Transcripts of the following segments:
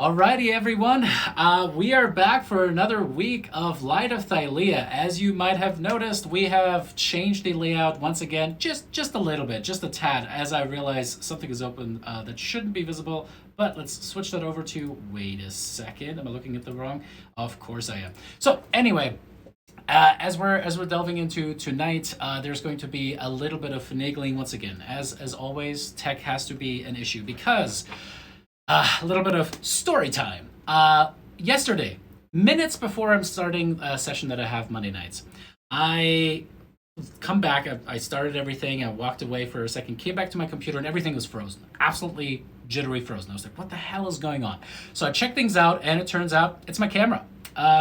Alrighty, everyone. We are back for another week of Light of Thylea. As you might have noticed, we have changed the layout once again, just a little bit, just a tad, as I realize something is open that shouldn't be visible. But let's switch that over to, wait a second, am I looking at the wrong? Of course I am. So anyway, as we're delving into tonight, there's going to be a little bit of finagling once again. As always, tech has to be an issue because a little bit of story time. Yesterday, minutes before I'm starting a session that I have Monday nights, I come back. I started everything. I walked away for a second, came back to my computer, and everything was frozen. Absolutely jittery frozen. I was like, what the hell is going on? So I checked things out, and it turns out it's my camera.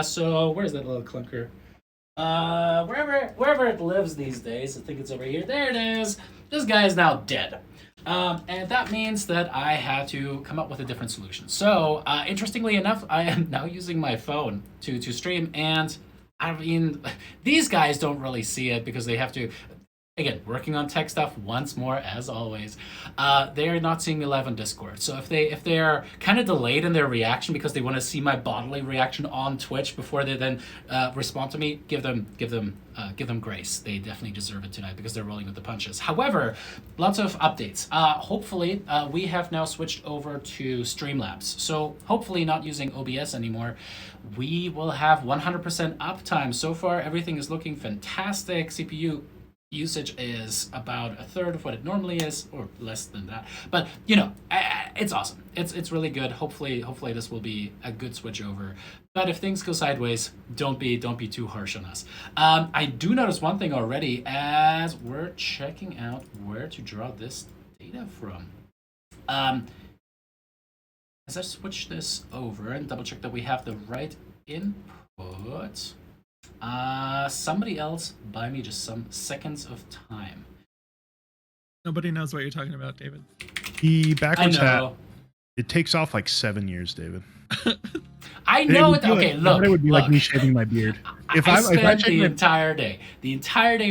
So where's that little clunker? Wherever it lives these days. I think it's over here. There it is. This guy is now dead. And that means that I had to come up with a different solution. So, interestingly enough, I am now using my phone to stream, and I mean, these guys don't really see it because they have to, again, working on tech stuff once more, as always. They are not seeing me live on Discord. So if they're kind of delayed in their reaction because they want to see my bodily reaction on Twitch before they then respond to me, give them grace. They definitely deserve it tonight because they're rolling with the punches. However, lots of updates. Hopefully, we have now switched over to Streamlabs. So hopefully not using OBS anymore. We will have 100% uptime. So far, everything is looking fantastic. CPU usage is about a third of what it normally is, or less than that. But it's awesome. It's really good. Hopefully this will be a good switch over. But if things go sideways, don't be too harsh on us. I do notice one thing already as we're checking out where to draw this data from. As I switch this over and double check that we have the right input. Somebody else buy me just some seconds of time. Nobody knows what you're talking about, David. The backwards hat, it takes off like 7 years, David. I know it. Okay, look. It would be look. like me shaving my beard. I spent the entire day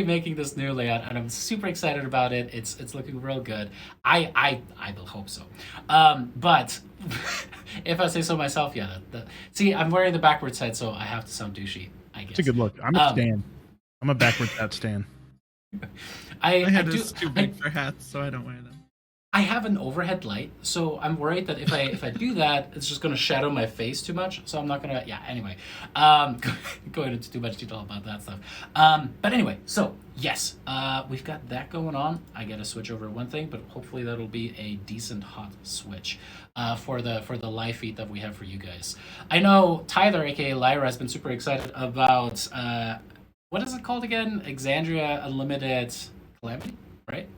making this new layout, and I'm super excited about it. It's looking real good. I will hope so. But if I say so myself, yeah. See, I'm wearing the backwards head, so I have to sound douchey. I guess. It's a good look. I'm a stan. I'm a backwards hat stan. My head is too big for hats, so I don't wear them. I have an overhead light, so I'm worried that if I do that, it's just going to shadow my face too much. So I'm not going to. Yeah. Anyway, going into too much detail about that stuff. But anyway, so yes, we've got that going on. I got to switch over one thing, but hopefully that'll be a decent hot switch for the live feed that we have for you guys. I know Tyler, aka Lyra, has been super excited about what is it called again? Exandria Unlimited Calamity, right?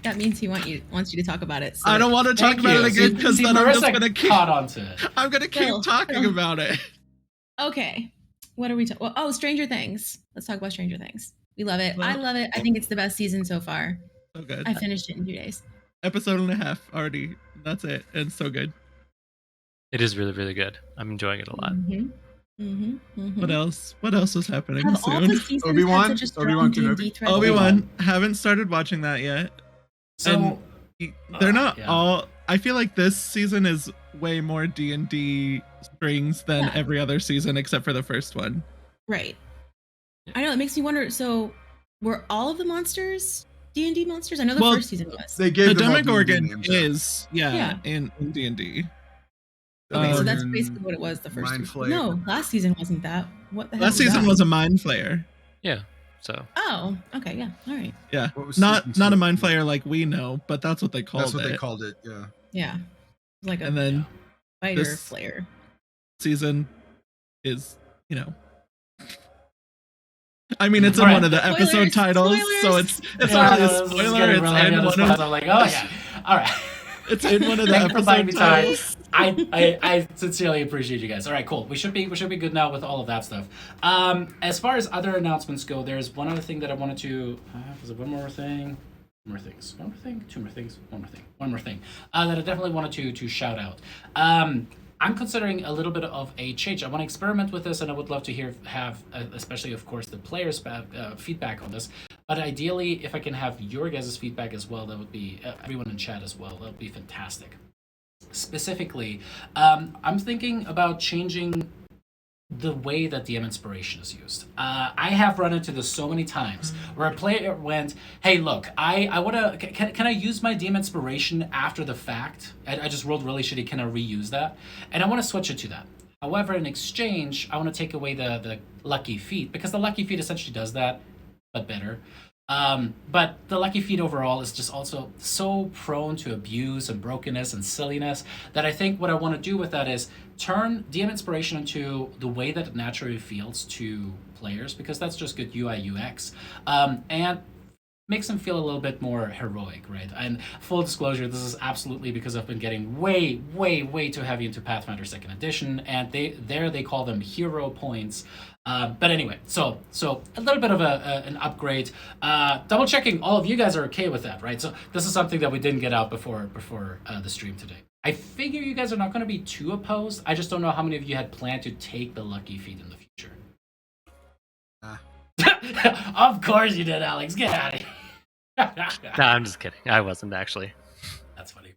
That means he wants you to talk about it. So. I don't want to talk about it again because then I'm just gonna keep caught onto it. I'm gonna keep talking about it. Okay, what are we talking? Oh, Stranger Things. Let's talk about Stranger Things. We love it. I love it. I think it's the best season so far. So good. I finished it in 2 days. Episode and a half already. That's it. And so good. It is really, really good. I'm enjoying it a lot. What else? What else is happening Have all the soon? seasons Obi-Wan? had such a strong Obi-Wan D&D Kenobi? thread? Obi-Wan. Haven't started watching that yet. So And they're not yeah. all. I feel like this season is way more D&D strings than every other season except for the first one. Right. I know, it makes me wonder, so were all of the monsters D&D monsters? I know the first season was. They gave The them all Demogorgon D&D names, is, in D&D. Okay, so that's Demogorgon, basically what it was the first Mind season. Flayer. No, last season wasn't that. What the hell Last season that? was a Mind Flayer. Yeah. So Oh, okay, yeah, all right. Yeah, What was not season a two? Mind Flayer like we know, but that's what they called That's what it. they called it, yeah. Yeah. Like a And then fighter this- flare. season is, I mean, it's in Alright. one of the episode Spoilers, titles, so spoilers. it's Yeah, already a this is spoiler. getting It's really in on the one spot. of I'm like, oh yeah, all right. it's in one of the Thanks for buying episode me time. titles. I sincerely appreciate you guys. All right, cool. We should be good now with all of that stuff. As far as other announcements go, there's one other thing that I wanted to. Was it one more thing? One more things. One more thing. Two more things. One more thing. One more thing. That I definitely wanted to shout out. I'm considering a little bit of a change. I want to experiment with this, and I would love to have, especially of course, the players' feedback on this. But ideally, if I can have your guys' feedback as well, that would be everyone in chat as well. That would be fantastic. Specifically, I'm thinking about changing the way that DM inspiration is used. I have run into this so many times where a player went, "Hey, look, I want to. Can I use my DM inspiration after the fact? I just rolled really shitty. Can I reuse that? And I want to switch it to that. However, in exchange, I want to take away the lucky feat because the lucky feat essentially does that, but better." But the lucky feat overall is just also so prone to abuse and brokenness and silliness that I think what I want to do with that is turn DM inspiration into the way that it naturally feels to players, because that's just good UI UX, and makes them feel a little bit more heroic, right? And full disclosure, this is absolutely because I've been getting way too heavy into Pathfinder 2nd Edition, and they call them hero points. But anyway, so a little bit of an upgrade. Double checking, all of you guys are okay with that, right? So this is something that we didn't get out before the stream today. I figure you guys are not going to be too opposed. I just don't know how many of you had planned to take the lucky feat in the future. Of course you did, Alex. Get out of here. No, I'm just kidding. I wasn't actually. That's funny.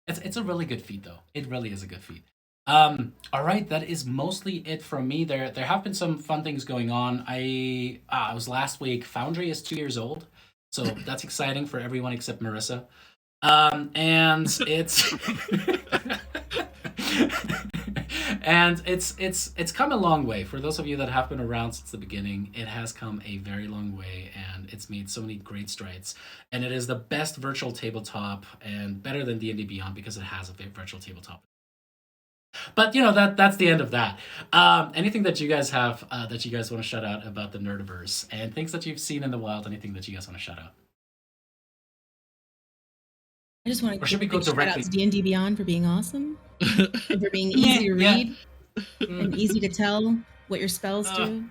It's a really good feat, though. It really is a good feat. All right, that is mostly it from me. There have been some fun things going on. I was last week. Foundry is 2 years old, so that's exciting for everyone except Marissa. And it's and it's come a long way. For those of you that have been around since the beginning, it has come a very long way, and it's made so many great strides. And it is the best virtual tabletop, and better than D&D Beyond because it has a virtual tabletop. But that's the end of that. Anything that you guys have that you guys want to shout out about the Nerdiverse, and things that you've seen in the wild? Anything that you guys want to shout out? I just want to should we go directly to D&D Beyond for being awesome, and for being easy to read, and easy to tell what your spells do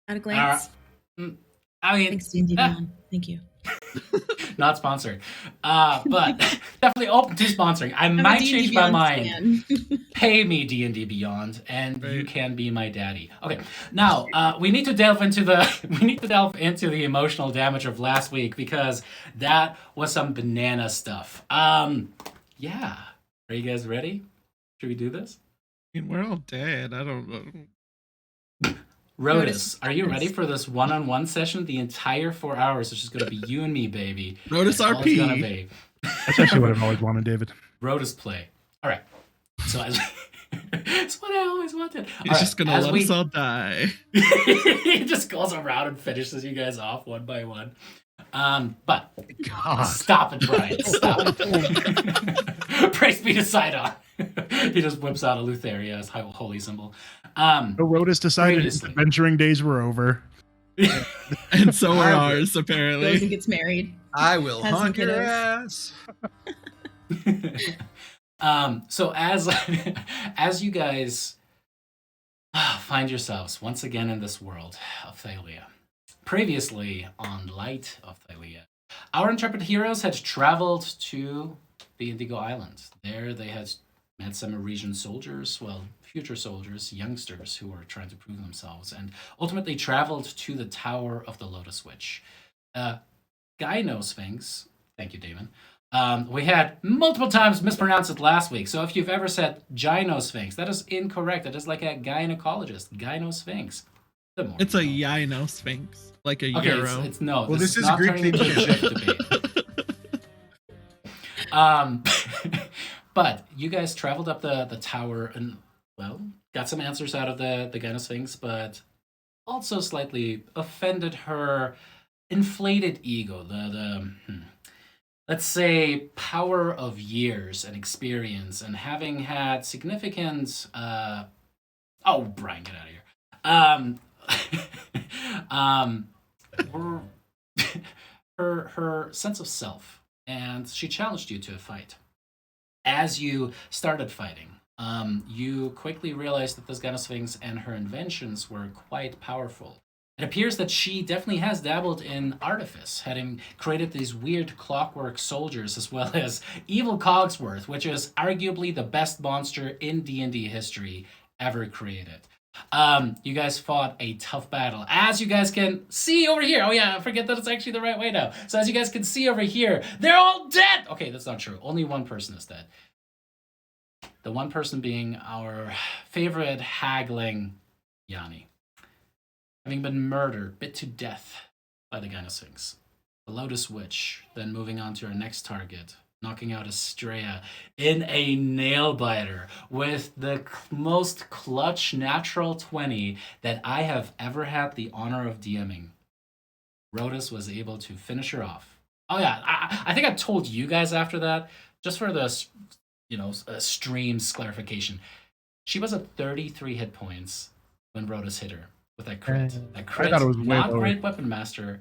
at a glance. I mean, thanks D&D Beyond. Thank you. Not sponsored, but definitely open to sponsoring. I might change my mind. Pay me D&D Beyond, and you can be my daddy. Okay, now we need to delve into the emotional damage of last week, because that was some banana stuff. Yeah, are you guys ready? Should we do this? I mean, we're all dead. I don't know. Rotus, are you ready for this one-on-one session? The entire 4 hours is just going to be you and me, baby. Rotus That's RP. All it's gonna be. That's actually what I've always wanted, David. Rotus play. All right. So it's what I always wanted. He's just going to let us all die. He just goes around and finishes you guys off one by one. But God. Stop it, Brian. Stop it. Praise be to Sidon. He just whips out a Lutheria as holy symbol. Rotus decided his adventuring days were over. And so are ours, apparently. Goes and gets married. I will Has hunt some your kiddos. ass. So as you guys find yourselves once again in this world of Thylea, previously on Light of Thylea, our intrepid heroes had traveled to the Indigo Island. There they had met some Eurasian soldiers, future soldiers, youngsters who were trying to prove themselves, and ultimately traveled to the Tower of the Lotus Witch. Gynosphinx, thank you, Damon. We had multiple times mispronounced it last week, so if you've ever said Gynosphinx, that is incorrect. It is like a gynecologist, Gynosphinx. It's a Gynosphinx, like a euro. It's no. Well, this is not Greek turning into a leadership. shift debate. But you guys traveled up the tower and, got some answers out of the Gynosphinx, but also slightly offended her inflated ego, let's say, power of years and experience, and having had significant Brian, get out of here. Her sense of self, and she challenged you to a fight. As you started fighting, you quickly realized that this Gynosphinx and her inventions were quite powerful, It appears that she definitely has dabbled in artifice, having created these weird clockwork soldiers as well as Evil Cogsworth, which is arguably the best monster in D&D history ever created. You guys fought a tough battle. As you guys can see over here. Oh yeah, I forget that it's actually the right way now. So as you guys can see over here, they're all dead! Okay, that's not true. Only one person is dead. The one person being our favorite hagling, Yanni. Having been murdered, bit to death by the Gynosphinx. The Lotus Witch, then moving on to our next target, knocking out Estrella in a nail biter with the most clutch natural 20 that I have ever had the honor of DMing. Rodus was able to finish her off. Oh yeah, I think I told you guys after that, just for the stream's clarification. She was at 33 hit points when Rodus hit her with that crit. That crit, I thought it was not Great Weapon Master.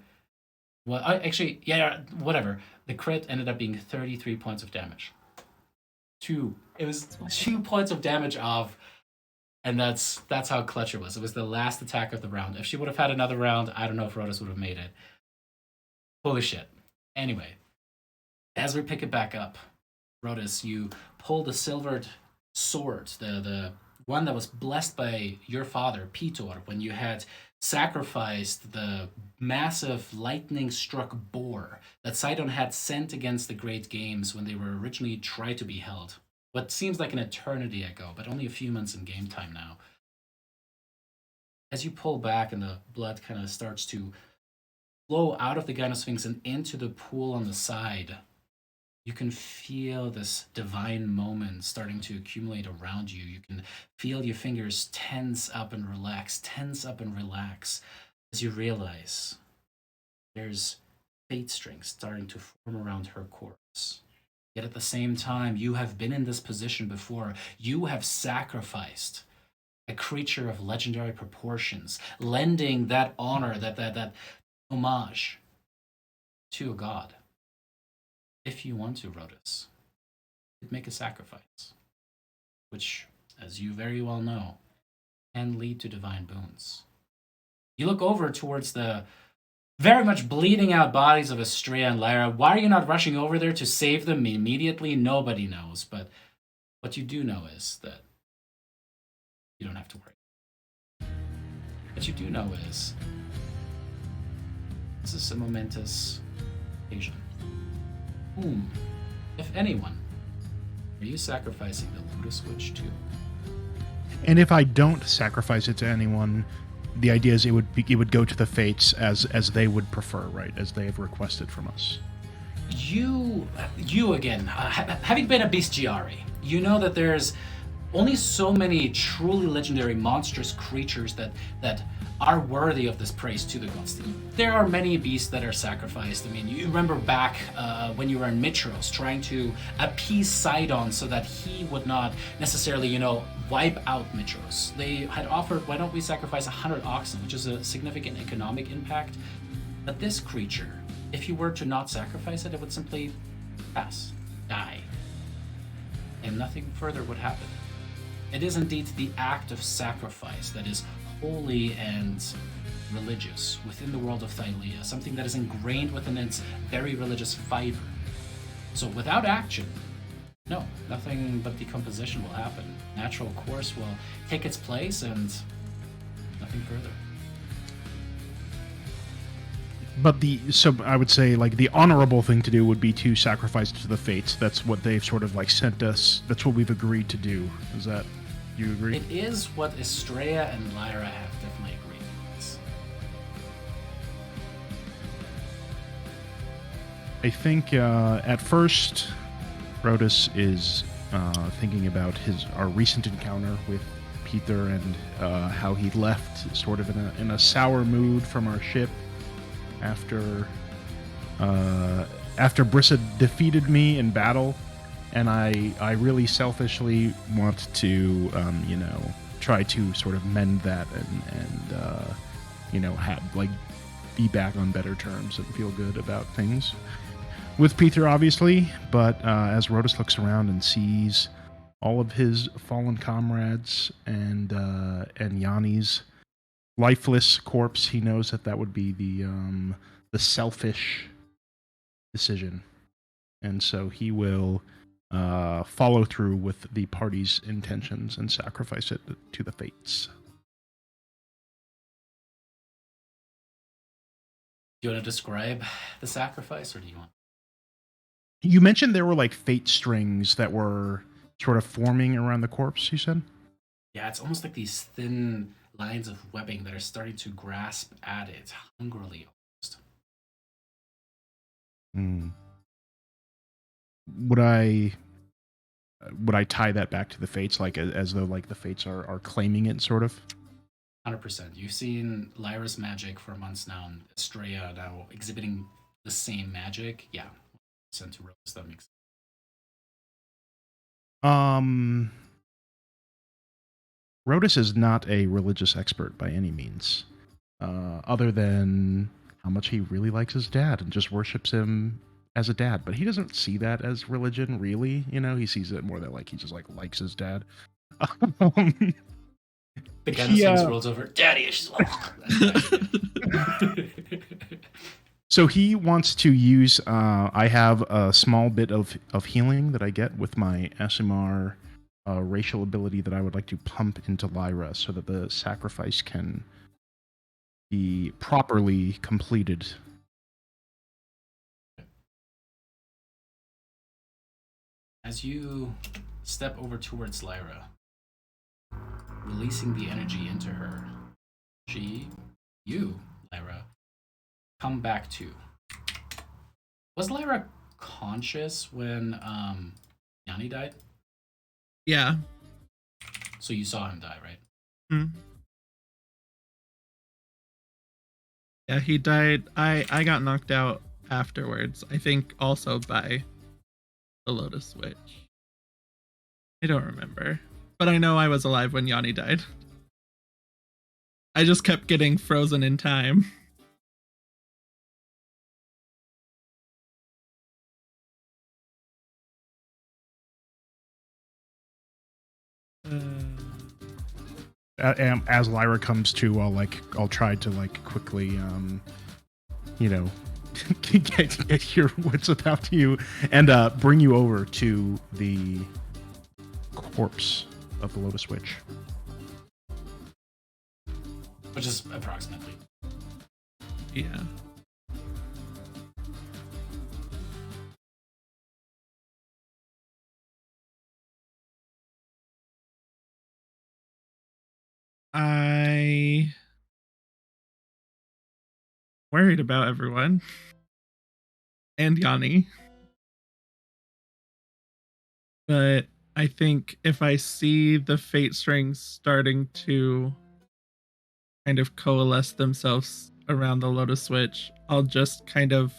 Well, actually, yeah, whatever. The crit ended up being 33 points of damage. It was 2 points of damage off, and that's how clutch it was. It was the last attack of the round. If she would have had another round, I don't know if Rodus would have made it. Holy shit. Anyway, as we pick it back up, Rodus, you pull the silvered sword, the one that was blessed by your father, Pitor, when you had sacrificed the massive lightning-struck boar that Sidon had sent against the Great Games when they were originally tried to be held. What seems like an eternity ago, but only a few months in game time now. As you pull back and the blood kind of starts to flow out of the Gynosphinx and into the pool on the side, you can feel this divine moment starting to accumulate around you. You can feel your fingers tense up and relax as you realize there's fate strings starting to form around her corpse. Yet at the same time, you have been in this position before. You have sacrificed a creature of legendary proportions, lending that honor, that homage to a god. If you want to, Rodus, you'd make a sacrifice, which, as you very well know, can lead to divine boons. You look over towards the very much bleeding out bodies of Estrella and Lyra. Why are you not rushing over there to save them immediately? Nobody knows, but what you do know is that you don't have to worry. What you do know is this is a momentous occasion. Whom, if anyone, are you sacrificing the Lotus Witch to? And if I don't sacrifice it to anyone, the idea is it would go to the Fates as they would prefer, right? As they have requested from us. You again, having been a bestiary, you know that there's only so many truly legendary monstrous creatures that are worthy of this praise to the gods. There are many beasts that are sacrificed. I mean, you remember back when you were in Mitros, trying to appease Sidon so that he would not necessarily, wipe out Mitros. They had offered, why don't we sacrifice 100 oxen, which is a significant economic impact. But this creature, if you were to not sacrifice it, it would simply pass, die, and nothing further would happen. It is indeed the act of sacrifice that is holy and religious within the world of Thylea, something that is ingrained within its very religious fiber. So without action, no, nothing but decomposition will happen. Natural course will take its place and nothing further. But so I would say the honorable thing to do would be to sacrifice to the Fates. That's what they've sort of sent us. That's what we've agreed to do. Is that, you agree? It is what Estrella and Lyra have definitely agreed with. I think at first, Rodus is thinking about our recent encounter with Peter and how he left sort of in a sour mood from our ship after Brissa defeated me in battle, and I really selfishly want to try to sort of mend that and be back on better terms and feel good about things with Peter, obviously. But as Rodus looks around and sees all of his fallen comrades and Yanni's lifeless corpse, he knows that that would be the selfish decision, and so he will follow through with the party's intentions and sacrifice it to the fates. Do you want to describe the sacrifice, or do you want? You mentioned there were like fate strings that were sort of forming around the corpse, you said? Yeah, it's almost like these thin lines of webbing that are starting to grasp at it hungrily. Almost. Hmm. Would I tie that back to the fates, like as though like the fates are claiming it, sort of? 100%. You've seen Lyra's magic for months now, and Estrella now exhibiting the same magic. Yeah, sent to Rose. That makes sense. Rhodus is not a religious expert by any means, other than how much he really likes his dad and just worships him as a dad. But he doesn't see that as religion, really. You know, he sees it more that like he just like likes his dad. The guy in the rolls over. Daddy is. So he wants to use. I have a small bit of healing that I get with my SMR racial ability that I would like to pump into Lyra so that the sacrifice can be properly completed. As you step over towards Lyra, releasing the energy into her, you, Lyra, come back to. Was Lyra conscious when Yanni died? Yeah. So you saw him die, right? Hmm. Yeah, he died. I got knocked out afterwards. I think also by the Lotus Switch. I don't remember. But I know I was alive when Yanni died. I just kept getting frozen in time. As Lyra comes to, I'll try to like quickly, get your wits about you and bring you over to the corpse of the Lotus Witch. Which is approximately. Yeah. I worried about everyone. And Yanni. But I think if I see the fate strings starting to kind of coalesce themselves around the Lotus Switch, I'll just kind of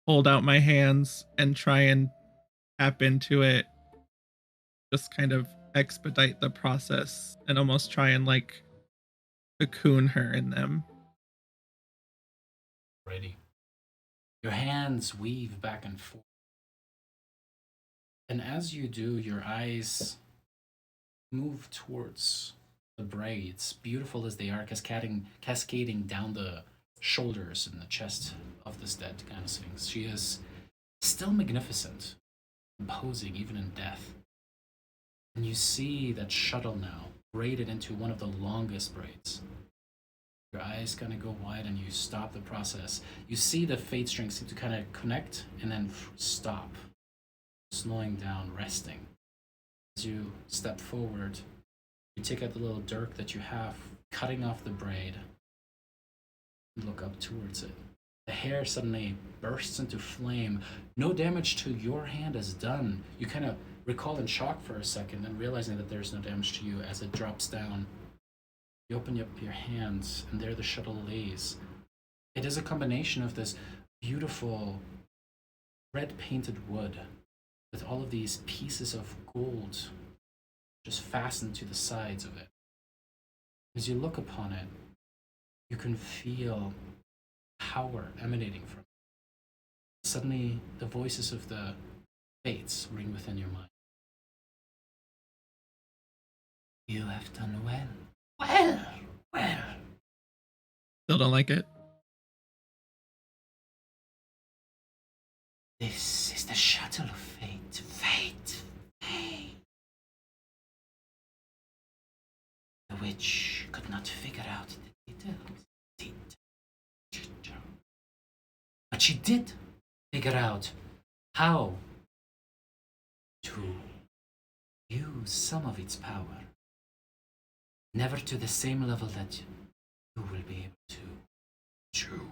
hold out my hands and try and tap into it. Just kind of expedite the process and almost try and like cocoon her in them. Ready. Your hands weave back and forth. And as you do, your eyes move towards the braids, beautiful as they are, cascading down the shoulders and the chest of this dead kind of Sphinx. She is still magnificent, imposing even in death. And you see that shuttle now, braided into one of the longest braids. Your eyes kind of go wide and you stop the process. You see the fate strings seem to kind of connect and then stop, slowing down, resting. As you step forward, you take out the little dirk that you have, cutting off the braid, and look up towards it. The hair suddenly bursts into flame. No damage to your hand is done. You kind of recall in shock for a second and realizing that there's no damage to you as it drops down. You open up your hands, and there the shuttle lays. It is a combination of this beautiful red painted wood with all of these pieces of gold just fastened to the sides of it. As you look upon it, you can feel power emanating from it. Suddenly, the voices of the fates ring within your mind. You have done well. Well. Still don't like it. This is the shuttle of fate. Fate. The witch could not figure out the details. But she did figure out how to use some of its power. Never to the same level that you will be able to chew.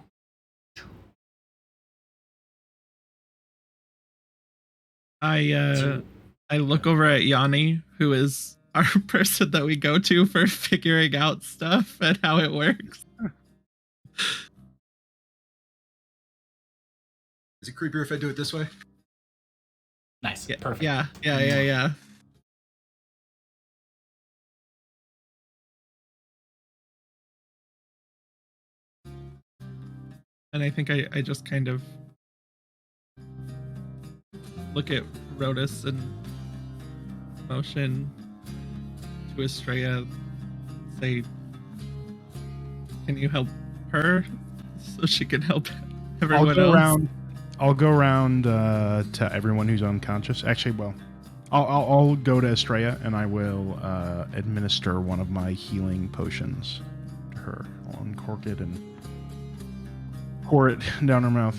I look over at Yanni, who is our person that we go to for figuring out stuff and how it works. Is it creepier if I do it this way? Nice. Yeah, Perfect. Yeah. And I think I just kind of look at Rhodas and motion to Estrella, say, can you help her so she can help everyone else? I'll go around to everyone who's unconscious. Actually, well, I'll go to Estrella and I will administer one of my healing potions to her. I'll uncork it and pour it down her mouth.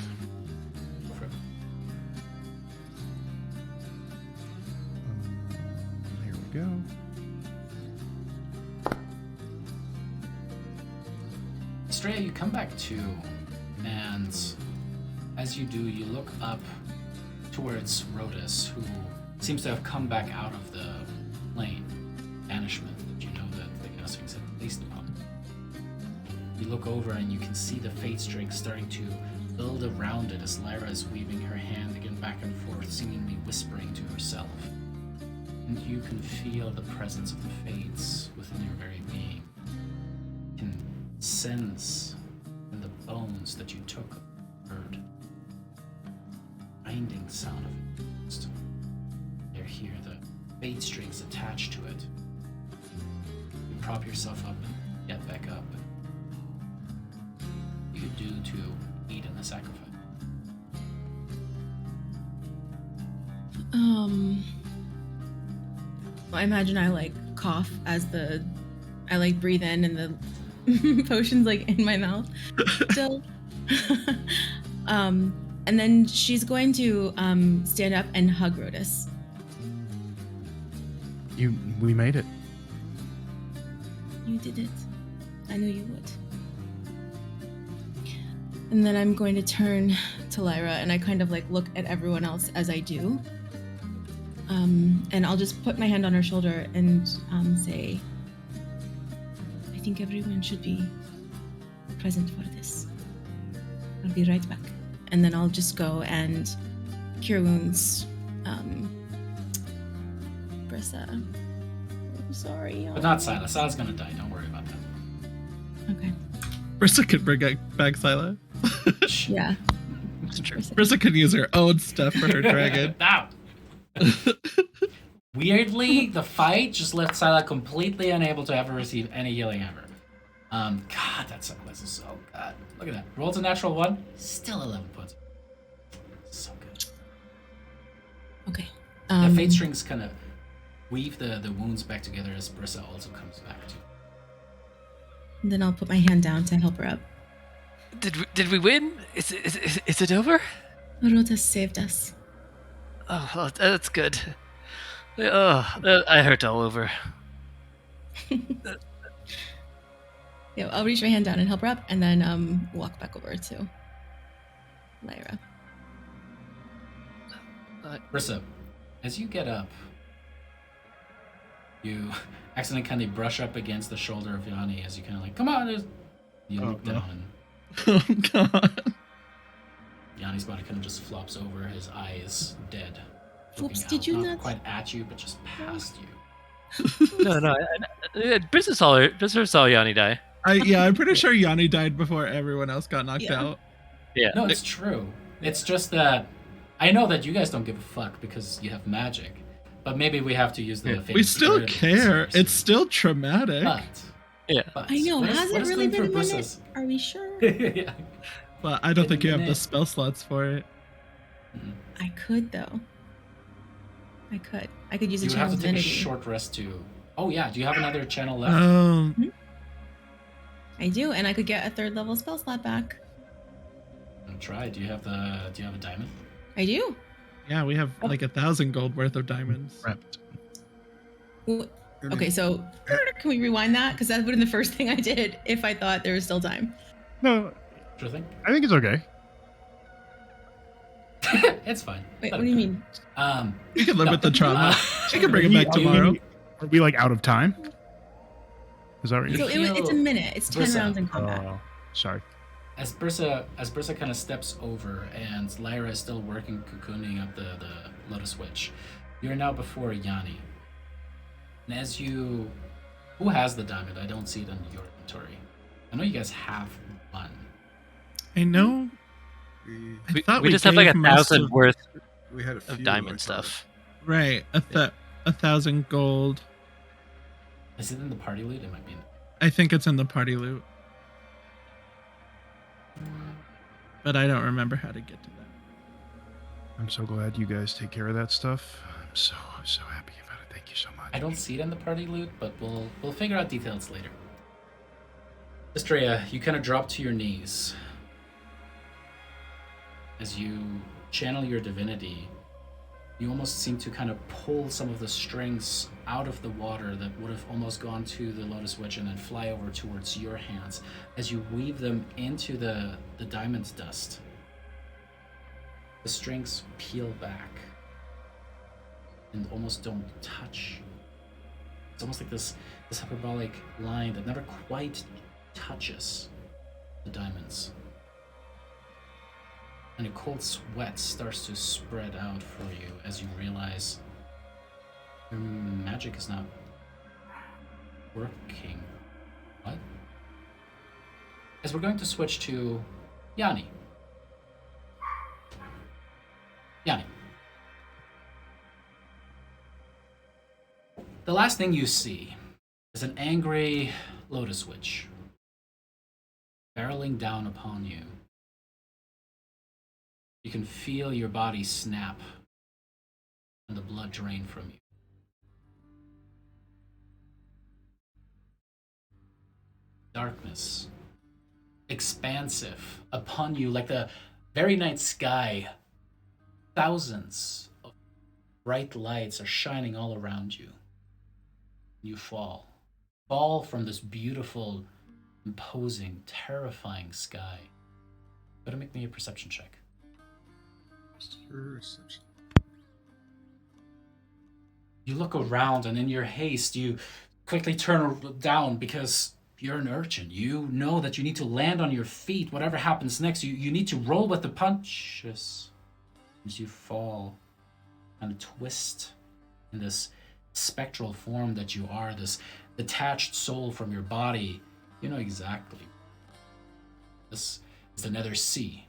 Here we go. Estrella, you come back to, and as you do, you look up towards Rhodas, who seems to have come back out of the plane banishment that you know that the Gaslings have placed upon. You look over and you can see the fate string starting to build around it as Lyra is waving her hand again back and forth, seemingly whispering to herself. And you can feel the presence of the fates within your very being. You can sense in the bones that you took heard grinding sound of it. You hear the fate strings attached to it. You prop yourself up and get back up. You could do to aid in the sacrifice. I imagine I like cough as I like breathe in and the potion's like in my mouth still. And then she's going to stand up and hug Rhodas. We made it. You did it. I knew you would. And then I'm going to turn to Lyra and I kind of like look at everyone else as I do. And I'll just put my hand on her shoulder and say, I think everyone should be present for this. I'll be right back. And then I'll just go and cure wounds. Brissa. I'm sorry. But not Silas. Silas gonna die. Don't worry about that. Okay. Brissa could bring back Scylla. Yeah. Brissa can use her own stuff for her dragon. Now. Weirdly, the fight just left Scylla completely unable to ever receive any healing ever. God, that sunglass is so good. Look at that. Rolls a natural 1, still 11 points. So good. Okay. The fate strings kind of weave the wounds back together as Brissa also comes back too. And then I'll put my hand down to help her up. Did we win? Is it over? Rhodas saved us. Oh, well, that's good. Oh, I hurt all over. Yeah, I'll reach my hand down and help her up, and then walk back over to Lyra. Brissa, as you get up, you accidentally kind of brush up against the shoulder of Yanni as you kind of like, come on, you look down and Oh god. Yanni's body kind of just flops over, his eyes dead. Oops, looking did out, you not not- quite at you, but just past you. No. Brissa saw Yanni die. I'm pretty sure Yanni died before everyone else got knocked Yeah. out. Yeah. No, it's true. It's just that I know that you guys don't give a fuck because you have magic, but maybe we have to use the. We still care. It's still traumatic. But Yeah. But I know. what is- Has what it is really going been a through minute? Brissa's- Are we sure? Yeah. But I don't In think a you have the minute. spell slots for it. Mhm. I could though. I could use a You would have channel to take a divinity. short rest to. Oh yeah, do you have another channel left? I do, and I could get a 3rd level spell slot back. Try. Do you have a diamond? I do. Yeah, we have like 1,000 gold worth of diamonds. Prepped. Ooh, I mean, okay, so can we rewind that? Because that would have been the first thing I did if I thought there was still time. No, Sure thing. I think it's okay. It's fine. Wait, Let what it do you go. mean? You can live No. with the trauma. She can bring Are it we- back are we- tomorrow. Are we like out of time? Is that what You you're So it's a heal minute. It's 10 Brissa. rounds in combat. Oh, sorry. As Brissa kind of steps over and Lyra is still working cocooning up the Lotus Witch, you're now before Yanni. And as you... Who has the diamond? I don't see it in your inventory. I know you guys have one. I know. we, I thought We just have like gave most 1,000 of- worth we had a few of I diamond thought. stuff. Right, 1,000 gold. Is it in the party loot? It might be in... I think it's in the party loot, but I don't remember how to get to that. I'm so glad you guys take care of that stuff. I'm so happy about it. Thank you so much. I don't see it in the party loot, but we'll figure out details later. Estrella, you kind of drop to your knees. As you channel your divinity, you almost seem to kind of pull some of the strings out of the water that would have almost gone to the Lotus Witch and then fly over towards your hands as you weave them into the diamond dust. The strings peel back and almost don't touch. It's almost like this hyperbolic line that never quite touches the diamonds. And a cold sweat starts to spread out for you as you realize your magic is not working. What? As we're going to switch to Yanni. Yanni. The last thing you see is an angry Lotus Witch barreling down upon you. You can feel your body snap and the blood drain from you. Darkness, expansive upon you like the very night sky. Thousands of bright lights are shining all around you. You fall. Fall from this beautiful, imposing, terrifying sky. Go to make me a perception check. Perception. You look around, and in your haste, you quickly turn down because you're an urchin. You know that you need to land on your feet. Whatever happens next, you need to roll with the punches. As you fall and twist in this spectral form that you are, this detached soul from your body, you know exactly. This is the Nether Sea,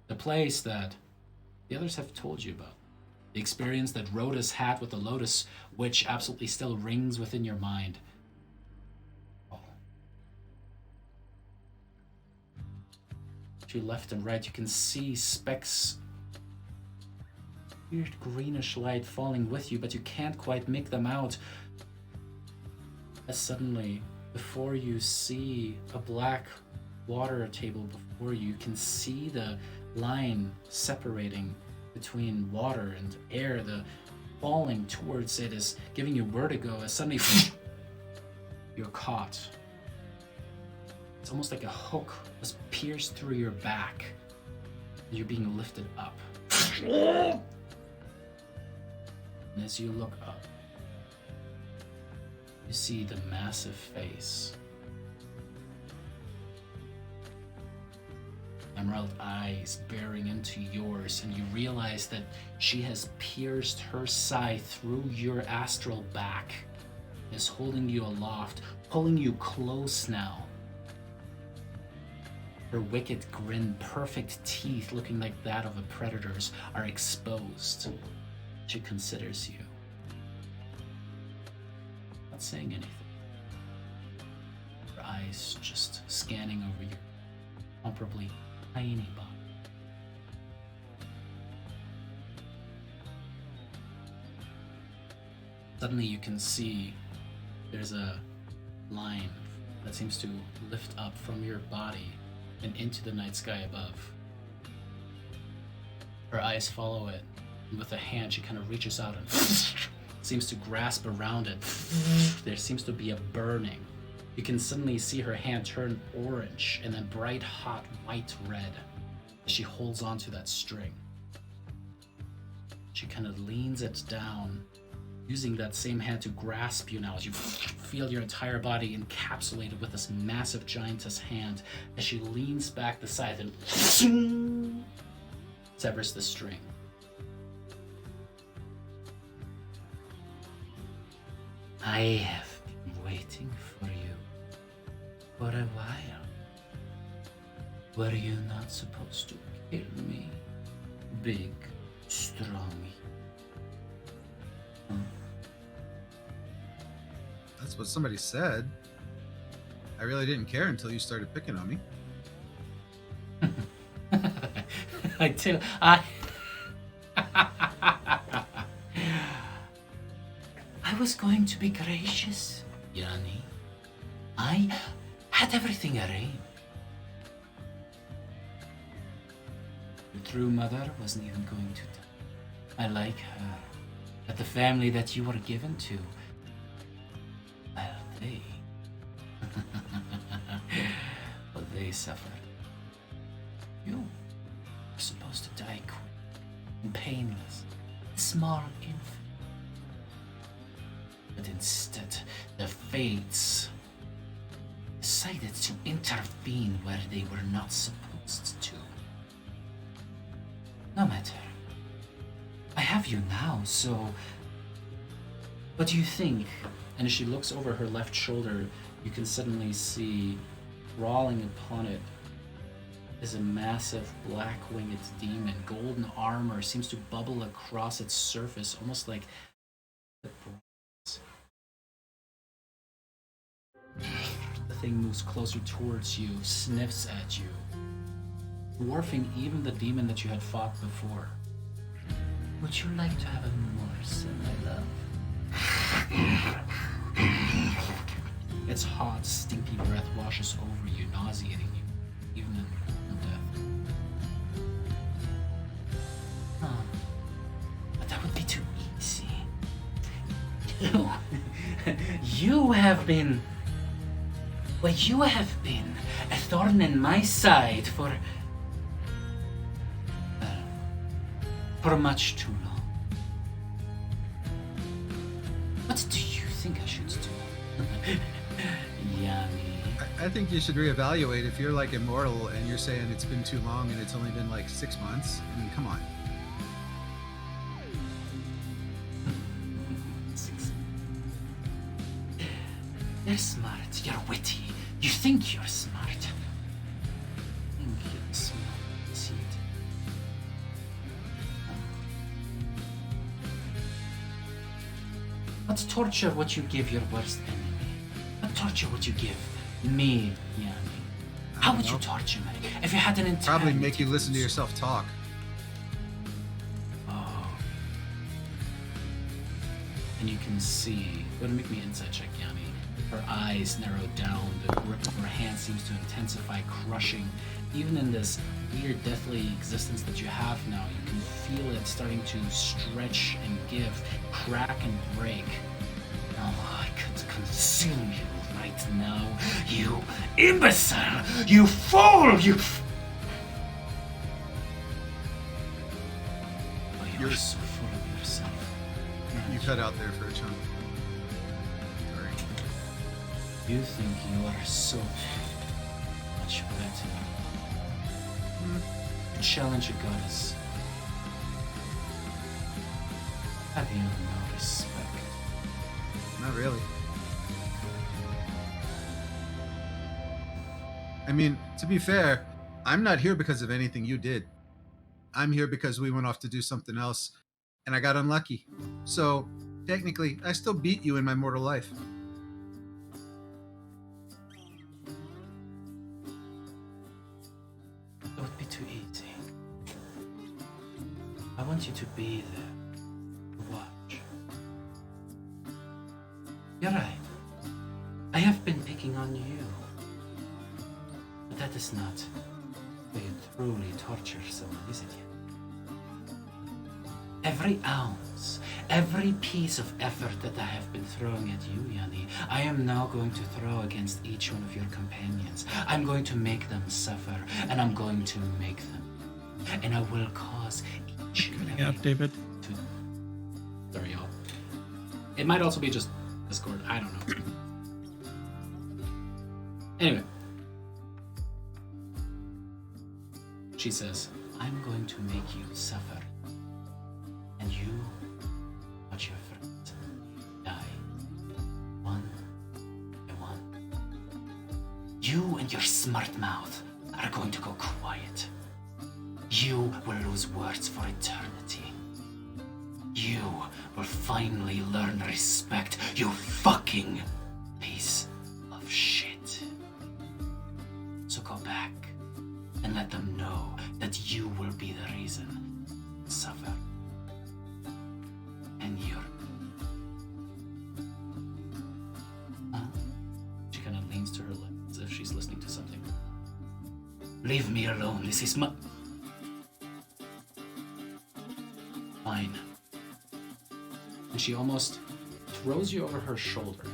the place that the others have told you about. The experience that Rhodas had with the Lotus Witch absolutely still rings within your mind. Oh. To left and right, you can see specks, weird greenish light falling with you, but you can't quite make them out. As suddenly, before you see a black water table before you, you can see the line separating between water and air. The falling towards it is giving you vertigo as suddenly you're caught. It's almost like a hook was pierced through your back and you're being lifted up. And as you look up, you see the massive face. Emerald eyes bearing into yours, and you realize that she has pierced her scythe through your astral back, is holding you aloft, pulling you close now. Her wicked grin, perfect teeth looking like that of a predator's, are exposed. She considers you. Not saying anything. Her eyes just scanning over your comparably tiny body. Suddenly you can see there's a line that seems to lift up from your body and into the night sky above. Her eyes follow it, and with a hand she kind of reaches out and seems to grasp around it. There seems to be a burning. You can suddenly see her hand turn orange and then bright hot white red as she holds onto that string. She kind of leans it down, using that same hand to grasp you now as you feel your entire body encapsulated with this massive giantess hand as she leans back the side and severs the string. I have been waiting for you for a while. Were you not supposed to kill me? Big, strong. That's what somebody said. I really didn't care until you started picking on me. I was going to be gracious, Yanni. I had everything arranged. Your true mother wasn't even going to die. I like her. But the family that you were given to, well, they suffered. You were supposed to die quick and painless, a small infant. But instead, the fates decided to intervene where they were not supposed to. No matter. I have you now, so what do you think? And as she looks over her left shoulder, you can suddenly see crawling upon it is a massive black-winged demon. Golden armor seems to bubble across its surface, almost like the bronze. The thing moves closer towards you, sniffs at you, dwarfing even the demon that you had fought before. Would you like to have a morsel, my love? Its hot, stinky breath washes over you, nauseating you, even in death. Oh, but that would be too easy. You have been a thorn in my side for much too long. What do you think I should do? Yummy. I think you should reevaluate if you're like immortal and you're saying it's been too long and it's only been like 6 months. I mean, come on. You're smart. You're witty. You think you're smart. Think you're smart. Seed. What torture would you give your worst enemy? What torture would you give me, Yanni? How would you torture me if you had an entire... Probably make you listen to yourself talk. Oh. And you can see... Go ahead and make me an insight check, Yanni. Her eyes narrow down. The grip of her hand seems to intensify, crushing. Even in this weird, deathly existence that you have now, you can feel it starting to stretch and give, crack and break. Oh, I could consume you right now. You imbecile! You fool! You... Oh, you're so full of yourself. You cut out there for a chunk. Sorry. You think you are so much better. You challenge a goddess. Have you no respect? Not really. I mean, to be fair, I'm not here because of anything you did. I'm here because we went off to do something else, and I got unlucky. So, technically, I still beat you in my mortal life. I want you to be there. Watch. You're right. I have been picking on you. But that is not how you truly torture someone, is it yet? Every ounce, every piece of effort that I have been throwing at you, Yanni, I am now going to throw against each one of your companions. I'm going to make them suffer, and I'm going to make them. And I will cause each and Cutting every out, David. Sorry, y'all. It might also be just Discord. I don't know. Anyway. She says, I'm going to make you suffer. And you watch your friends die. One by one. You and your smart mouth are going to go quiet. You will lose words for eternity. You will finally learn respect, you fucking piece of shit. So go back and let them know that you will be the reason they suffer. And you're... She kind of leans to her left as if she's listening to something. Leave me alone, this is my... Fine. And she almost throws you over her shoulder.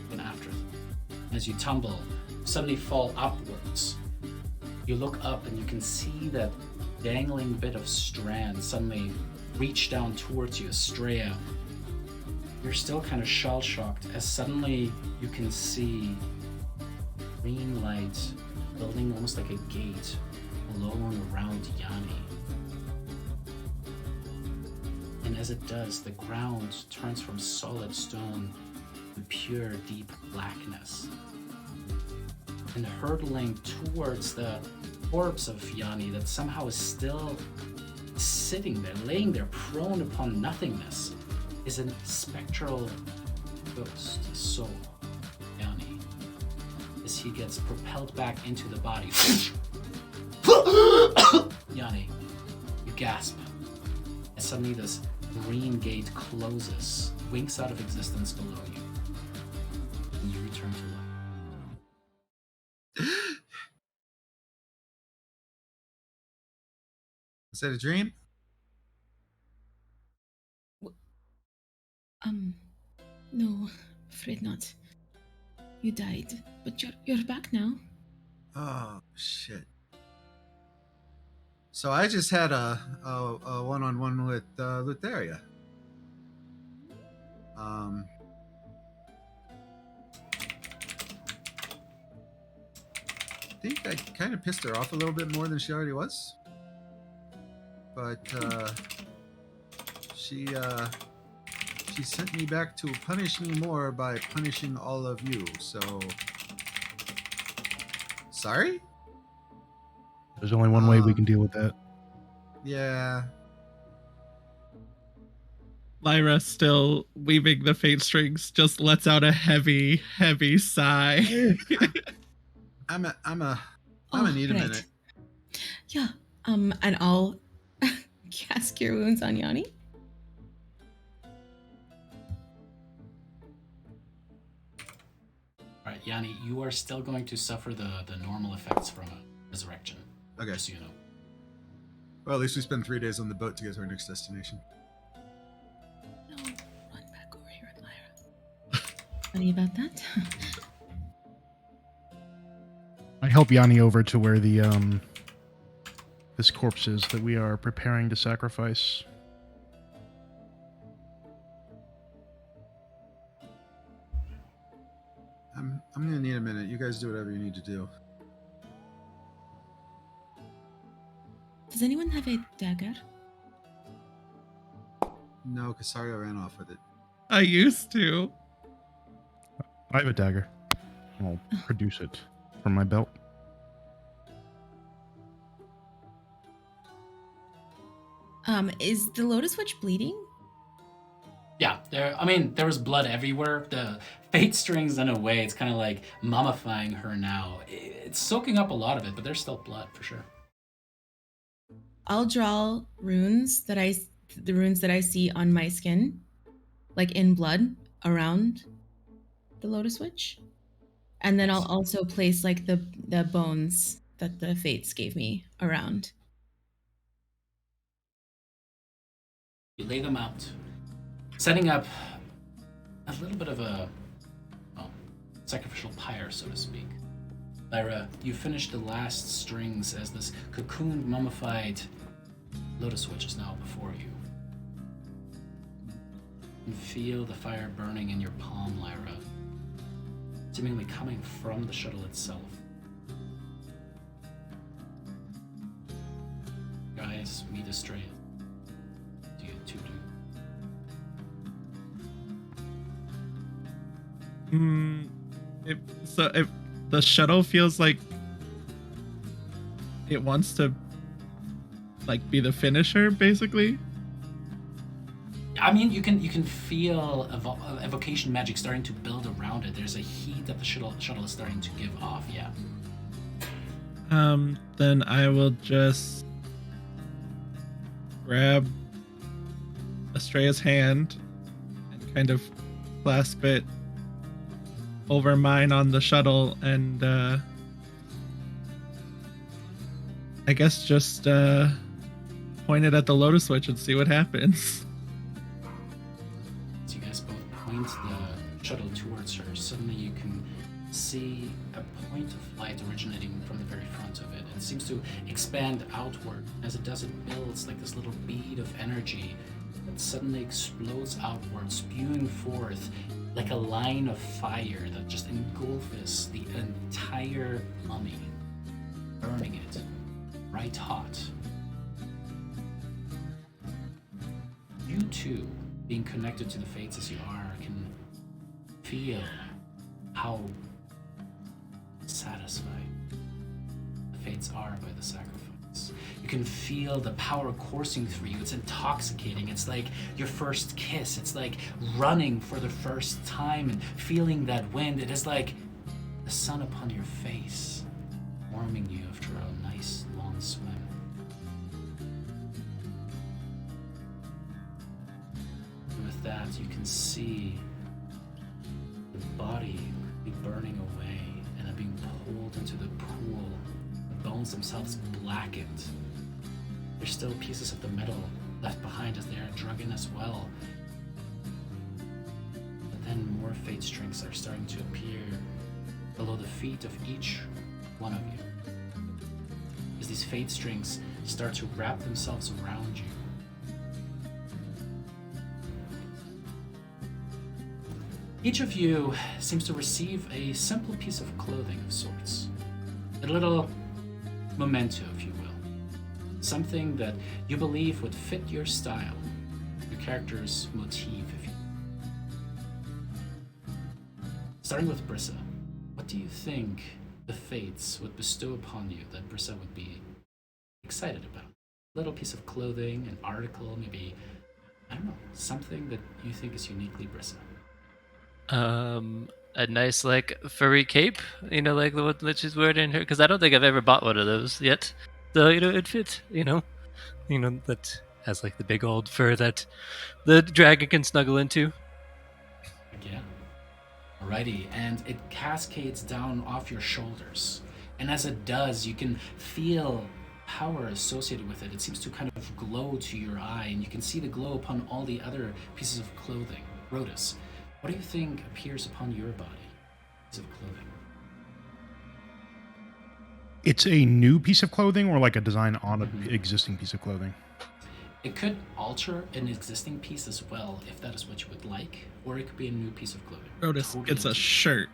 And after it, as you tumble, suddenly fall upwards. You look up and you can see that dangling bit of strand suddenly reach down towards you, Estrella. You're still kind of shell-shocked as suddenly you can see green light building almost like a gate alone around Yanni. And as it does, the ground turns from solid stone to pure, deep blackness. And hurtling towards the corpse of Yanni that somehow is still sitting there, laying there prone upon nothingness, is a spectral ghost soul, Yanni. As he gets propelled back into the body. Yanni, you gasp. And suddenly this green gate closes, winks out of existence below you. And you return to life. Is that a dream? No, afraid not. You died, but you're back now. Oh shit. So I just had a one-on-one with Thylea. I think I kind of pissed her off a little bit more than she already was. But she sent me back to punish me more by punishing all of you. So sorry? There's only one way we can deal with that. Yeah. Lyra, still weaving the fate strings, just lets out a heavy, heavy sigh. I'm gonna need a right. minute. Yeah. And I'll cast Cure Wounds on Yanni. Alright, Yanni, you are still going to suffer the normal effects from a resurrection. Okay. Just so you know. Well, at least we spend 3 days on the boat to get to our next destination. No, run back over here with Lyra. Funny about that. I help Yanni over to where the this corpse is that we are preparing to sacrifice. I'm gonna need a minute. You guys do whatever you need to do. Does anyone have a dagger? No, Casario ran off with it. I used to. I have a dagger. I'll produce it from my belt. Is the Lotus Witch bleeding? Yeah, there was blood everywhere. The fate strings, in a way, it's kind of like mummifying her now. It's soaking up a lot of it, but there's still blood for sure. I'll draw the runes that I see on my skin, like in blood, around the Lotus Witch. And then I'll also place like the bones that the fates gave me around. You lay them out, setting up a little bit of a sacrificial pyre, so to speak. Lyra, you finish the last strings as this cocooned, mummified Lotus Witch is now before you. You can feel the fire burning in your palm, Lyra, seemingly coming from the shuttle itself. Guys, meet Estrella. Do you two do? If the shuttle feels like it wants to like be the finisher, basically. I mean, you can feel evocation magic starting to build around it. There's a heat that the shuttle is starting to give off. Yeah. Then I will just grab Estrella's hand and kind of clasp it over mine on the shuttle, and I guess just point it at the Lotus Witch and see what happens. So you guys both point the shuttle towards her. Suddenly you can see a point of light originating from the very front of it. It seems to expand outward. As it does, it builds like this little bead of energy that suddenly explodes outward, spewing forth like a line of fire that just engulfs the entire mummy, burning it right hot. You two, being connected to the fates as you are, can feel how satisfied the fates are by the sacrifice. You can feel the power coursing through you. It's intoxicating. It's like your first kiss. It's like running for the first time and feeling that wind. It is like the sun upon your face, warming you after a nice long swim. And with that, you can see the body be burning away and then being pulled into the pool. The bones themselves blackened. There's still pieces of the metal left behind as they are drug in as well. But then more fate strings are starting to appear below the feet of each one of you. As these fate strings start to wrap themselves around you. Each of you seems to receive a simple piece of clothing of sorts. A little memento, if you will. Something that you believe would fit your style, your character's motif, if you will. Starting with Brissa, what do you think the fates would bestow upon you that Brissa would be excited about? A little piece of clothing, an article, maybe, I don't know, something that you think is uniquely Brissa. A nice like furry cape, like the one that she's wearing in her. Because I don't think I've ever bought one of those yet. So it fits. That has like the big old fur that the dragon can snuggle into. Yeah. Alrighty, and it cascades down off your shoulders. And as it does, you can feel power associated with it. It seems to kind of glow to your eye, and you can see the glow upon all the other pieces of clothing. Rhodas, what do you think appears upon your body? Piece of clothing. It's a new piece of clothing or like a design on an existing piece of clothing? It could alter an existing piece as well, if that is what you would like, or it could be a new piece of clothing. Rhodas, Totally it's a shirt.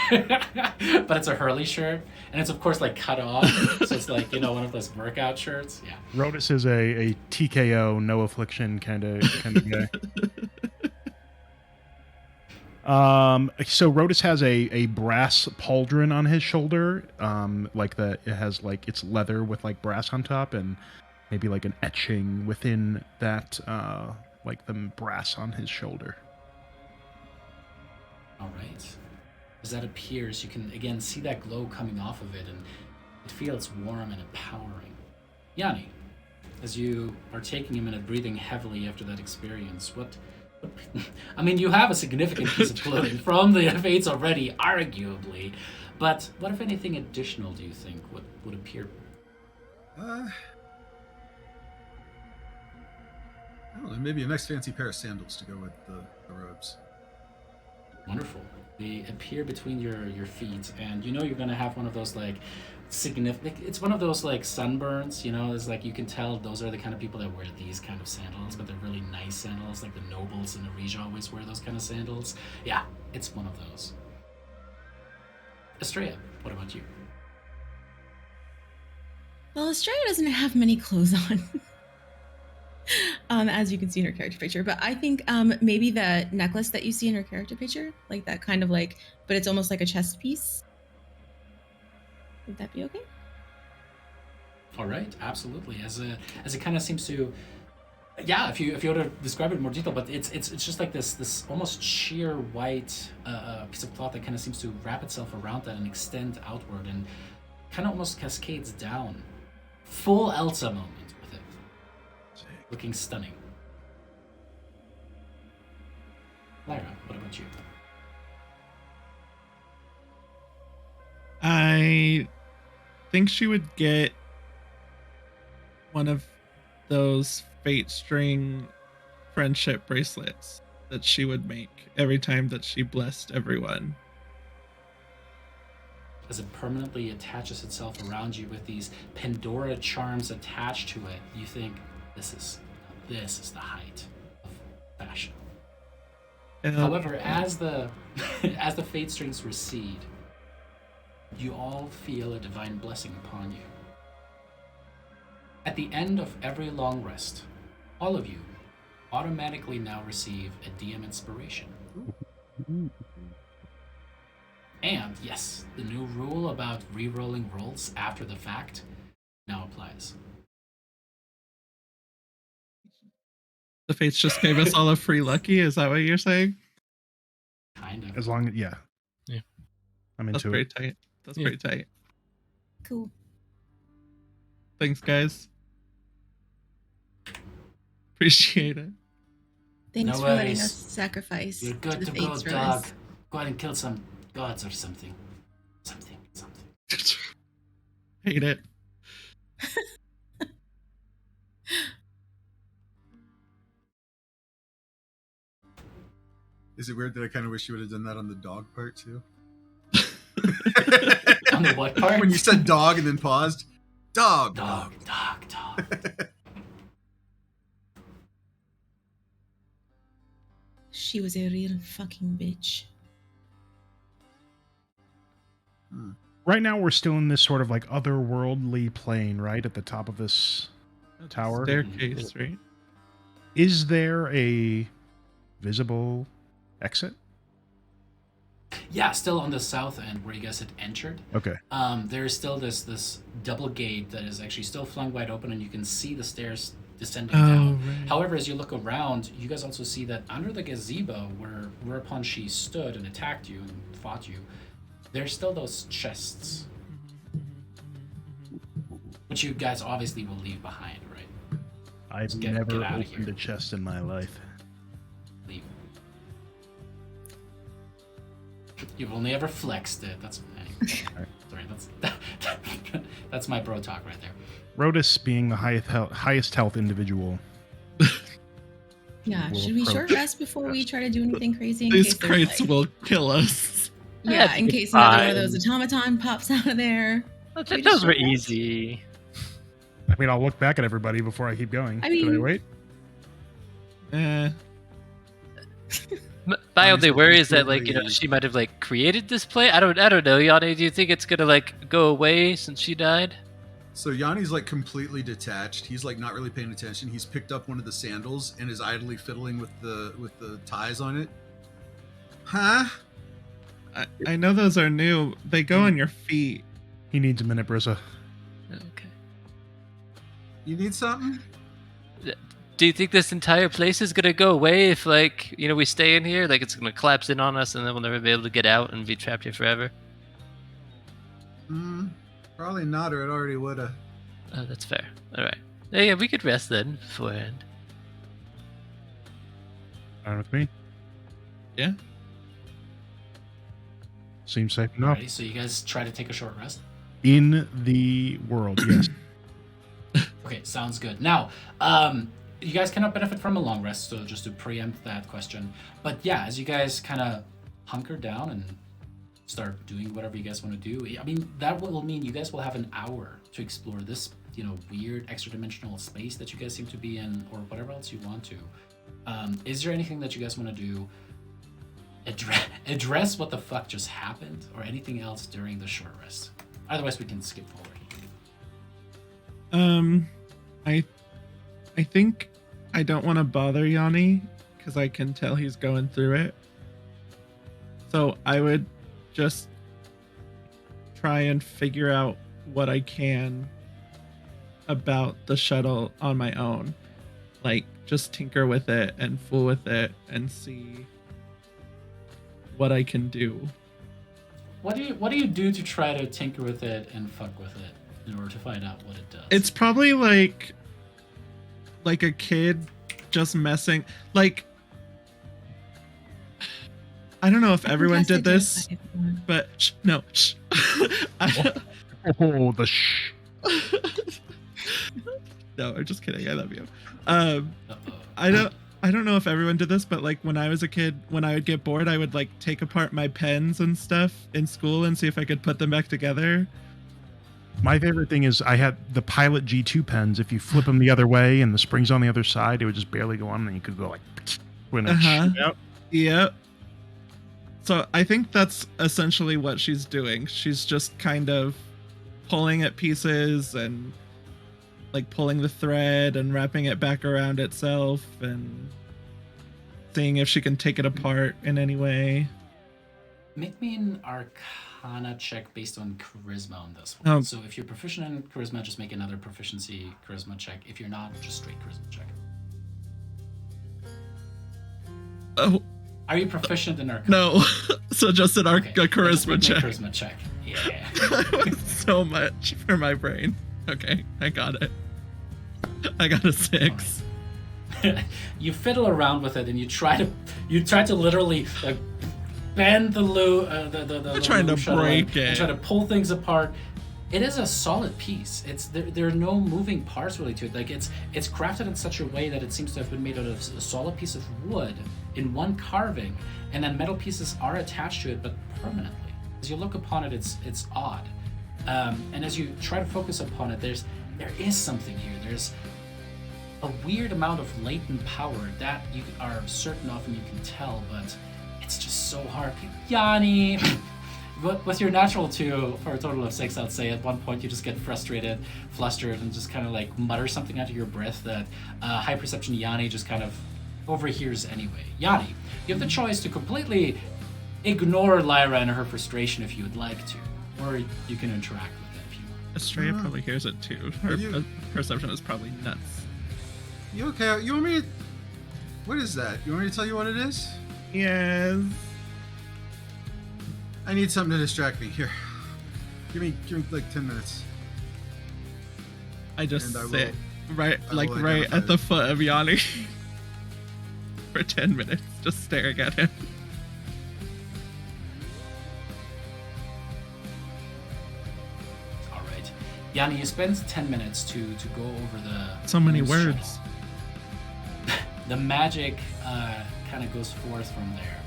But it's a Hurley shirt, and it's of course like cut off, so it's like one of those workout shirts. Yeah. Rhodas is a TKO, no affliction kind of guy. So Rhodas has a brass pauldron on his shoulder, it has like it's leather with like brass on top and maybe like an etching within that, like the brass on his shoulder. All right. As that appears, you can again see that glow coming off of it, and it feels warm and empowering. Yanni, as you are taking a minute, breathing heavily after that experience, what I mean, you have a significant piece of clothing from the Fates already, arguably, but what, if anything, additional do you think would appear? I don't know, maybe a nice fancy pair of sandals to go with the robes. Wonderful. They appear between your feet, and you know you're gonna have one of those like significant. It's one of those like sunburns. You know, it's like you can tell those are the kind of people that wear these kind of sandals, but they're really nice sandals. Like the nobles in the region always wear those kind of sandals. Yeah, it's one of those. Estrella, what about you? Well, Estrella doesn't have many clothes on. As you can see in her character picture. But I think maybe the necklace that you see in her character picture, like that kind of like, but it's almost like a chest piece. Would that be okay? All right, absolutely. As it kind of seems to, yeah. If you were to describe it in more detail, but it's just like this almost sheer white piece of cloth that kind of seems to wrap itself around that and extend outward and kind of almost cascades down. Full Elsa moment with it. Looking stunning. Lyra, what about you? I think she would get one of those fate string friendship bracelets that she would make every time that she blessed everyone. As it permanently attaches itself around you with these Pandora charms attached to it, you think this is the height of fashion. However, as the as the fate strings recede, you all feel a divine blessing upon you. At the end of every long rest, all of you automatically now receive a DM inspiration. And yes, the new rule about re-rolling rolls after the fact now applies. The fates just gave us all a free lucky. Is that what you're saying? Kind of. As long as, yeah. Yeah. I'm That's into pretty it. tight. That's Yeah. pretty tight. Cool. Thanks, guys. Appreciate it. Thanks No for letting worries. us sacrifice You're good to to the go, fates for dog. this. Go ahead and kill some gods or something. Something. Hate it. Is it weird that I kind of wish you would have done that on the dog part too? On the what part? When you said dog and then paused. Dog. Dog. She was a real fucking bitch. Right now, we're still in this sort of like otherworldly plane, right? At the top of this tower. Staircase, right? Is there a visible exit? Yeah, still on the south end where you guys had entered. Okay. There is still this double gate that is actually still flung wide open, and you can see the stairs descending down. Right. However, as you look around, you guys also see that under the gazebo, whereupon she stood and attacked you and fought you, there's still those chests, which you guys obviously will leave behind, right? I've Get never outta opened here. a chest in my life. Leave. You've only ever flexed it. That's anyway. Sorry. That's my bro talk right there. Rotus, being the highest health individual. Yeah, We'll should we short approach. rest before we try to do anything crazy? In These case there's, crates like- will kill us. Yeah, That'd in be case another one of fine. those automaton pops out of there. Those We just were short rest? easy. I mean, I'll look back at everybody before I keep going. I Can I mean- wait? My only Honestly, worry is that, like, probably- she might have like created this play. I don't know, Yanni. Do you think it's gonna like go away since she died? So Yanni's like completely detached. He's like not really paying attention. He's picked up one of the sandals and is idly fiddling with the ties on it. Huh? I know those are new. They go on your feet. He needs a minute, Brissa. Okay. You need something? Do you think this entire place is gonna go away if, like, we stay in here? Like, it's gonna collapse in on us, and then we'll never be able to get out and be trapped here forever? Probably not, or it already would have. Oh, that's fair. All right. Yeah, we could rest then beforehand. Fine with me. Yeah. Seems safe enough. Alrighty, so you guys try to take a short rest. In the world, yes. Okay, sounds good. Now, you guys cannot benefit from a long rest, so just to preempt that question. But yeah, as you guys kind of hunker down and start doing whatever you guys want to do, I mean, that will mean you guys will have an hour to explore this, weird extra-dimensional space that you guys seem to be in, or whatever else you want to. Is there anything that you guys want to do? Address what the fuck just happened, or anything else during the short rest? Otherwise, we can skip forward. I think I don't want to bother Yanni because I can tell he's going through it. So I would just try and figure out what I can about the shuttle on my own. Like, just tinker with it and fool with it and see what I can do. What do you do to try to tinker with it and fuck with it in order to find out what it does? It's probably like a kid just messing. Like, I don't know if everyone did this, but no. Oh, the shh. No, I'm just kidding. I love you. Uh-oh. I don't know if everyone did this, but like when I was a kid, when I would get bored, I would like take apart my pens and stuff in school and see if I could put them back together. My favorite thing is I had the Pilot G2 pens. If you flip them the other way and the spring's on the other side, it would just barely go on, and you could go like when it shoot out. Yep. So I think that's essentially what she's doing. She's just kind of pulling at pieces and like pulling the thread and wrapping it back around itself and seeing if she can take it apart in any way. Make me an Arcana check based on Charisma on this one. Oh. So if you're proficient in Charisma, just make another proficiency Charisma check. If you're not, just straight Charisma check. Oh, Are you proficient in Arcana? no. So just an Okay, a charisma just make check. me a Charisma check. Yeah. That was so much for my brain. Okay, I got it. I got a 6. You fiddle around with it and you try to literally like bend the I'm trying to break it. and try to pull things apart. It is a solid piece. There are no moving parts really to it. Like it's crafted in such a way that it seems to have been made out of a solid piece of wood in one carving, and then metal pieces are attached to it, but permanently. As you look upon it, it's odd. And as you try to focus upon it, there is something here. There's a weird amount of latent power that you are certain of and you can tell, but it's just so hard. Yanni, with your natural 2 for a total of 6, I'd say at one point you just get frustrated, flustered, and just kind of like mutter something under your breath that high perception Yanni just kind of overhears anyway. Yanni, you have the choice to completely ignore Lyra and her frustration if you would like to, or you can interact with it if you want. Estrella probably hears it too. Her perception is probably nuts. You okay? You want me to... What is that? You want me to tell you what it is? Yes. I need something to distract me. Here. Give me like 10 minutes. I just And I sit will- right I will right identify at the it. foot of Yanni for 10 minutes, just staring at him. All right. Yanni, you spend 10 minutes to go over the... So many Moon's words. shuttle. The magic kind of goes forth from there.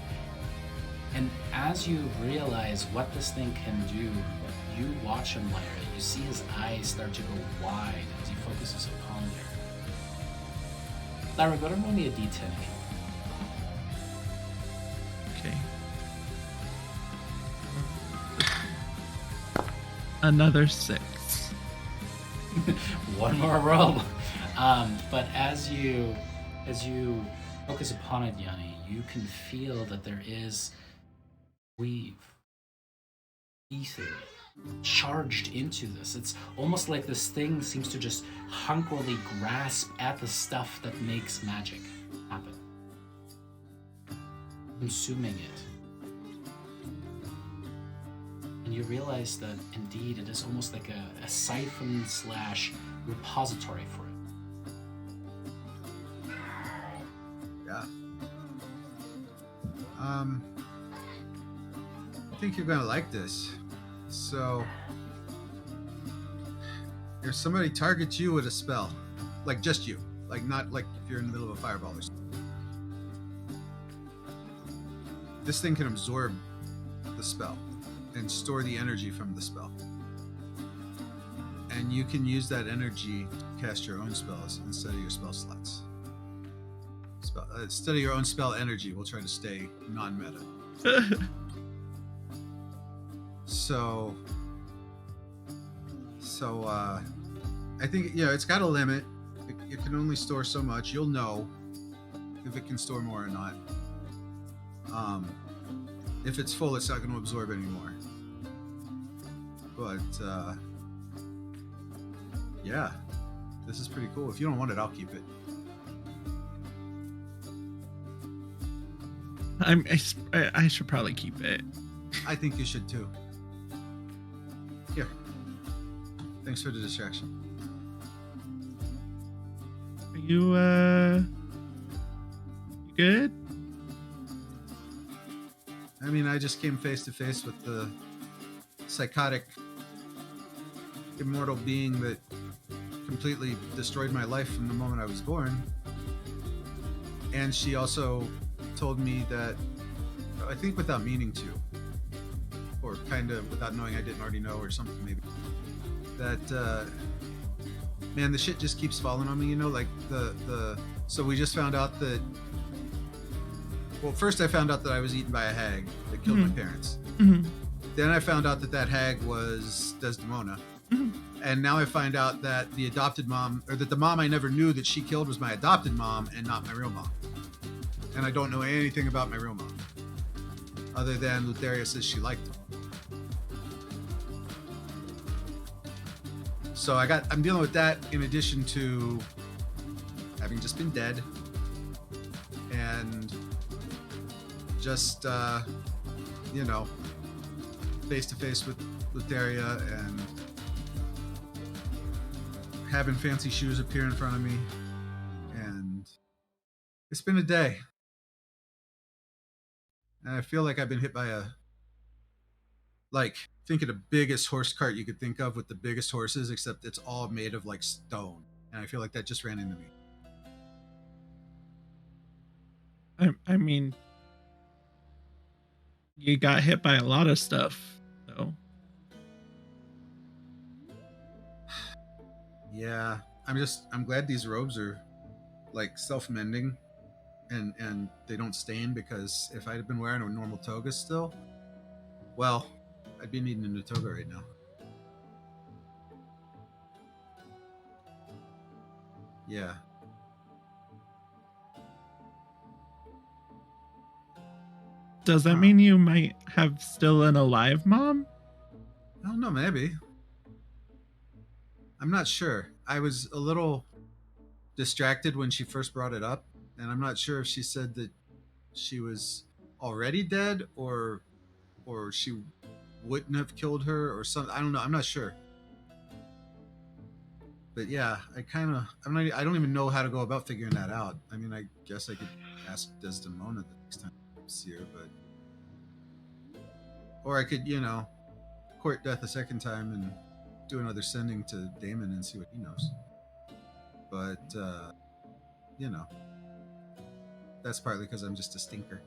And as you realize what this thing can do, you watch him, Lyra. You see his eyes start to go wide as he focuses upon there. Lyra, go ahead and roll me a d10 if you Okay. Another 6. One more roll. But as you focus upon it, Yanni, you can feel that there is weave, ether, charged into this. It's almost like this thing seems to just hungrily grasp at the stuff that makes magic happen, consuming it. And you realize that indeed it is almost like a siphon slash repository for it. Yeah. I think you're gonna like this. So, if somebody targets you with a spell, like just you, like not like if you're in the middle of a fireball or something, this thing can absorb the spell and store the energy from the spell. And you can use that energy to cast your own spells instead of your spell slots. Instead of your own spell energy, we'll try to stay non-meta. So I think, it's got a limit. It can only store so much. You'll know if it can store more or not. If it's full, it's not going to absorb anymore. But yeah, this is pretty cool. If you don't want it, I'll keep it. I should probably keep it. I think you should too. Here. Thanks for the distraction. Are you good? I mean, I just came face to face with the psychotic, immortal being that completely destroyed my life from the moment I was born. And she also told me that, I think without meaning to, or kind of without knowing I didn't already know or something maybe, that, man, the shit just keeps falling on me, like so we just found out that, well, first I found out that I was eaten by a hag that killed my parents. Mm-hmm. Then I found out that hag was Desdemona. Mm-hmm. And now I find out that the adopted mom, or that the mom I never knew that she killed was my adopted mom and not my real mom. And I don't know anything about my real mom, other than Thylea says she liked him. So I'm dealing with that in addition to having just been dead and just, face to face with Thylea and having fancy shoes appear in front of me. And it's been a day. And I feel like I've been hit by think of the biggest horse cart you could think of with the biggest horses, except it's all made of stone. And I feel like that just ran into me. I mean, you got hit by a lot of stuff, though. Yeah, I'm glad these robes are self-mending and they don't stain, because if I'd have been wearing a normal toga still, well, I'd be needing a new toga right now. Yeah. Does that mean you might have still an alive mom? I don't know, maybe. I'm not sure. I was a little distracted when she first brought it up, and I'm not sure if she said that she was already dead or she wouldn't have killed her or something. I don't know. I'm not sure. But yeah, I don't even know how to go about figuring that out. I mean, I guess I could ask Desdemona the next time I see her, or I could, court death a second time and do another sending to Damon and see what he knows. But, that's partly because I'm just a stinker.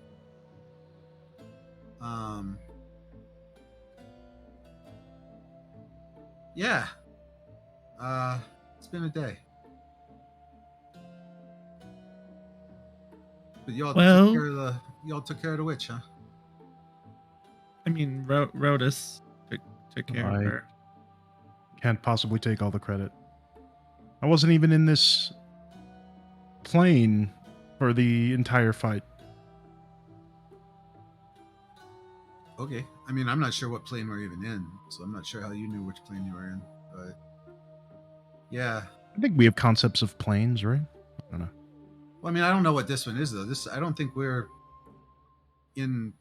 Yeah. It's been a day. But y'all took care of the witch, huh? I mean, Rhodus took care of her. Can't possibly take all the credit. I wasn't even in this plane for the entire fight. Okay. I mean, I'm not sure what plane we're even in, so I'm not sure how you knew which plane you were in, but yeah. I think we have concepts of planes, right? I don't know. Well, I mean, I don't know what this one is, though. I don't think we're in...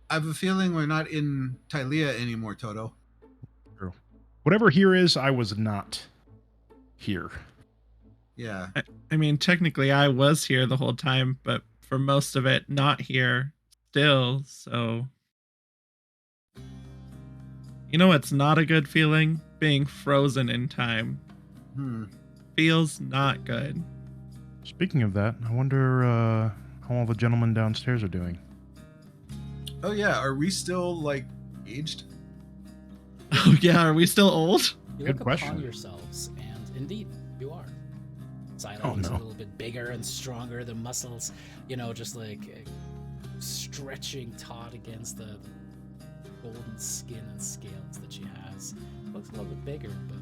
I have a feeling we're not in Thylea anymore, Toto. True. Whatever here is, I was not here. Yeah. I mean, technically, I was here the whole time, but for most of it, not here still. So, you know, it's not a good feeling being frozen in time. Feels not good. Speaking of that, I wonder how all the gentlemen downstairs are doing. Oh yeah, are we still like aged? Oh yeah, are we still old? You Good look question. upon yourselves, and indeed, you are. Silo Oh, looks no. a little bit bigger and stronger. The muscles, just like stretching taut against the golden skin and scales that she has. Looks a little bit bigger, but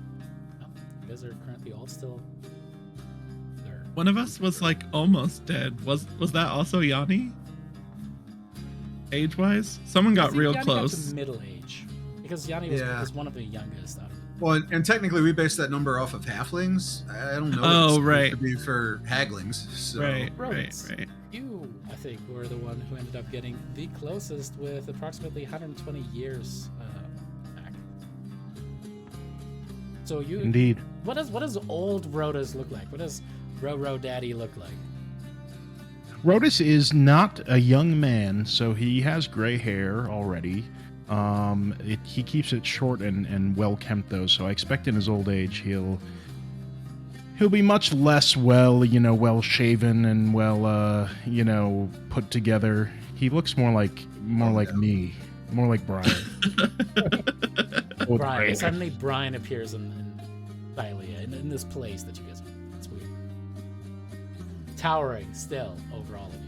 no, you guys are currently all still there. One of us was like almost dead. Was that also Yanni? Age-wise, someone got real Yanni close. got to middle age because Yanni was one of the youngest out of them. Well, and technically we based that number off of halflings. I don't know. Oh, what it's supposed right. to be for haglings. So. Right. Rodents. You, I think, were the one who ended up getting the closest with approximately 120 years back. So you, Indeed. what does old Rhodas look like? What does Ro Daddy look like? Rhodas is not a young man, so he has gray hair already. He keeps it short and well kempt though, so I expect in his old age he'll be much less well shaven and well put together. He looks more like me, more like Brian. Brian. Suddenly Brian appears in Thylea, in this place that you guys are. It's weird. Towering still over all of you.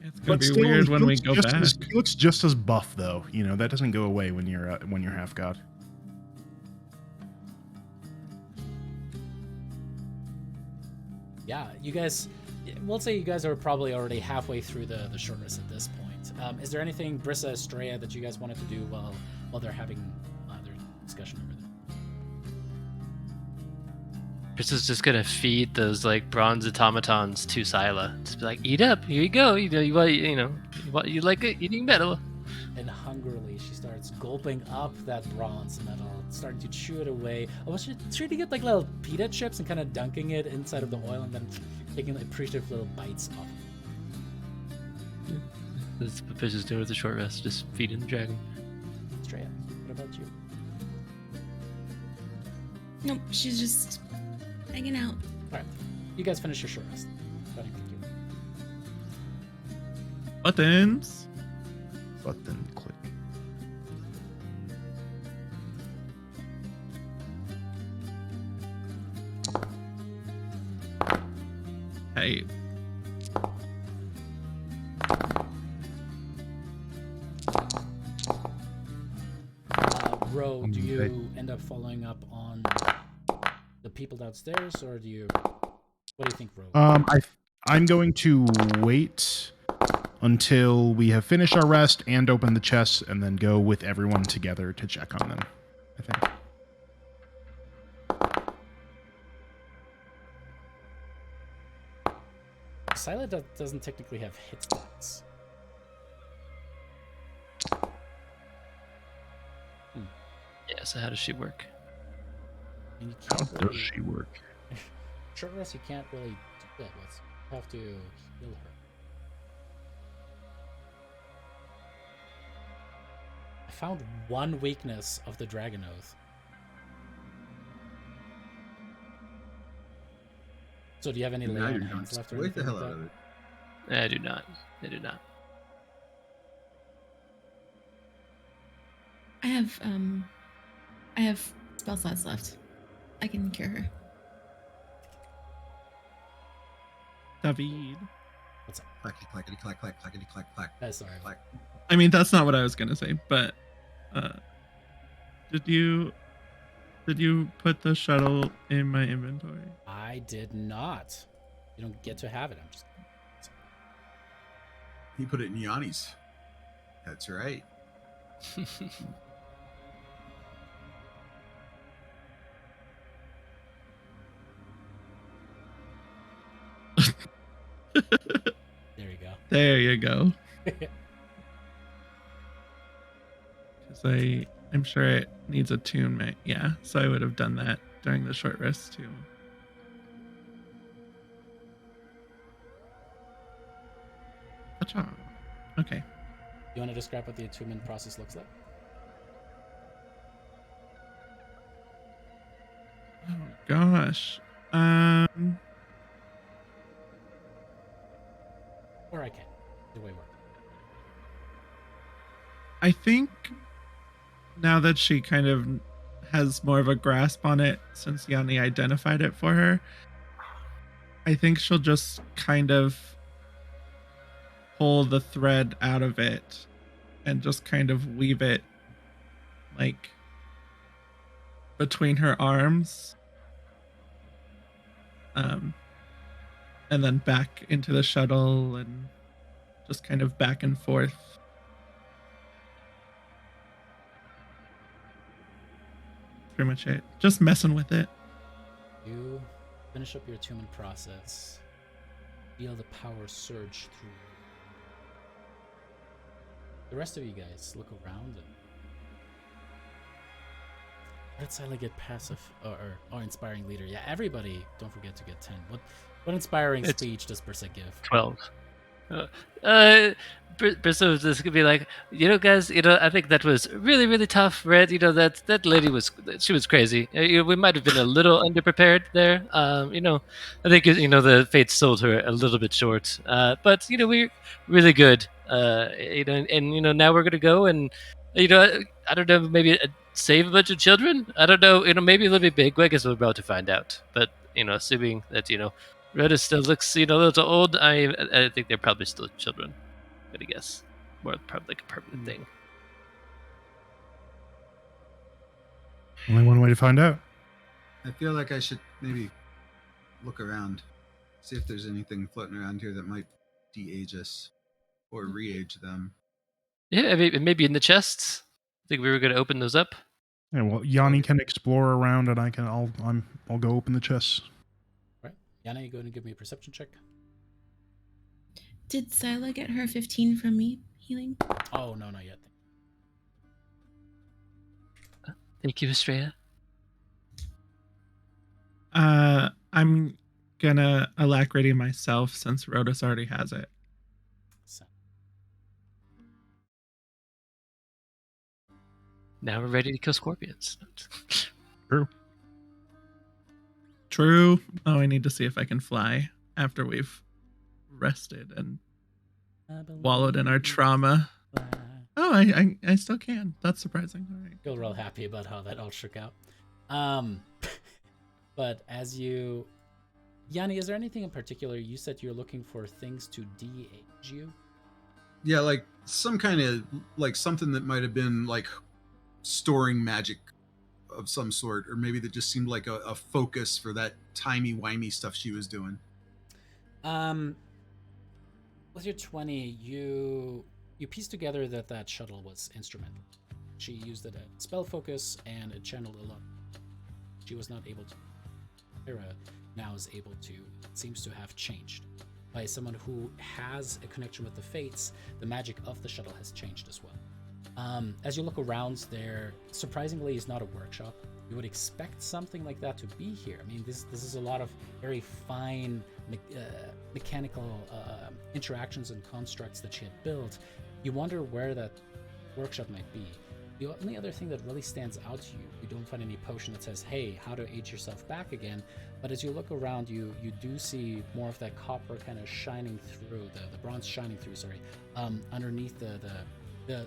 It's gonna be weird when we go back. He looks just as buff though. That doesn't go away when you're half god. Yeah, you guys, we'll say you guys are probably already halfway through the short rest at this point. Is there anything, Brissa, Estrella, that you guys wanted to do while they're having their discussion over there? Chris is just gonna feed those like bronze automatons to Sila. Just be like, eat up, here you go. You like it, eating metal. And hungrily, she starts gulping up that bronze metal, starting to chew it away. Almost trying to get like little pita chips and kind of dunking it inside of the oil and then taking like appreciative little bites off. That's what Fish is doing with the short rest, just feeding the dragon. Estrella, what about you? Nope, she's just hanging out. Alright, you guys finish your short rest. Starting with you. Buttons. Button click. Hey. Ro, do you end up following up on the people downstairs, or what do you think, Ro? I'm going to wait until we have finished our rest and open the chests, and then go with everyone together to check on them, I think. Scylla doesn't technically have hit stats. Yeah, so how does she work? And you How can't does really, she work? short rest, you can't really do that with. You have to heal her. I found one weakness of the Dragon Oath. So do you have any lay Now on you're hands going left or to wait the anything hell like out that? of it. I do not. I do not. I have spell slots left. I can cure her. David. What's up? Clackety clackety clack clack clackety clack clack. Sorry. Clack. I mean, that's not what I was gonna say, but did you put the shuttle in my inventory? I did not. You don't get to have it. I'm just. He put it in Yanni's. That's right. There you go. There you go. So I'm sure it needs attunement. Yeah, so I would have done that during the short rest too. Achoo. Okay. You want to describe what the attunement process looks like? Oh gosh. Um. Or I can. Either way works. I think now that she kind of has more of a grasp on it since Yanni identified it for her, I think she'll just kind of pull the thread out of it and just kind of weave it like between her arms. And then back into the shuttle and just kind of back and forth. Pretty much it. Just messing with it. You finish up your attunement process. Feel the power surge through. The rest of you guys look around and let's silently get passive or inspiring leader. Yeah, everybody don't forget to get 10. What inspiring speech does Bersa give? 12. Bristow was just gonna be like, guys, I think that was really, really tough, right? That lady she was crazy. We might have been a little underprepared there. I think the fates sold her a little bit short. But we're really good. And now we're gonna go and I don't know, maybe save a bunch of children. I don't know, maybe a little bit big. I guess we're about to find out. But assuming that Rhoda still looks, a little old. I think they're probably still children. I'm gonna guess. More probably like a permanent thing. Only one way to find out. I feel like I should maybe look around, see if there's anything floating around here that might de-age us or re-age them. Yeah, maybe in the chests. I think we were gonna open those up. Yeah, well, Yanni can explore around, and I'll go open the chests. Right, Yana, you going to give me a perception check? Did Sila get her 15 from me healing? Oh no, not yet. Thank you, Estrella. I'm gonna alacrity myself since Rhodus already has it. So, Now we're ready to kill scorpions. True. Oh, I need to see if I can fly after we've rested and wallowed in our trauma. Oh, I still can. That's surprising. All right. Feel real happy about how that all shook out. But as you, Yanni, is there anything in particular? You said you're looking for things to de-age you. Yeah, like some kind of like something that might have been like storing magic of some sort, or maybe that just seemed like a focus for that timey-wimey stuff she was doing. With your 20, you pieced together that shuttle was instrumental. She used it at spell focus and it channeled a lot. She was not able to. Hera now is able to. It seems to have changed. By someone who has a connection with the fates, the magic of the shuttle has changed as well. As you look around, there surprisingly is not a workshop. You would expect something like that to be here. I mean, this is a lot of very fine mechanical interactions and constructs that she had built. You wonder where that workshop might be. The only other thing that really stands out to you, you don't find any potion that says, hey, how to age yourself back again. But as you look around, you do see more of that copper kind of shining through, the bronze shining through, sorry, underneath the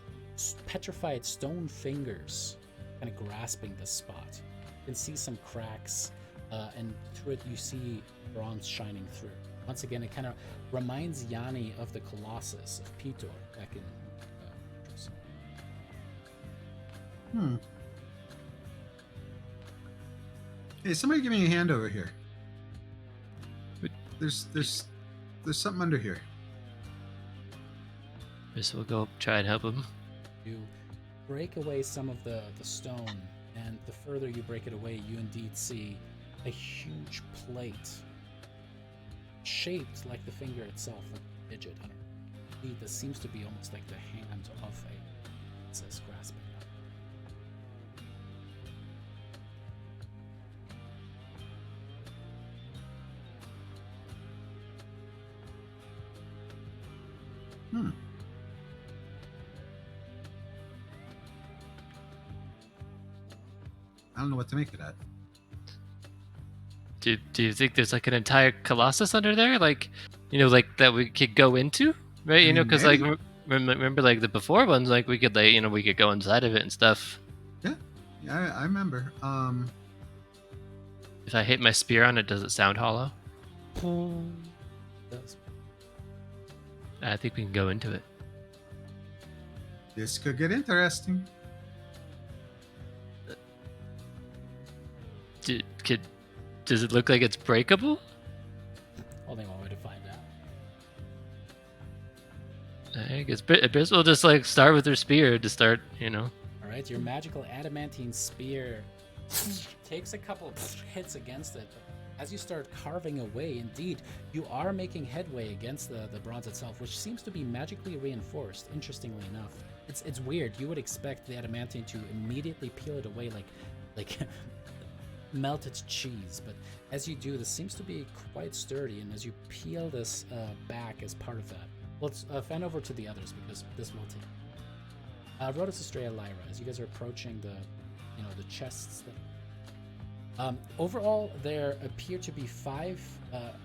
petrified stone fingers kind of grasping this spot. You can see some cracks, and through it you see bronze shining through. Once again, it kind of reminds Yanni of the Colossus of Pitor back in Hey, somebody give me a hand over here. There's something under here. Guess we'll go try and help him. You break away some of the stone, and the further you break it away, you indeed see a huge plate shaped like the finger itself, like a digit. Indeed, this seems to be almost like the hand of a princess grasping Hmm. I don't know what to make of that. Do you think there's like an entire Colossus under there, like, like that we could go into, right? I mean, Because like maybe. remember like the before ones, like we could like we could go inside of it and stuff. Yeah, I remember. If I hit my spear on it, does it sound hollow? Does. I think we can go into it. This could get interesting. Does it look like it's breakable? Only one way to find out. I guess Abyss will just like start with her spear to start, All right, your magical adamantine spear takes a couple hits against it. As you start carving away, indeed, you are making headway against the bronze itself, which seems to be magically reinforced, interestingly enough. It's weird. You would expect the adamantine to immediately peel it away like melted cheese, but as you do, this seems to be quite sturdy, and as you peel this back as part of that, let's fan over to the others because this will take. Rhodas, Estrella, Lyra, as you guys are approaching the chests that overall, there appear to be 5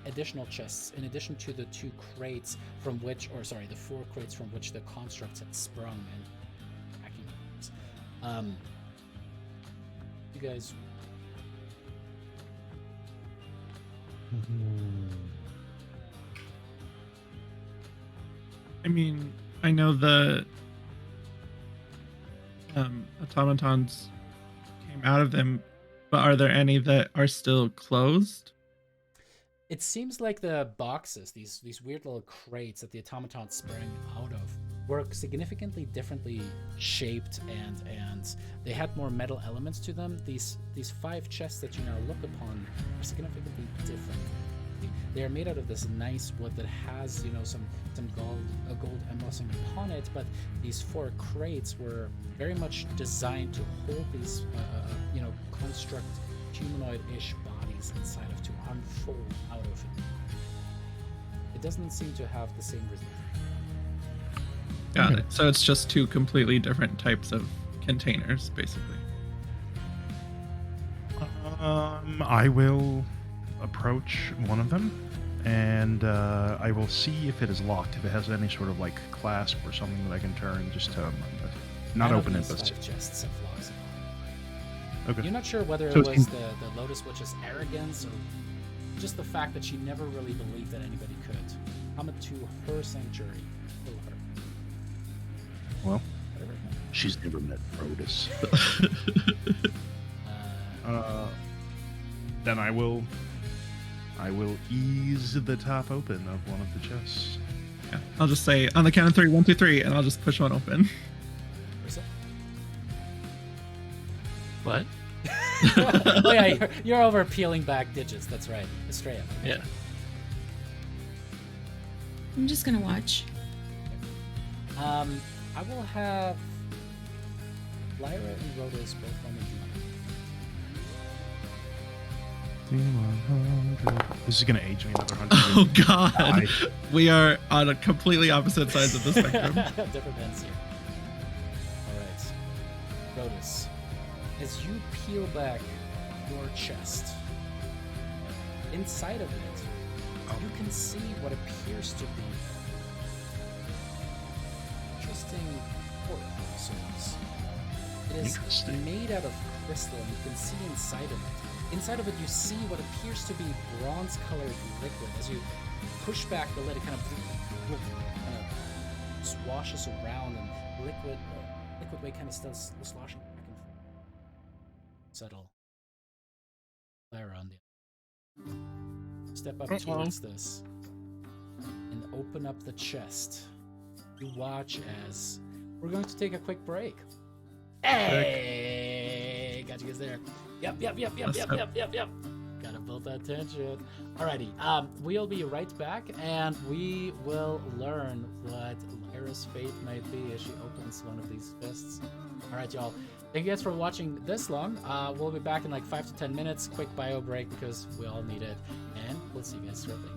additional chests in addition to the 2 crates from which, the 4 crates from which the constructs had sprung and packing. You guys. I mean, I know the automatons came out of them, but are there any that are still closed? It seems like the boxes, these weird little crates that the automatons sprang out of, were significantly differently shaped, and they had more metal elements to them. These 5 chests that you now look upon are significantly different. They are made out of this nice wood that has some gold embossing upon it, but these 4 crates were very much designed to hold these construct humanoid-ish bodies inside of, to unfold out of it. It doesn't seem to have the same result. Got it. So it's just 2 completely different types of containers, basically. I will approach one of them, and I will see if it is locked. If it has any sort of like clasp or something that I can turn, just to not open it, but chests have locks. okay. You're not sure whether So it it's was the Lotus Witch's arrogance or just the fact that she never really believed that anybody could come to her sanctuary, kill her. Well, Whatever. she's never met Odyssey. Then I will ease the top open of one of the chests. Yeah. I'll just say on the count of 3, 1, 2, 3, and I'll just push one open. What? Oh yeah, you're over peeling back digits. That's right, Estrella. Yeah. I'm just gonna watch. I will have Lyra and Rhodas both on the This is gonna age me another 100. Oh God, I- we are on a completely opposite sides of the spectrum. Different ends here. All right, Rhodas, as you peel back your chest, inside of it, you can see what appears to be interesting portholes. It is Interesting. made out of crystal, and you can see inside of it. Inside of it, you see what appears to be bronze-colored liquid. As you push back the lid, it kind of swashes around, and liquid way kind of starts sloshing back and forth. Settle. Lyra on the step up towards this and open up the chest. You watch as we're going to take a quick break. Hey, got you guys there. Yep. Gotta build that tension. Alrighty, we'll be right back, and we will learn what Lyra's fate might be as she opens one of these fists. Alright, y'all. Thank you guys for watching this long. We'll be back in like 5 to 10 minutes. Quick bio break because we all need it, and we'll see you guys shortly.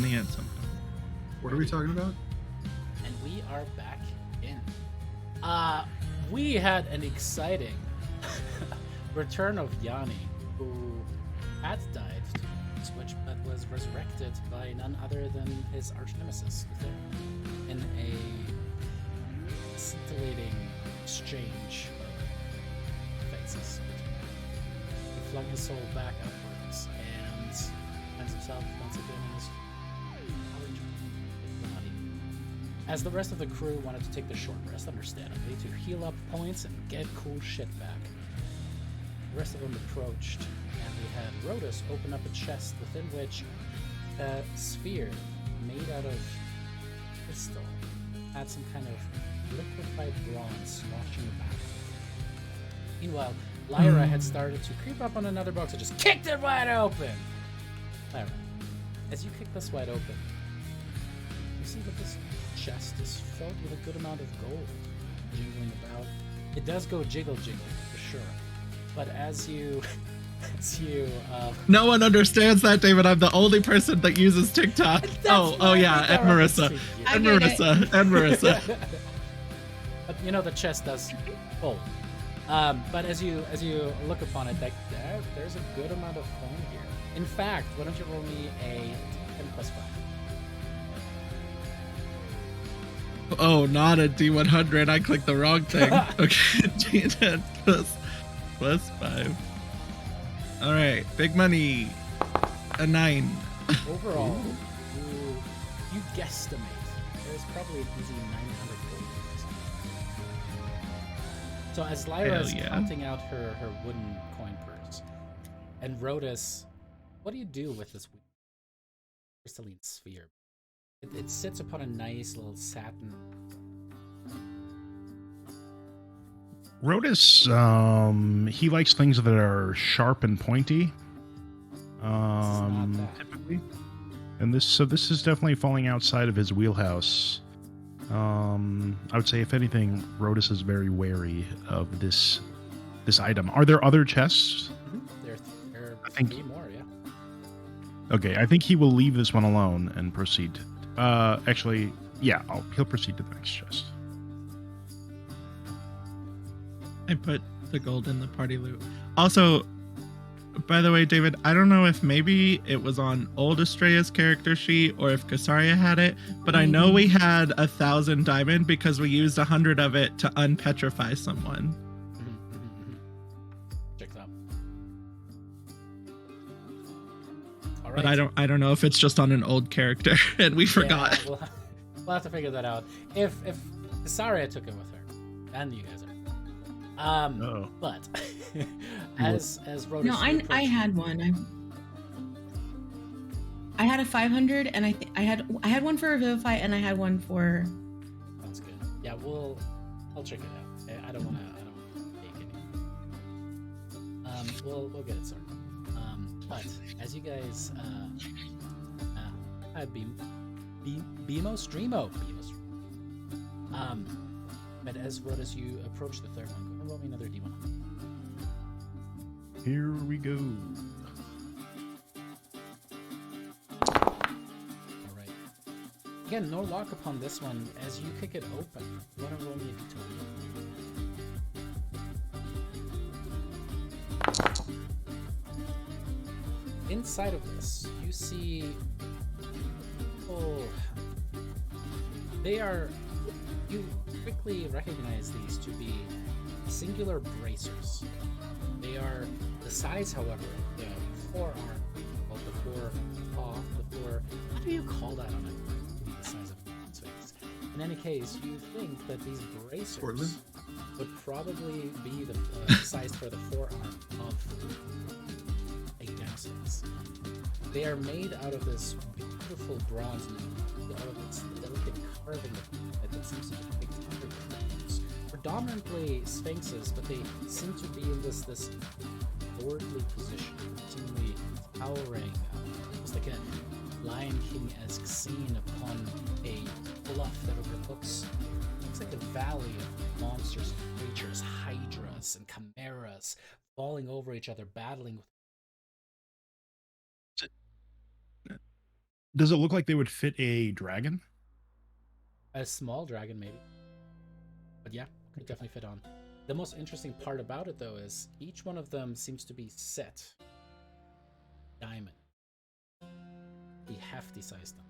funny at some point. What are we talking about? And we are back in. We had an exciting return of Yanni, who had died to Switch, but was resurrected by none other than his arch nemesis, Thylea, in a scintillating exchange of faces. He flung his soul back upwards and finds himself once again in his body. As the rest of the crew wanted to take the short rest, understandably, to heal up points and get cool shit back, the rest of them approached, and we had Rhodas open up a chest within which a sphere made out of crystal had some kind of liquefied bronze sloshing about. Meanwhile, Lyra had started to creep up on another box and just kicked it wide open. Lyra, as you kick this wide open, you see that this chest is filled with a good amount of gold jingling about. It does go jiggle for sure, but as you No one understands that, David. I'm the only person that uses TikTok. Oh yeah, and Marissa. And Marissa. But you know the chest does fold. But as you look upon it, like there's a good amount of coin here. In fact, why don't you roll me a 10 plus 5? Oh, not a D100. I clicked the wrong thing. Okay, D10 plus 5. All right, big money. A 9. Overall, you guesstimate there's probably an easy 900 gold. So as Lyra is counting out her wooden coin purse, and Rhodas, what do you do with this crystalline sphere? It sits upon a nice little satin. Rhodas, he likes things that are sharp and pointy. Typically. And this is definitely falling outside of his wheelhouse. I would say, if anything, Rhodas is very wary of this item. Are there other chests? Mm-hmm. There I think 3 more, yeah. Okay, I think he will leave this one alone and proceed. Actually, yeah, he'll proceed to the next chest. I put the gold in the party loot. Also, by the way, David, I don't know if maybe it was on old Estrella's character sheet or if Casaria had it, but I know we had 1,000 diamond because we used 100 of it to unpetrify someone. Check that. All right. But I don't know if it's just on an old character and we forgot. Yeah, we'll have to figure that out. If Casaria took it with her, and you guys are. But as Rhodas, No, I had one. I had a 500, and I had one for Revivify, and I had one for. Sounds good. Yeah, I'll check it out. I don't want to take any. We'll get it sorted. But as you guys had BMO Streamo. But as Rhodas, you approach the third one, go and roll me another D100. Here we go. Alright. Again, no lock upon this one. As you kick it open, you want to roll me a D20. Inside of this, you see... You quickly recognize these to be singular bracers. They are the size, however, the forearm, well, the forepaw, what do you call that on it? The size of a face. In any case, you think that these bracers would probably be the size for the forearm of a Genesis. They are made out of this beautiful bronze metal, out of its delicate carving that seems to depict other creatures. Predominantly sphinxes, but they seem to be in this lordly position, seemingly towering, almost like a Lion King-esque scene upon a bluff that overlooks, looks like a valley of monsters and creatures, hydras and chimeras, falling over each other, battling with Does it look like they would fit a dragon? A small dragon, maybe. But yeah, could definitely fit on. The most interesting part about it, though, is each one of them seems to be set. Diamond. The hefty size them.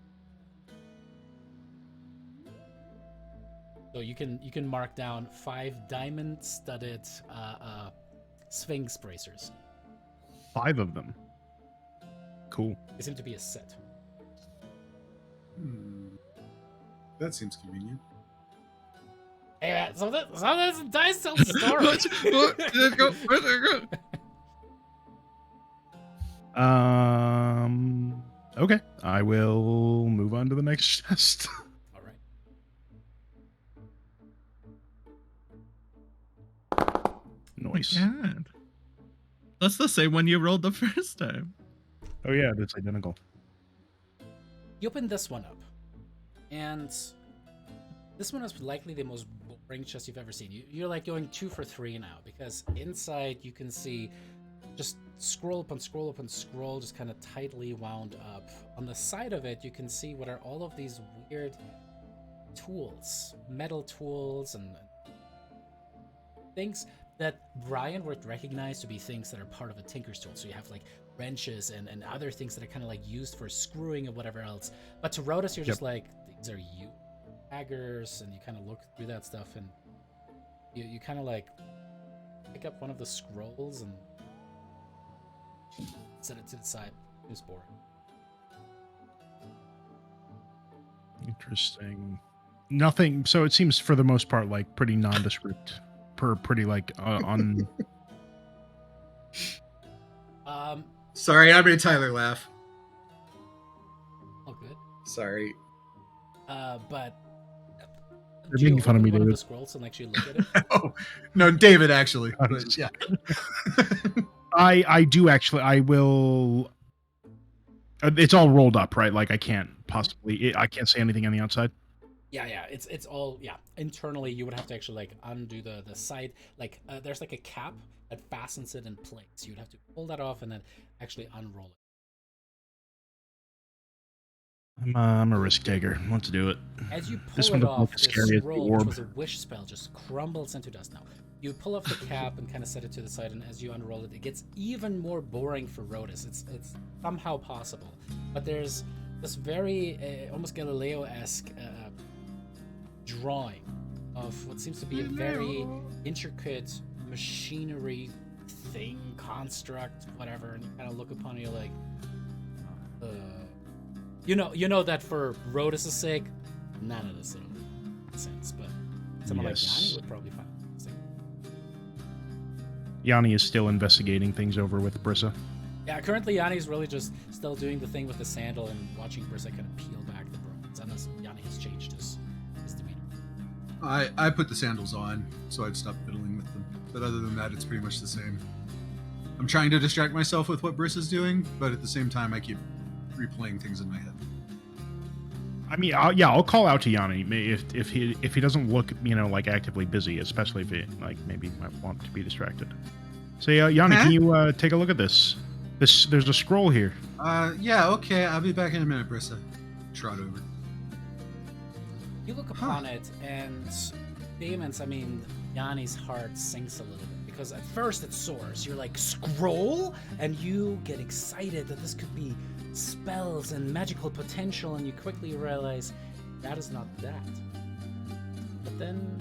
So you can mark down 5 diamond-studded Sphinx bracers. 5 of them. Cool. They seem to be a set. That seems convenient. Hey, man, some of this dice tell story. Let's go. Let's go. Okay. I will move on to the next test. All right. Nice. God. That's the same one you rolled the first time. Oh yeah, it's identical. You open this one up, and this one is likely the most boring chest you've ever seen. You're like going 2 for 3 now, because inside you can see just scroll upon scroll upon scroll, just kind of tightly wound up. On the side of it, you can see what are all of these weird tools, metal tools, and things that Brian would recognize to be things that are part of a tinker's tool. So you have like wrenches and other things that are kind of like used for screwing and whatever else. But to Rotus, you're just like, these are daggers, and you kind of look through that stuff, and you kind of like pick up one of the scrolls and set it to the side. It's boring. Interesting. Nothing. So it seems for the most part like pretty nondescript. Pretty like on. Sorry, I made Tyler laugh. Oh, good. Sorry. But They're do you making fun of open me, one of the David. scrolls and actually look at it? Oh, no, David, actually. But, yeah. I do actually. I will. It's all rolled up, right? Like I can't possibly. I can't say anything on the outside. Yeah, it's all, internally you would have to actually like undo the side, like there's like a cap that fastens it in place. You'd have to pull that off and then actually unroll it. I'm a risk taker. Want to do it. As you This pull one it doesn't off, look the as scary as the scroll, which orb. was a wish spell, just crumbles into dust. Now you pull off the cap and kind of set it to the side, and as you unroll it, it gets even more boring for Rotus. It's somehow possible, but there's this very almost Galileo-esque drawing of what seems to be a very intricate machinery thing, construct, whatever, and you kind of look upon it, you're like, you know that for Rotus' sake, none of this makes sense, but someone like Yanni would probably find it interesting. Yanni is still investigating things over with Brissa. Yeah, currently Yanni's really just still doing the thing with the sandal and watching Brissa kind of peel back the bronze, unless Yanni has changed his demeanor. I put the sandals on, so I'd stop fiddling with them. But other than that, it's pretty much the same. I'm trying to distract myself with what Briss is doing, but at the same time, I keep replaying things in my head. I mean, I'll call out to Yanni if he doesn't look, like actively busy, especially if he maybe might want to be distracted. So Yanni, can you take a look at this? There's a scroll here. Yeah, okay. I'll be back in a minute, Brissa. Trot over. You look upon it, and Yanni's heart sinks a little bit, because at first it soars. You're like, scroll? And you get excited that this could be spells and magical potential, and you quickly realize that is not that. But then,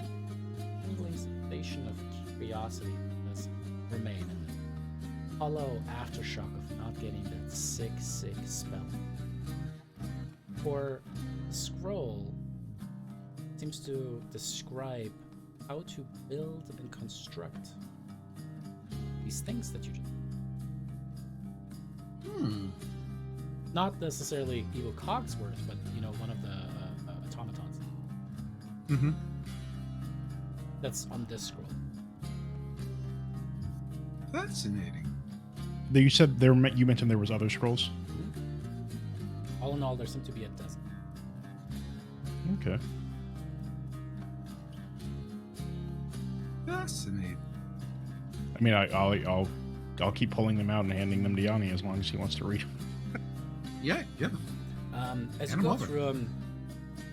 a tingling sensation of curiosity does remain, and the hollow aftershock of not getting that sick spell. For the scroll, seems to describe how to build and construct these things that you just not necessarily Evil Cogsworth, but one of the automatons. Mm-hmm. That's on this scroll. Fascinating. You said you mentioned there was other scrolls. All in all, there seem to be a dozen. Okay. Fascinating. I mean, I'll keep pulling them out and handing them to Yanni as long as he wants to read. Yeah. As you Hand 'em go over. through them,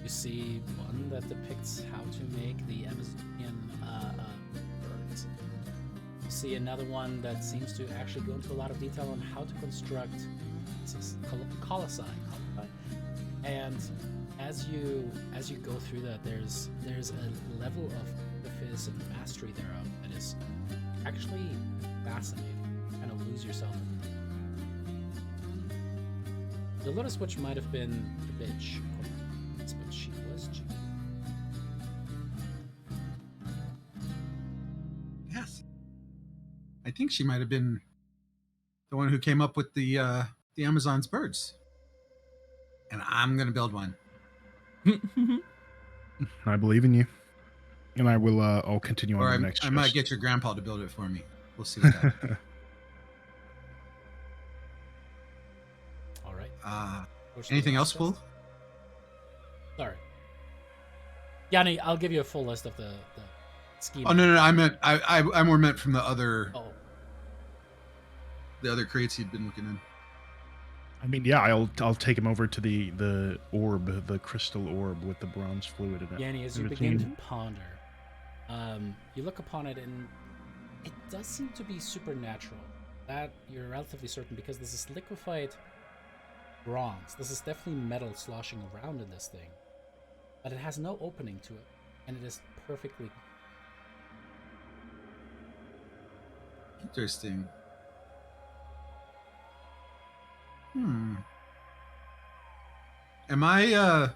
you see one that depicts how to make the Amazonian birds. You see another one that seems to actually go into a lot of detail on how to construct colossi. And as you go through that, there's a level of artifice and mastery thereof that is actually fascinating. You kind of lose yourself. The Lotus Witch might have been a bitch, but she was cheap. Yes. I think she might have been the one who came up with the Amazon's birds. And I'm gonna build one. I believe in you, and I will. I'll continue on Or to the next. I might get your grandpa to build it for me. We'll see what happens. All right. Go to the Anything last else, chest. Wolf? Sorry. Yanni, I'll give you a full list of the scheme. Oh no, I meant I more meant from the other Oh, crates he'd been looking in. I mean, yeah, I'll take him over to the orb, the crystal orb with the bronze fluid in it. Yanni, as you Ever begin to seen- ponder, you look upon it and it does seem to be supernatural. That you're relatively certain because this is liquefied bronze. This is definitely metal sloshing around in this thing. But it has no opening to it, and it is perfectly. Interesting. Am I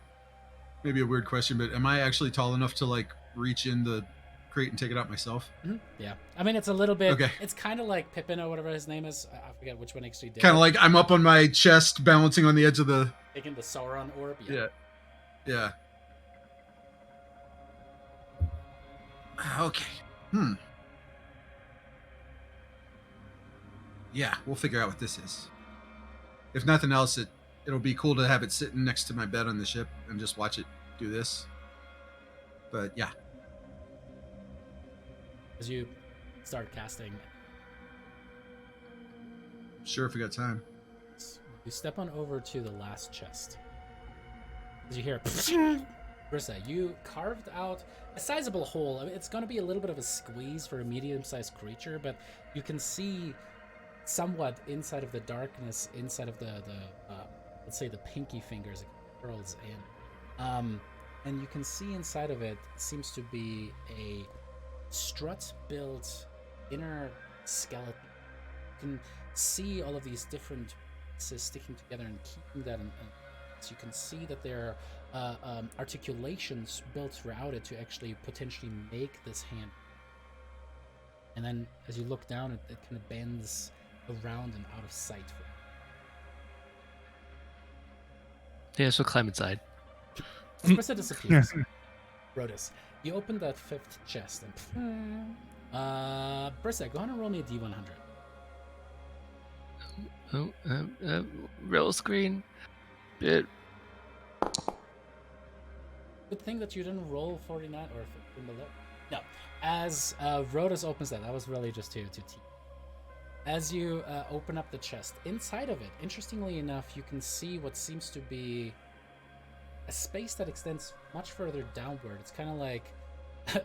maybe a weird question, but am I actually tall enough to like reach in the crate and take it out myself? Yeah, I mean it's a little bit. Okay. It's kind of like Pippin or whatever his name is. I forget which one actually did. Kind of like I'm up on my chest, balancing on the edge of the. taking the Sauron orb. Yeah. Okay. Yeah, we'll figure out what this is. If nothing else, it'll be cool to have it sitting next to my bed on the ship and just watch it do this. But yeah. As you start casting, Sure, if we got time. you step on over to the last chest. As you hear, Brissa, you carved out a sizable hole. I mean, it's going to be a little bit of a squeeze for a medium-sized creature, but you can see somewhat inside of the darkness, inside of the let's say the pinky fingers, it curls in, and you can see inside of it seems to be a strut-built inner skeleton. You can see all of these different pieces sticking together and keeping that so you can see that there are articulations built throughout it to actually potentially make this hand. And then as you look down, it kind of bends around and out of sight. Yeah, so climb inside. Espresso disappears. Rodus, you open that fifth chest and Brissa, go on and roll me a D100. Roll screen. Bit. Good thing that you didn't roll 49 or 15 below. No. As Rodus opens that was really just to tease. As you open up the chest, inside of it, interestingly enough, you can see what seems to be a space that extends much further downward. It's kind of like,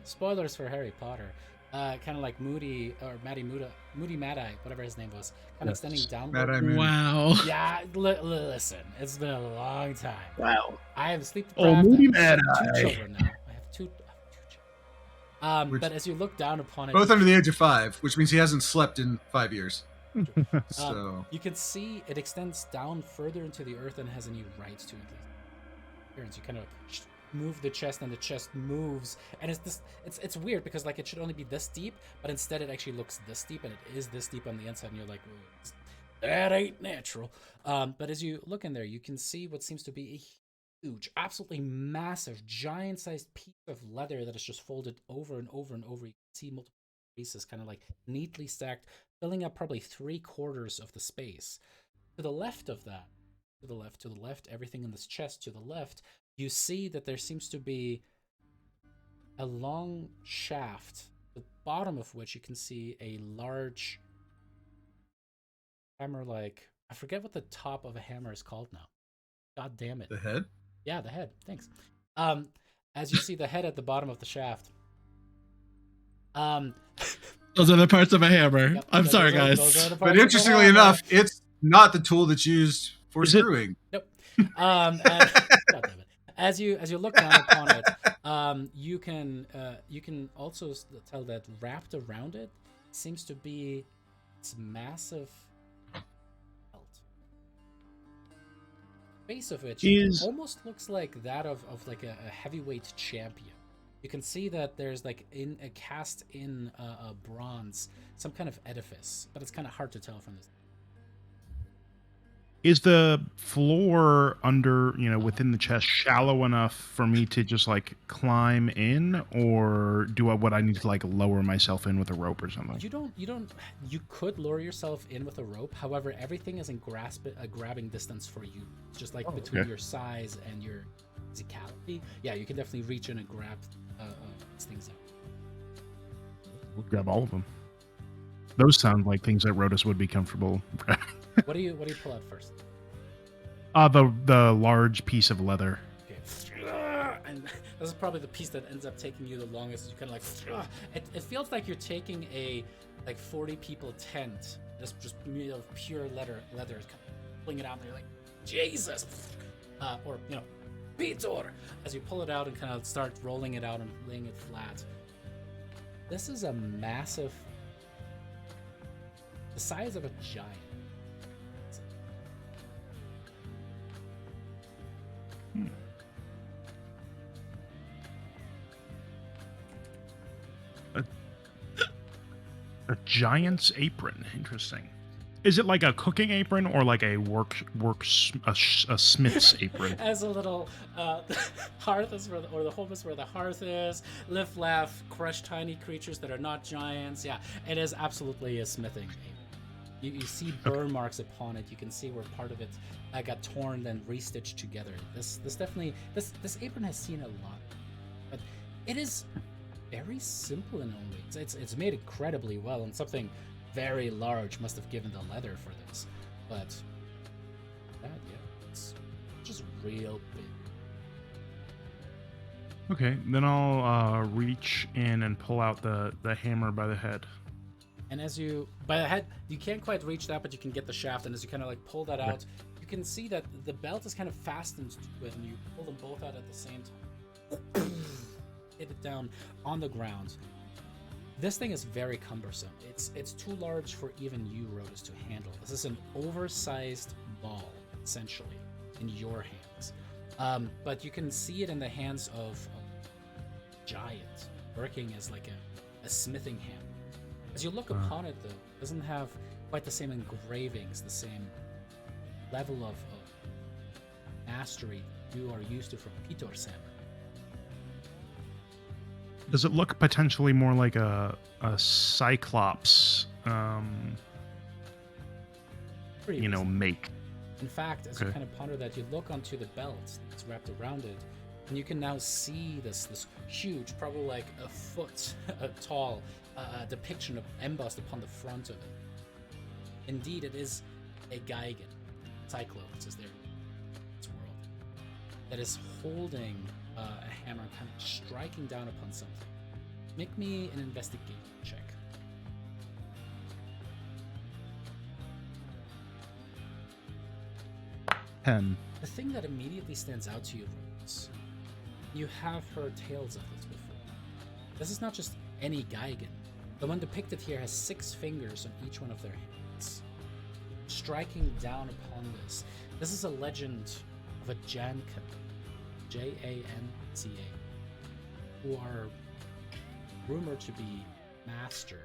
spoilers for Harry Potter, kind of like Moody Mad-Eye, whatever his name was, kind of extending downward. Mad-Eye Moody. Wow. Yeah, listen, it's been a long time. Wow. I have sleep Oh, deprived. Moody I have Mad-Eye. two children now. I have two children. But as you look down upon it, Both under the age of 5, which means he hasn't slept in 5 years. So you can see it extends down further into the earth and has any right to it. You kind of move the chest, and the chest moves, and it's weird because like it should only be this deep, but instead it actually looks this deep, and it is this deep on the inside, and you're like, that ain't natural. But as you look in there, you can see what seems to be a huge, absolutely massive, giant-sized piece of leather that is just folded over and over and over. You can see multiple pieces kind of like neatly stacked, filling up probably 3/4 of the space. To the left of that, to the left, everything in this chest to the left, you see that there seems to be a long shaft, the bottom of which you can see a large hammer, like, I forget what the top of a hammer is called now. God damn it. The head? Yeah, the head. Thanks. As you see the head at the bottom of the shaft. Those are the parts of a hammer. Yep, I'm sorry, those are guys. the parts But of the interestingly hammer. enough, it's not the tool that's used for Is it- screwing. Nope. God damn it. As you look down upon it, you can also tell that wrapped around it seems to be this massive belt. Base of which almost looks like that of like a heavyweight champion. You can see that there's like in a cast in bronze, some kind of edifice, but it's kind of hard to tell from this. Is the floor under, within the chest shallow enough for me to just like climb in, or would I need to like lower myself in with a rope or something? You could lower yourself in with a rope. However, everything is in grabbing distance for you. It's just like between your size and your physicality. Yeah, you can definitely reach in and grab these things out. We'll grab all of them. Those sound like things that Rotus would be comfortable grabbing. What do you pull out first? The large piece of leather. Okay. And this is probably the piece that ends up taking you the longest. You kind of like it feels like you're taking a 40 people tent, just made of pure leather, kind of pulling it out, and you're like, Jesus, or Peter, as you pull it out and kind of start rolling it out and laying it flat. This is a massive, the size of a giant. A giant's apron. Interesting. Is it like a cooking apron or like a smith's apron? As a little hearth is or the home is where the hearth is. Lift, laugh, crush tiny creatures that are not giants. Yeah, it is absolutely a smithing apron. You see burn marks upon it. You can see where part of it got torn and restitched together. This apron has seen a lot, but it is very simple in own ways. It's made incredibly well, and something very large must have given the leather for this. But it's just real big. Okay, then I'll reach in and pull out the hammer by the head. And by the head, you can't quite reach that, but you can get the shaft. And as you kind of like pull that out, you can see that the belt is kind of fastened to it, and you pull them both out at the same time. Hit it down on the ground. This thing is very cumbersome. It's too large for even you, Rotus, to handle. This is an oversized ball, essentially, in your hands. But you can see it in the hands of a giant, working as like a smithing hammer. As you look upon it, though, it doesn't have quite the same engravings, the same level of mastery you are used to from Peter's hammer. Does it look potentially more like a Cyclops, make? In fact, as you kind of ponder that, you look onto the belt that's wrapped around it, and you can now see this huge, probably like a foot tall depiction embossed upon the front of it. Indeed, it is a Gigan, Cyclops is there in its world, that is holding a hammer and kind of striking down upon something. Make me an investigation check. Ten. The thing that immediately stands out to you is you have heard tales of this before. This is not just any Gigan. The one depicted here has 6 fingers on each one of their hands. Striking down upon this. This is a legend of a Janka, Janca, who are rumored to be master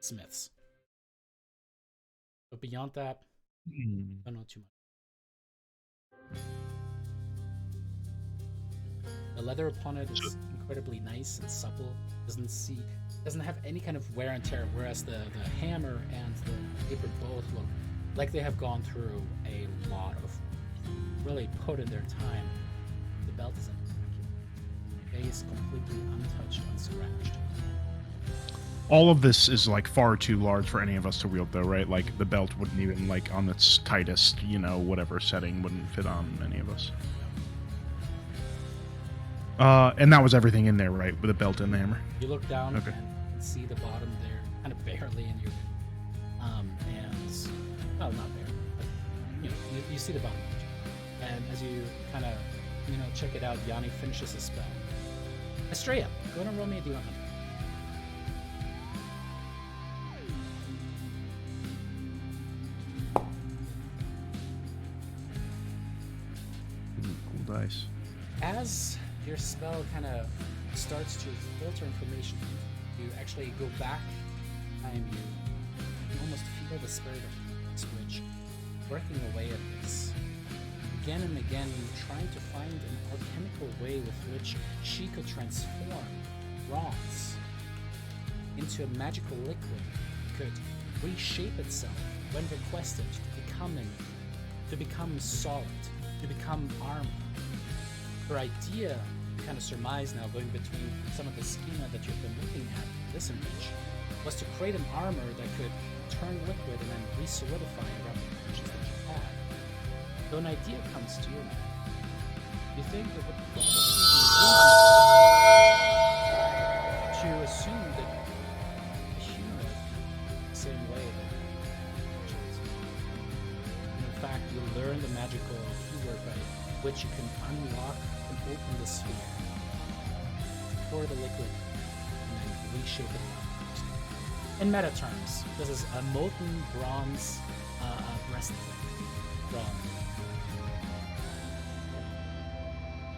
smiths. But beyond that, I don't know too much. The leather upon it is incredibly nice and supple. Doesn't have any kind of wear and tear, whereas the hammer and the apron both look like they have gone through a lot of really put in their time. The belt is immaculate. The base completely untouched, unscratched. All of this is like far too large for any of us to wield, though, right? Like the belt wouldn't even, like, on its tightest, whatever setting, wouldn't fit on any of us. And that was everything in there, right? With the belt and the hammer. You look down Okay. and see the bottom there, kind of barely in your, well, not barely, but you see the bottom. And as you kind of, check it out, Yanni finishes his spell. Estrella, go ahead and roll me a d100. Cool dice. As your spell kind of starts to filter information, you actually go back and you almost feel the spirit of Switch working away at this. Again and again, trying to find an alchemical way with which she could transform bronze into a magical liquid that could reshape itself when requested to become solid, to become armor. Her idea, kind of surmise now, going between some of the schema that you've been looking at in this image, was to create an armor that could turn liquid and then re-solidify around the conditions that you had. So an idea comes to you, you think it would probably be reasonable to assume that a human would be the same way that humans. In fact, you learn the magical keyword by which you can unlock and open the sphere, pour the liquid, and then reshape it around. In meta terms, this is a molten bronze breastplate from,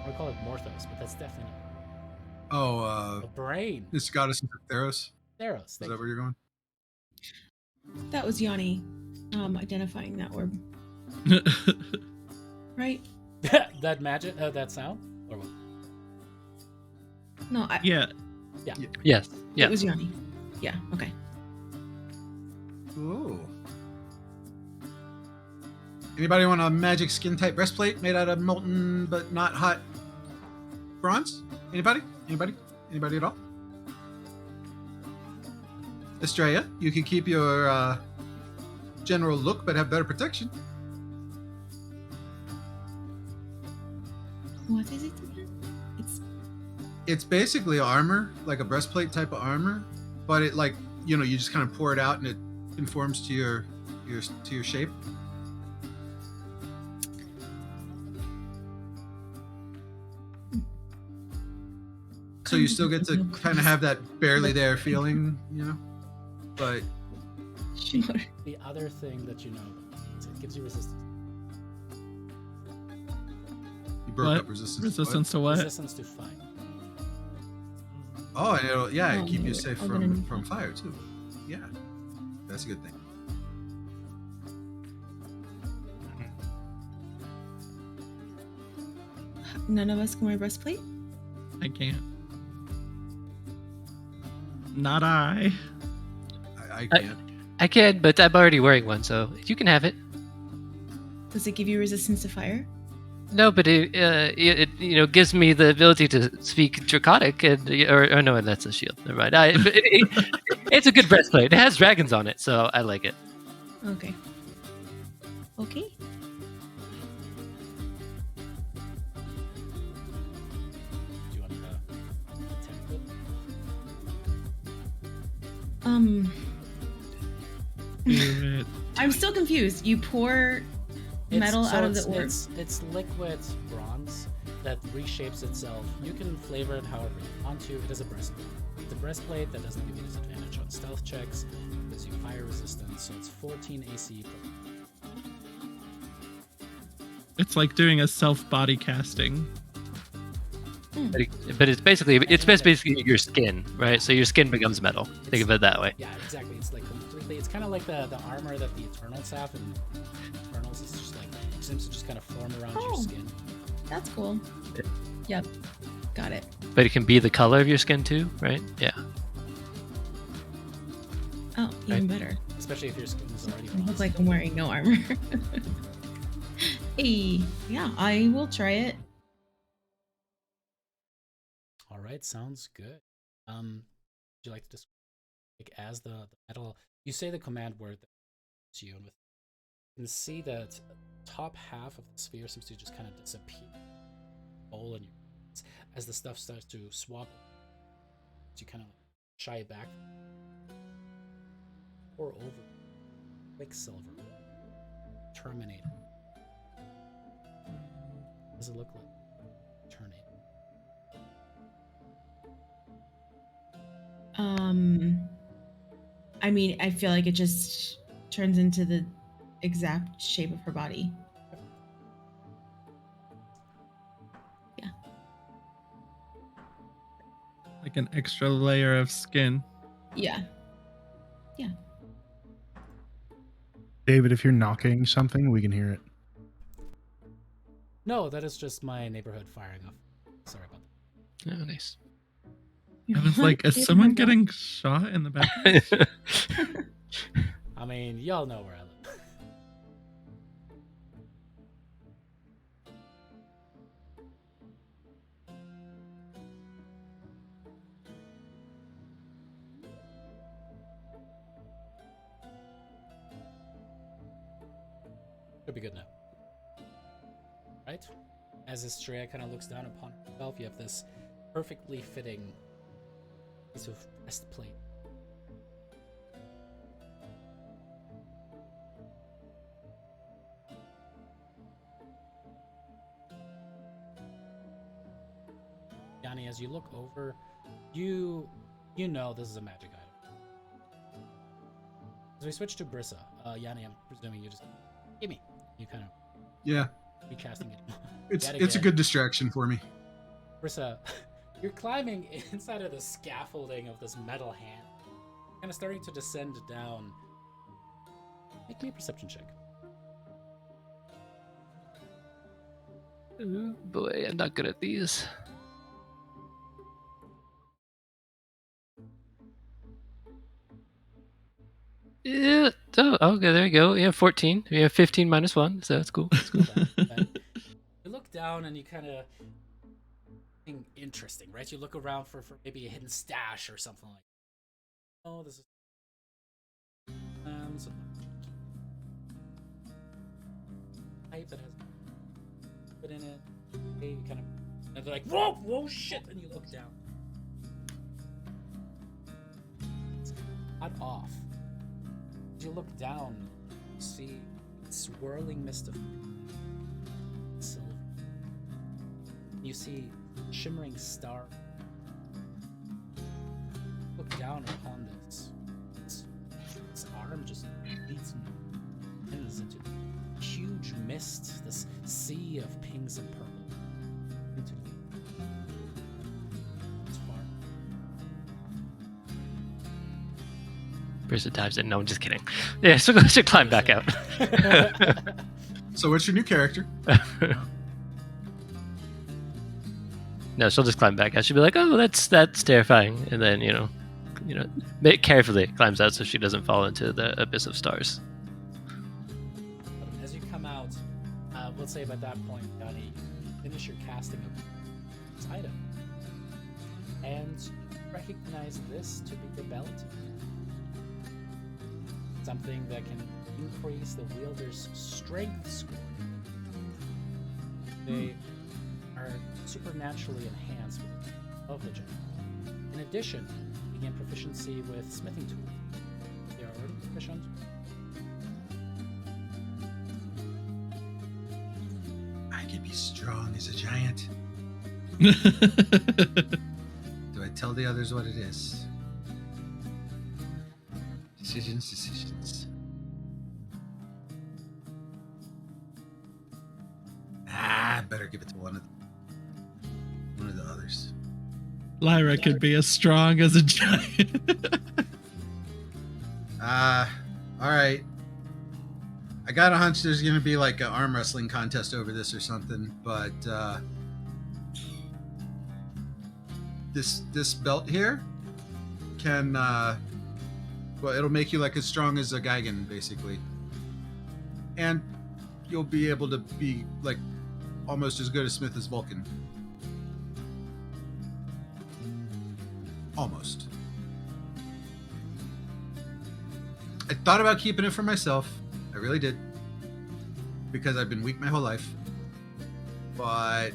I would call it Morthos, but that's definitely not. A brain. This goddess is Theros. Theros. Is that where you're going? That was Yanni identifying that orb. Right? That magic, that sound? Or what? No, Yeah. Yes. Yeah. it was Yanni. Yeah, okay. Ooh. Anybody want a magic skin type breastplate made out of molten but not hot bronze? Anybody? Anybody at all? Estrella, you can keep your general look but have better protection. What is it again? It's basically armor, like a breastplate type of armor, but it you just kind of pour it out and it conforms to your shape. So you still get to kind of have that barely there feeling, but Sure. The other thing that you know is it gives you resistance. you broke What? up resistance. Resistance to what? Resistance to fire. Oh, and it'll keep you yeah, safe I'll get from an- fire too. Yeah, that's a good thing. None of us can wear breastplate? I can't. Not I. I can't. I can, but I'm already wearing one, so you can have it. Does it give you resistance to fire? No, but it gives me the ability to speak Draconic, and or no, that's a shield. Never mind. It's a good breastplate. It has dragons on it, so I like it. Okay. Okay. Do you want to attempt it? Do it. I'm still confused. You pour metal out of the orb. It's liquid bronze that reshapes itself. You can flavor it however you want to. It is a breastplate. It's a breastplate that doesn't give you disadvantage on stealth checks. It gives you fire resistance, so it's 14 AC. It's like doing a self body casting. But it's basically your skin, right? So your skin becomes metal. Think of it that way. Yeah, exactly. It's like completely. It's kind of like the armor that the Eternals have, and Eternals is just like it seems to just kind of form around your Oh. skin. That's cool. Yep. Got it. But it can be the color of your skin too, right? Yeah. Oh, even better. Especially if your skin is already I bronze. look like I'm wearing no armor. Hey, yeah, I will try it. All right, sounds good. Would you like to describe? like as the metal, you say the command word that to you, and with you can see that top half of the sphere seems to just kind of disappear. Hole in your hands as the stuff starts to swap. You kind of like shy it back. Pour over Quicksilver. Terminator. What does it look like? Terminator. I mean, I feel like it just turns into the exact shape of her body. Yeah. Like an extra layer of skin. Yeah. Yeah. David, if you're knocking something, we can hear it. No, that is just my neighborhood firing off. Sorry about that. Oh, nice. I was like, is someone getting shot in the back? I mean, y'all know where I live. Should be good now. Right? As Estrella kind of looks down upon herself, you have this perfectly fitting piece of breastplate. Yanni, as you look over, you know this is a magic item. As we switch to Brissa, Yanni, I'm presuming you just give me. You kind of Yeah, be casting it. it's Yet it's a again. good distraction for me. Brissa, you're climbing inside of the scaffolding of this metal hand, kind of starting to descend down. Make me a perception check. Ooh, boy, I'm not good at these. Yeah. Oh, okay, there you go. Yeah, 14. We have 15 minus 1, so that's cool. That's cool. You look down and you kind of think interesting, right? You look around for maybe a hidden stash or something like that. Oh, this is some pipe that has put in it. Hey, you kind of, and they're like, whoa, shit, and you look down. It's cut off. As you look down, you see a swirling mist of silver. You see shimmering star. Look down upon this arm just leads and ends into huge mist, this sea of pinks and purple. Into it's far. Brissa dives in. No, I'm just kidding. Yeah, so I should climb back out. So what's your new character? No, she'll just climb back out. She'll be like, "Oh, that's terrifying," and then carefully climbs out so she doesn't fall into the abyss of stars. As you come out, let's say by that point, Johnny, you finish your casting of this item, and you recognize this to be the belt. Something that can increase the wielder's strength score. They are supernaturally enhanced with of the gem. In addition, you gain proficiency with smithing tools. They are already proficient. I could be strong as a giant. Do I tell the others what it is? Decisions. Better give it to one of the others. Lyra could be as strong as a giant. All right. I got a hunch there's gonna be like an arm wrestling contest over this or something, but this belt here can it'll make you like as strong as a Gigan, basically, and you'll be able to be like almost as good a smith as Vulcan. Almost. I thought about keeping it for myself. I really did. Because I've been weak my whole life. But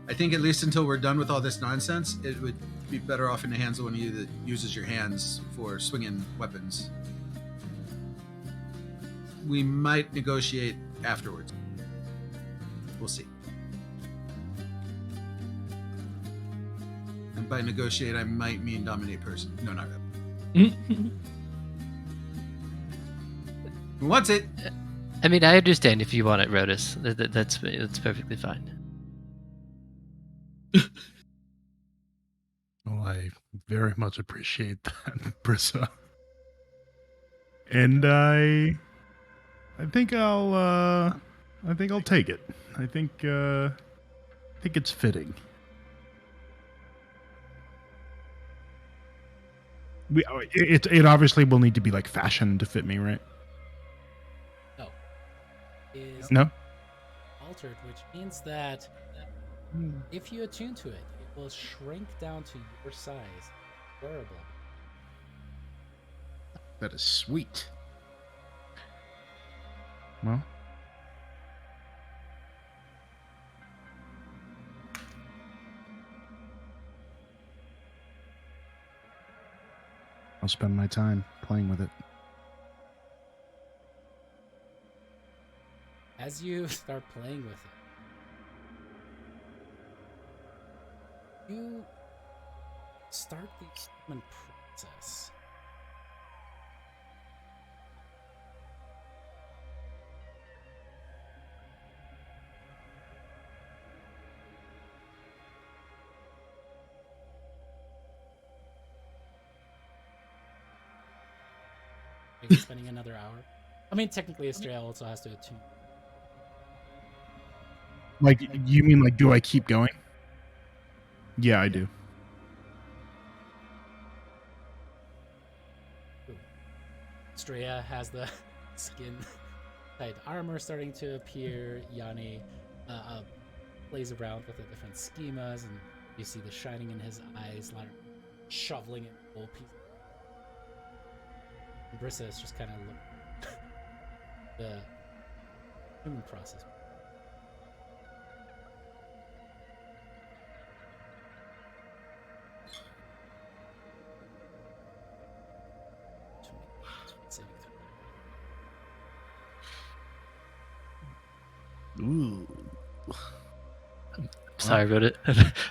I think at least until we're done with all this nonsense, it would be better off in the hands of one of you that uses your hands for swinging weapons. We might negotiate afterwards. We'll see. And by negotiate, I might mean dominate person. No, not really. Who wants it? I mean, I understand if you want it, Rodus. That's perfectly fine. Well, I very much appreciate that, Brissa. And I think I'll take it. I think it's fitting. It obviously will need to be like fashioned to fit me, right? No. Is No? altered, which means that if you attune to it, it will shrink down to your size. Wearable. That is sweet. Well, I'll spend my time playing with it. As you start playing with it, you start the human process. Maybe spending another hour. I mean, technically, Estrella also has to attune. Like, you mean like, do I keep going? Yeah, I do. Estrella has the skin type armor starting to appear. Yanni plays around with the different schemas, and you see the shining in his eyes, like shoveling it whole piece. And Brissa is just kind of looking the human process. Ooh. Sorry about it.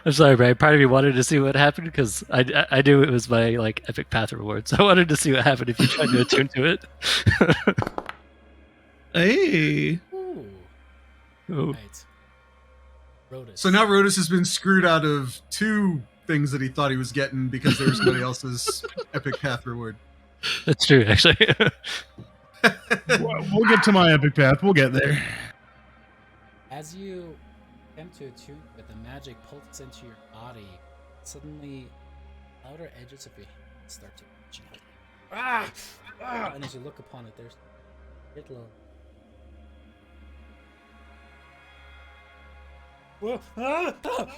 I'm sorry, Brian. Part of me wanted to see what happened because I knew it was my like epic path reward, so I wanted to see what happened if you tried to attune to it. Hey. Ooh. Oh. Right. Rodus. So now Rodus has been screwed out of 2 things that he thought he was getting because there was somebody else's epic path reward. That's true, actually. We'll get to my epic path. We'll get there. As you attempt to attune, but the magic pulses into your body, suddenly outer edges of your hands start to itch. And as you look upon it, there's a little.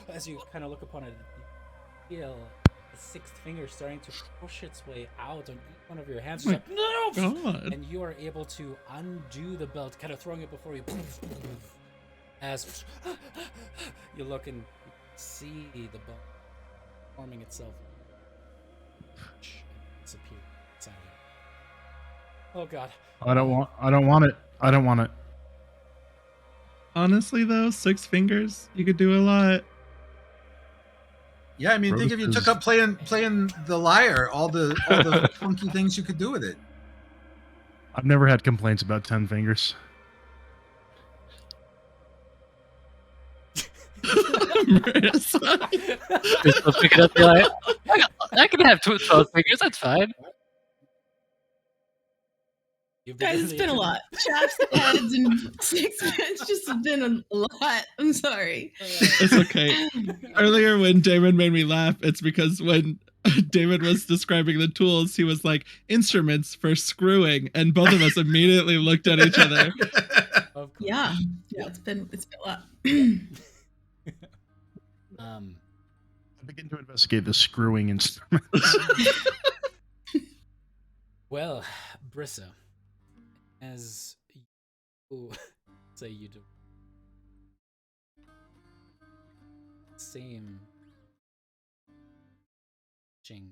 As you kind of look upon it, you feel the 6th finger starting to push its way out on each one of your hands. Just like, no! God. And you are able to undo the belt, kind of throwing it before you. As you look and see the belt forming itself, disappear inside you. Oh God! I don't want it. Honestly, though, 6 fingers, you could do a lot. Yeah, I mean, think if you Rodus took is- up playing the lyre, all the funky things you could do with it. I've never had complaints about 10 fingers. Marissa. Just go pick it up, be like, I can have 12 fingers, that's fine. Guys, it's been a lot. Chaps, heads, and 6 it's just been a lot. I'm sorry. It's okay. Earlier when Damon made me laugh, it's because when Damon was describing the tools, he was like, instruments for screwing, and both of us immediately looked at each other. Of course. Yeah, it's been a lot. I begin to investigate the screwing instruments. Well, Brissa, as you say you do same ching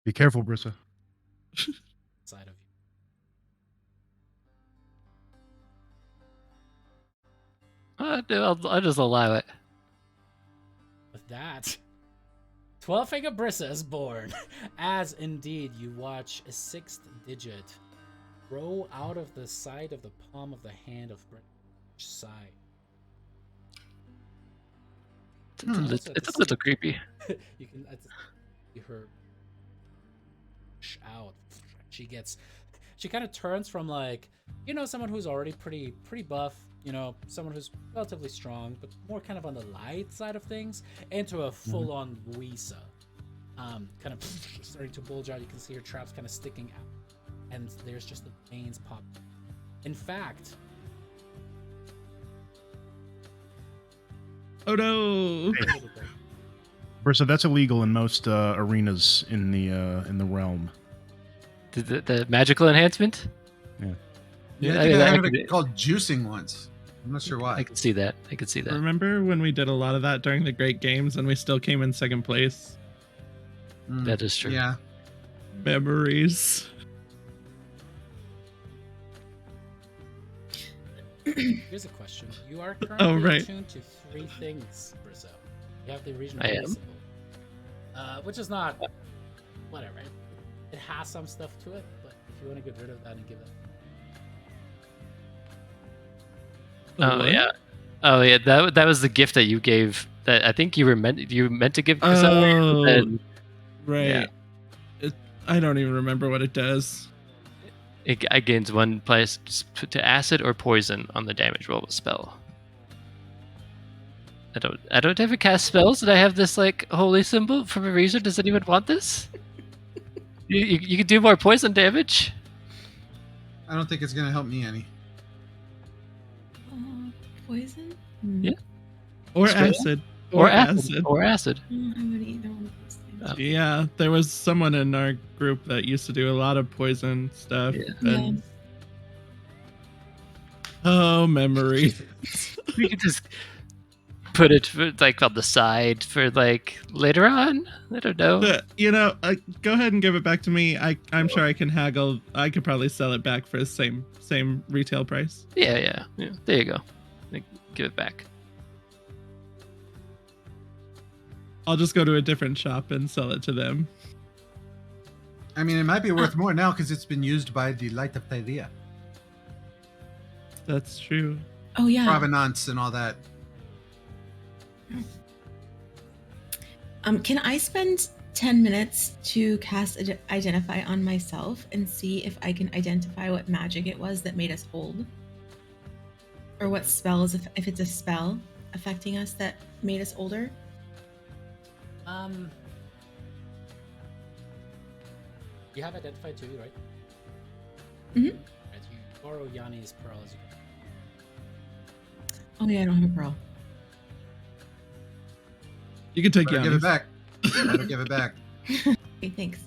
Be careful, Brissa. side of you. I'll just allow it. With that, 12-finger Brissa is born, as indeed you watch a 6th digit grow out of the side of the palm of the hand of each side. It's a little creepy. You can see her out. She kind of turns from like, someone who's already pretty buff, someone who's relatively strong, but more kind of on the light side of things, into a full-on Luisa. Kind of starting to bulge out. You can see her traps kind of sticking out, and there's just the veins pop. In fact, Oh no! Brissa, that's illegal in most arenas in the realm. The magical enhancement? Yeah, I I think mean, I I heard could- it called juicing once. I'm not sure why. I can see that. Remember when we did a lot of that during the Great Games and we still came in second place? Mm, That is true. Yeah. Memories. here's a question. You are currently right. attuned to 3 things, Brizzo. You have the regional I am. symbol, which is not whatever. It has some stuff to it, but if you want to get rid of that and give it, Oh yeah. That was the gift that you gave. That I think you meant to give to Oh, someone. And right. Yeah. I don't even remember what it does. it gains 1 plus to acid or poison on the damage roll of a spell. I don't ever cast spells, and I have this like holy symbol for a reason. Does anyone want this? You can do more poison damage. I don't think it's going to help me any. Poison? Yeah. Or Spell? acid. Or acid. Or acid. I would either one of those things. Oh. Yeah, there was someone in our group that used to do a lot of poison stuff. Yeah. And... Oh, memory. We could just put it like on the side for like later on. I don't know. Go ahead and give it back to me. I'm sure I can haggle. I could probably sell it back for the same retail price. Yeah. There you go. Like, give it back. I'll just go to a different shop and sell it to them. I mean, it might be worth more now because it's been used by the Light of Thylea. That's true. Oh yeah. Provenance and all that. Can I spend 10 minutes to cast Identify on myself and see if I can identify what magic it was that made us old? Or what spells, if it's a spell affecting us that made us older? You have identified too, right? Mhm. Right, you borrow Yanni's pearl as you go. Oh yeah, I don't have a pearl. You can take Better give Yanni's. it back. Better give it back. Okay, thanks.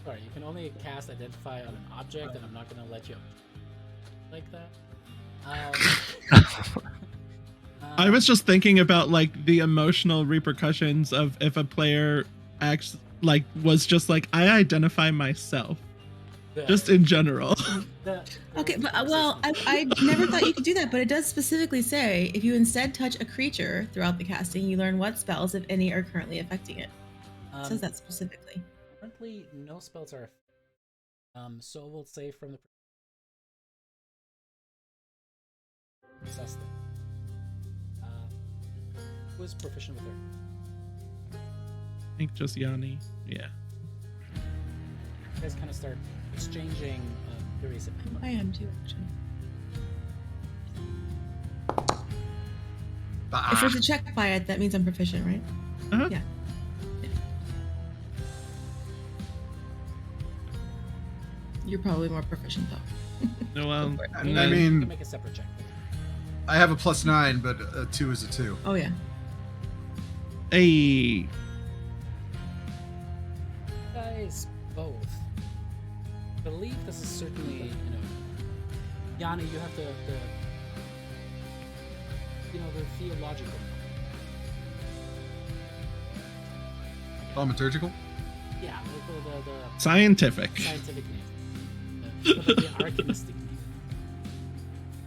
Sorry, you can only cast Identify on an object, and I'm not going to let you like that. I was just thinking about like the emotional repercussions of if a player acts like was just like I identify myself, just in general. Okay, but I never thought you could do that, but it does specifically say if you instead touch a creature throughout the casting, you learn what spells, if any, are currently affecting it. It says that specifically. Currently, no spells are. So we'll say from the. Assess them. Who is proficient with her? I think just Yanni. Yeah. You guys kind of start exchanging theories. I am too, actually. If there's a check by it, that means I'm proficient, right? Uh-huh. Yeah. You're probably more proficient though. No, well, I You mean, can make a separate check. I have a +9, but a 2 is a 2. Oh yeah. Hey, Guys, both. Believe this is certainly, Yanni, you have the theological. Thaumaturgical? Yeah, the scientific. scientific name. The arcanistic name.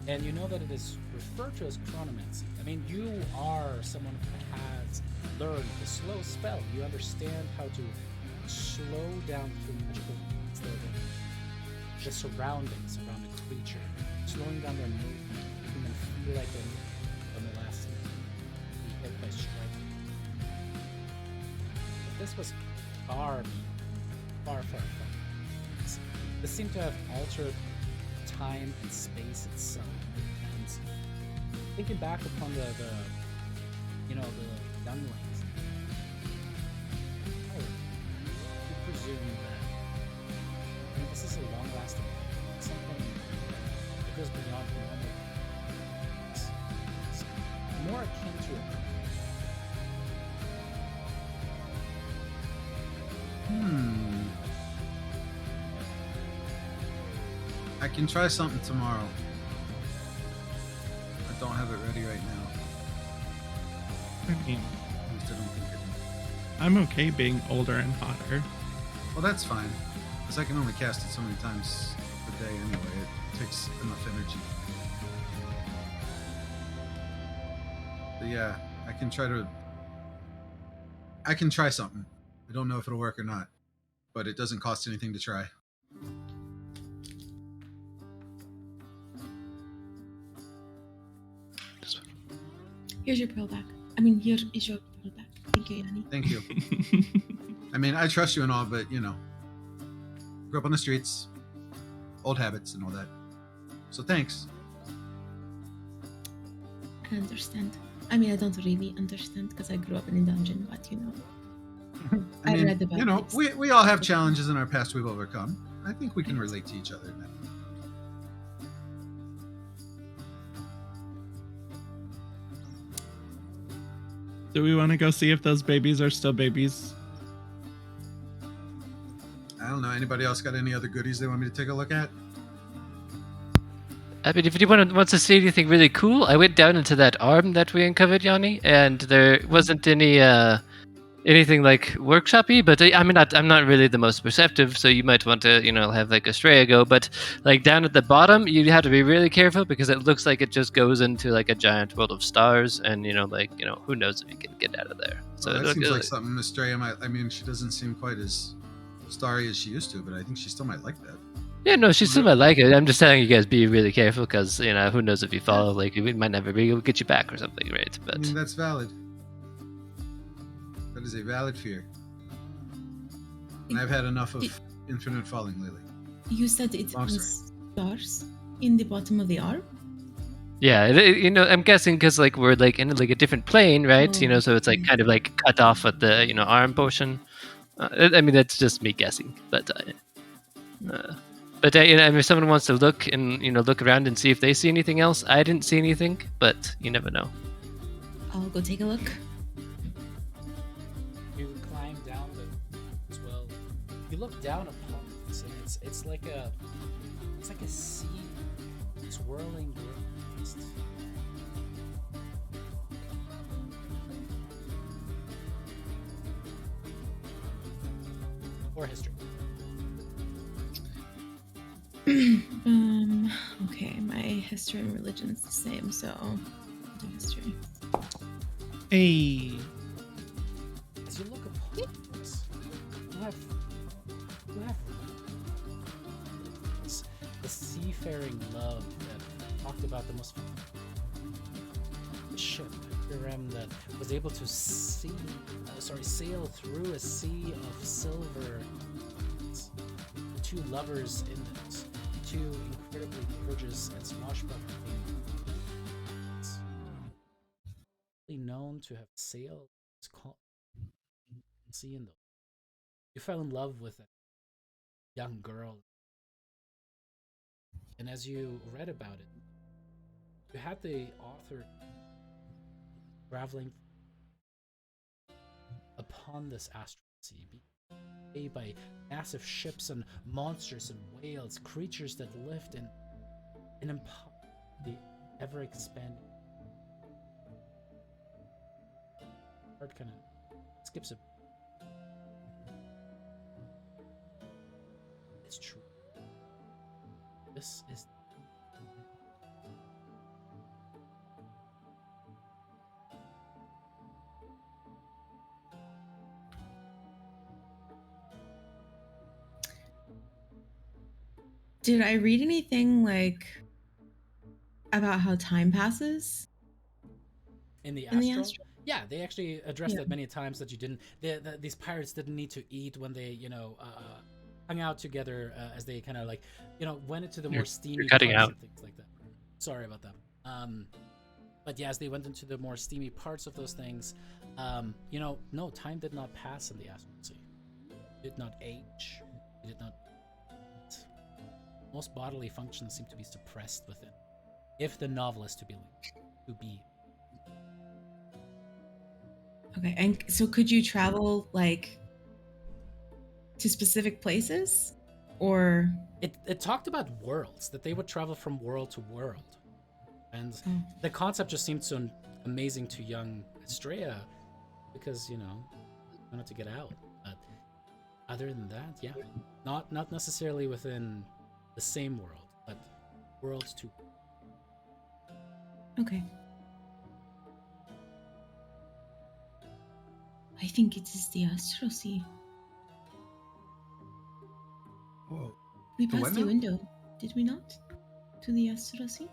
And you know that it is referred to as chronomancy. I mean, you are someone who has learned the slow spell. You understand how to slow down through magical means the surroundings around a creature, slowing down their movement, making them feel like they're on the last be hit by striking. But this was far from this. This seemed to have altered time and space itself. And thinking back upon the younglings, you presume that this is a long-lasting something that goes beyond normal. It's more akin to a I can try something tomorrow. I don't have it ready right now. I mean, At least I don't think I do. I'm okay being older and hotter. Well, that's fine. Because I can only cast it so many times a day anyway. It takes enough energy. But yeah, I can try something. I don't know if it'll work or not. But it doesn't cost anything to try. Here's your pearl back. I mean, here is your pearl back. Thank you, Yanni. Thank you. I mean, I trust you and all, but grew up on the streets, old habits and all that. So thanks. I understand. I mean, I don't really understand because I grew up in a dungeon, but I mean, read about this. we all have challenges in our past we've overcome. I think we can relate to each other now. Do we want to go see if those babies are still babies? I don't know. Anybody else got any other goodies they want me to take a look at? I mean, if anyone wants to see anything really cool, I went down into that arm that we uncovered, Yanni, and there wasn't anything like workshoppy. But I'm not really the most perceptive, so you might want to have like Estrella go. But like down at the bottom, you have to be really careful because it looks like it just goes into like a giant world of stars, and who knows if you can get out of there. So Well, that seems like something Estrella might. I mean, she doesn't seem quite as starry as she used to, but I think she still might like that. Yeah, no, she still might like it. I'm just telling you guys, be really careful because who knows if you fall, like it might never be able to get you back or something, right? But I mean, that's valid. That is a valid fear. And I've had enough of infinite falling lately. You said it I'm was stars in the bottom of the arm? yeah, I'm guessing because like we're like in like a different plane, right? Oh, So it's like kind of like cut off at the arm portion. I mean, that's just me guessing, but if someone wants to look and look around and see if they see anything else, I didn't see anything, but you never know. I'll go take a look. You climb down as well. You look down upon this, and it's like a sea swirling east. Or history. Okay, my history and religion is the same, so I'll do history. Hey, As you look upon this, you have the seafaring love that talked about the most ship, Hiram, that was able to sail through a sea of silver. Two lovers in it, two incredibly gorgeous and swashbuckling known to have sailed sea in the. You fell in love with a young girl, and as you read about it, you had the author traveling upon this astral sea, being by massive ships and monsters and whales, creatures that lived in the ever-expanding. Part kind of skips a. It's true. This is. Did I read anything like about how time passes In the in the astral? astral? Yeah, they actually addressed Yeah. that many times that you didn't. These pirates didn't need to eat when they, hung out together as they kind of like, went into the more steamy cutting parts out. and things like that. Sorry about that. But yeah, as they went into the more steamy parts of those things, no, time did not pass in the astral sea. It did not age. It did not. Most bodily functions seem to be suppressed within, if the novel is to be. Okay, and so could you travel like to specific places, or It talked about worlds, that they would travel from world to world, and Oh. the concept just seemed so amazing to young Estrella because wanted to get out. But other than that, yeah, not necessarily within the same world, but worlds to. okay? I think it is the astral sea. Whoa. We The what passed the now? window, did we not? To the astral sea.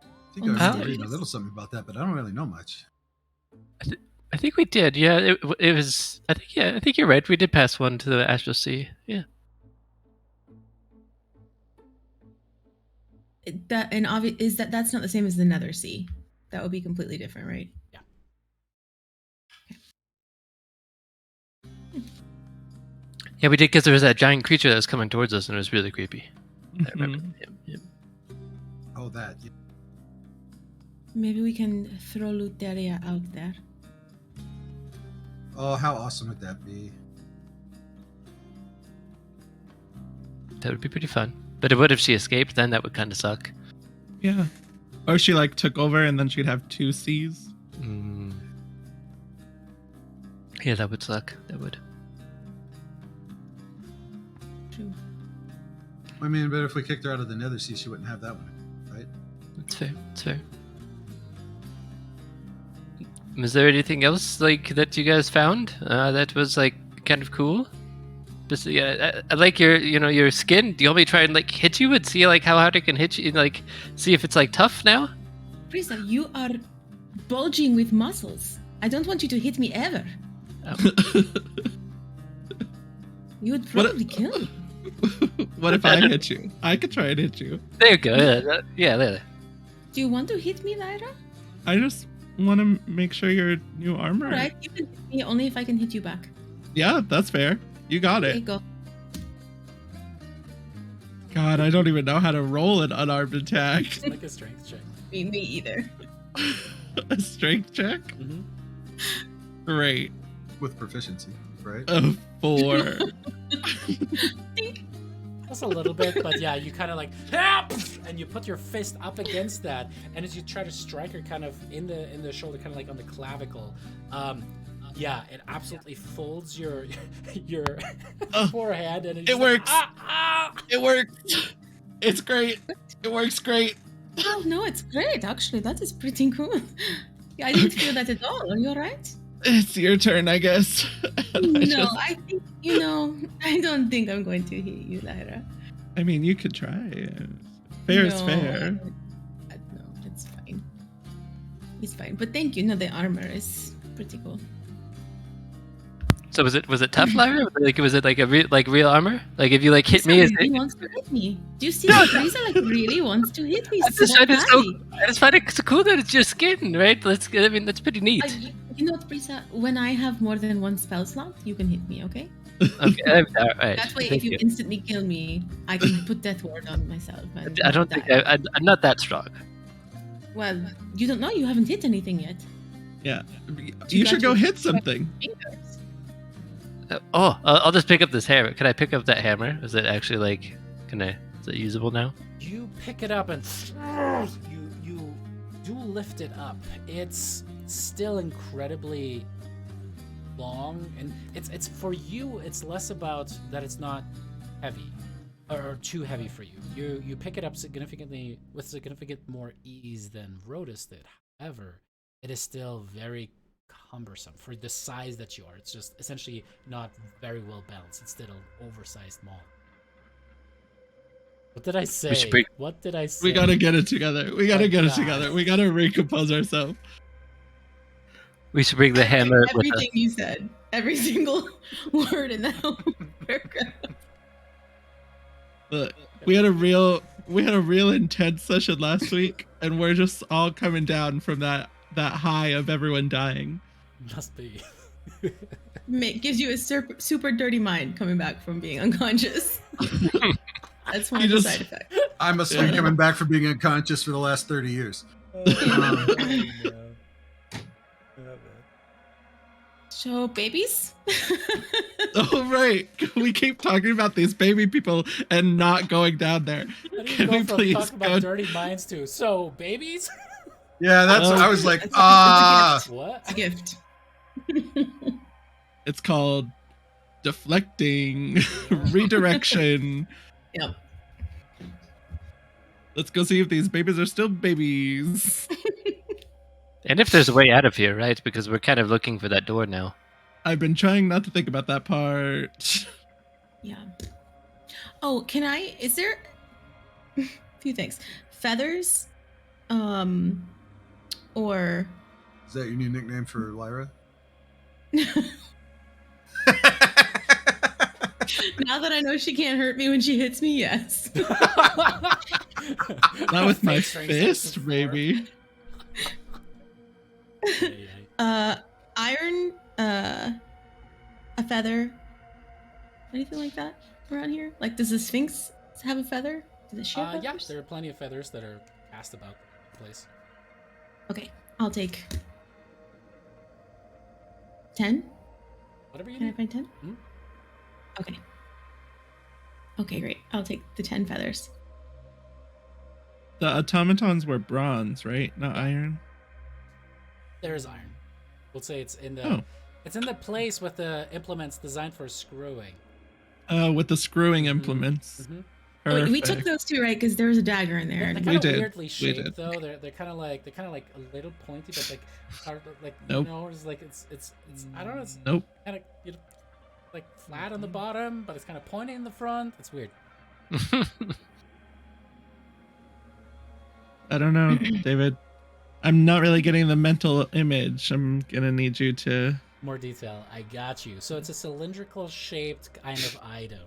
I think I Oh, remember yeah. reading a little something about that, but I don't really know much. I think we did. Yeah, it was. I think. Yeah, I think you're right. We did pass one to the astral sea. Yeah. That and is that's not the same as the nether sea. That would be completely different, right? Yeah, we did because there was that giant creature that was coming towards us, and it was really creepy. I remember. Mhm. Yep. Oh, that. Yeah. Maybe we can throw Luteria out there. Oh, how awesome would that be? That would be pretty fun. But what if she escaped? Then that would kind of suck. Yeah. Or she like took over and then she'd have two C's. Mm. Yeah, that would suck. That would. True. I mean, but if we kicked her out of the Nether Sea, she wouldn't have that one, right? That's fair. That's fair. Was there anything else like that you guys found that was like kind of cool? Just, yeah, I like your skin. Do you want me to try and like hit you and see like how hard it can hit you? Like see if it's like tough now? Prisa, you are bulging with muscles. I don't want you to hit me ever. You would What- probably kill me. What if I hit you? I could try and hit you. There you go. Yeah, there. Do you want to hit me, Lyra? I just want to make sure your new armor. Alright, you can hit me only if I can hit you back. Yeah, that's fair. You got There you it. go. God, I don't even know how to roll an unarmed attack. Make a strength check. Me either. A strength check? Mm-hmm. Great. With proficiency, right? A 4. Just a little bit, but yeah, you kind of like, "Ah!" and you put your fist up against that, and as you try to strike her, kind of in the shoulder, kind of like on the clavicle, yeah, it absolutely folds your forehead, and it's It just like, works. ah! It works. It's great. It works great. Oh no, it's great. Actually, that is pretty cool. Yeah, I didn't feel that at all. Are you alright? It's your turn, I guess. No, I think I don't think I'm going to hit you, Lyra. I mean, you could try. Fair is No, fair. No, it's fine. It's fine. But thank you. No, the armor is pretty cool. So was it tough, Lyra? Like was it like a real armor? Like if you like hit me, Prisa is really it? wants to hit me. Do you see that Prisa like really wants to hit me I so just badly? find it so cool that it's your skin, right? I mean, that's pretty neat. You know what, Prisa? When I have more than one spell slot, you can hit me, okay? Okay, all right. That way, Thank if you instantly kill me, I can put death ward on myself. And I don't not think die. I'm not that strong. Well, you don't know. You haven't hit anything yet. Yeah. You You got should go your- hit something. Fingers. I'll just pick up this hammer. Can I pick up that hammer? Is it actually like? Is it usable now? You pick it up and you do lift it up. It's still incredibly long, and it's for you. It's less about that it's not heavy or too heavy for you. You pick it up significantly with significant more ease than Rodus did. However, it is still very cumbersome for the size that you are. It's just essentially not very well balanced. It's still an oversized maul. What did I say? What did I say? We gotta get it together. We gotta get it God. together. We gotta recompose ourselves. We should bring the hammer with us. Everything you said, every single word in that whole paragraph. Look, we had a real intense session last week, and we're just all coming down from that high of everyone dying. Must be. Gives you a super dirty mind coming back from being unconscious. That's one You of the just- side effects. I must have been coming back from being unconscious for the last 30 years. So, babies? Oh right, we keep talking about these baby people and not going down there. How do you Can go we from please talk about go? dirty minds to so babies? Yeah, that's. Well, I was like, It's ah. What? a gift. It's called deflecting, redirection. Yep. Let's go see if these babies are still babies. And if there's a way out of here, right? Because we're kind of looking for that door now. I've been trying not to think about that part. Yeah. Oh, is there a few things. Feathers? Or Is that your new nickname for Lyra? now that I know she can't hurt me when she hits me, yes. Not with my Fake strength fist, 6 and 4. baby. Iron, a feather, anything like that around here? Like, does the Sphinx have a feather? Does she have Yeah, feathers? there are plenty of feathers that are cast about the place. Okay, I'll take 10. Whatever you Can I need. find 10? Hmm? Okay. Okay, great. I'll take the 10 feathers. The automatons were bronze, right? Not iron. There is iron. We'll say it's in the Oh. it's in the place with the implements designed for screwing. With the screwing implements. Mm-hmm. Oh, wait, we took Perfect. those two, right? Because there was a dagger in there. They're We kind of did. weirdly We shaped did. though. They're kind of like a little pointy, but like are, like Nope. you know, it's like it's I don't know. It's Nope. kind of like flat on the bottom, but it's kind of pointy in the front. It's weird. I don't know, David. I'm not really getting the mental image. I'm gonna need you to. More detail. I got you. So it's a cylindrical shaped kind of item.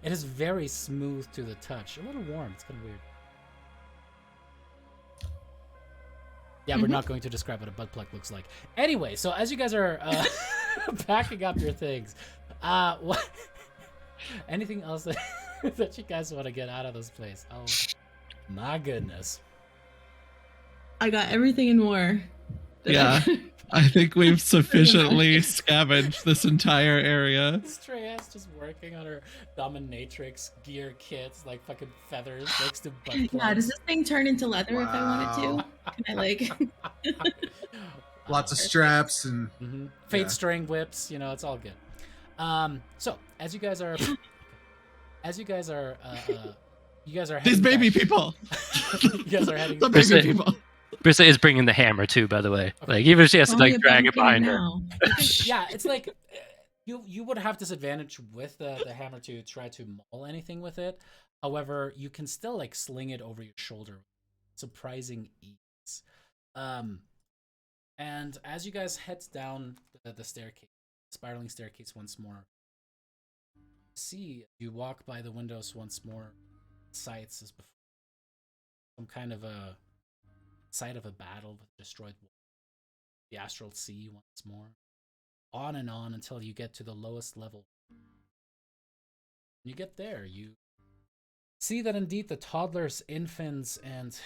It is very smooth to the touch. A little warm. It's kind of weird. Yeah, we're not going to describe what a butt plug looks like. Anyway, so as you guys are packing up your things, what? Anything else that you guys want to get out of this place? Oh, my goodness. I got everything and more. Yeah, I think we've sufficiently scavenged this entire area. Streyas just working on her dominatrix gear kits, like fucking feathers next to butt plugs. Yeah, does this thing turn into leather if I want it to? Can I like? Lots of straps and Fate Yeah. string whips, you know, it's all good. So as you guys are These heading baby back- people. you guys are heading The Brissa- baby people. Brissa is bringing the hammer too, by the way. Like even if she has to Only like if drag I'm it behind her. now. yeah, it's like you would have disadvantage with the hammer to try to maul anything with it. However, you can still like sling it over your shoulder, surprising ease. And as you guys head down the staircase, spiraling staircase once more, you walk by the windows once more, sights as before, some kind of a site of a battle with destroyed wall, the astral sea once more, on and on until you get to the lowest level When you get there, you see that indeed the toddlers, infants, and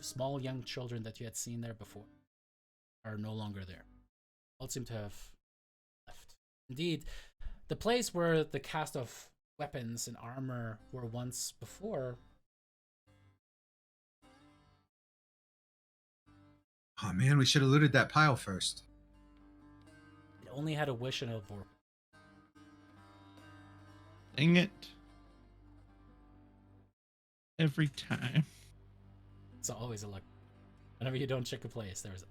small young children that you had seen there before are no longer there. All seem to have left. Indeed, the place where the cast of weapons and armor were once before. Oh man, we should have looted that pile first. It only had a wish and a vorpal. Dang it. Every time. It's always a luck. Whenever you don't check a place, there's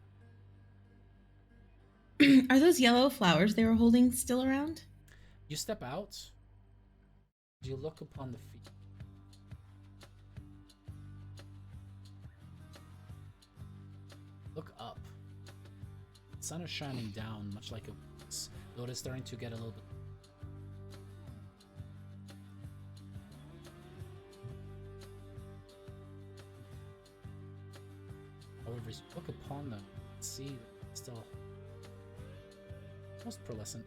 Are those yellow flowers they were holding still around? You step out, you look upon the feet. Look up. The sun is shining down, much like it was. Though it is starting to get a little bit. However, as you look upon them, you see that it's still almost pearlescent.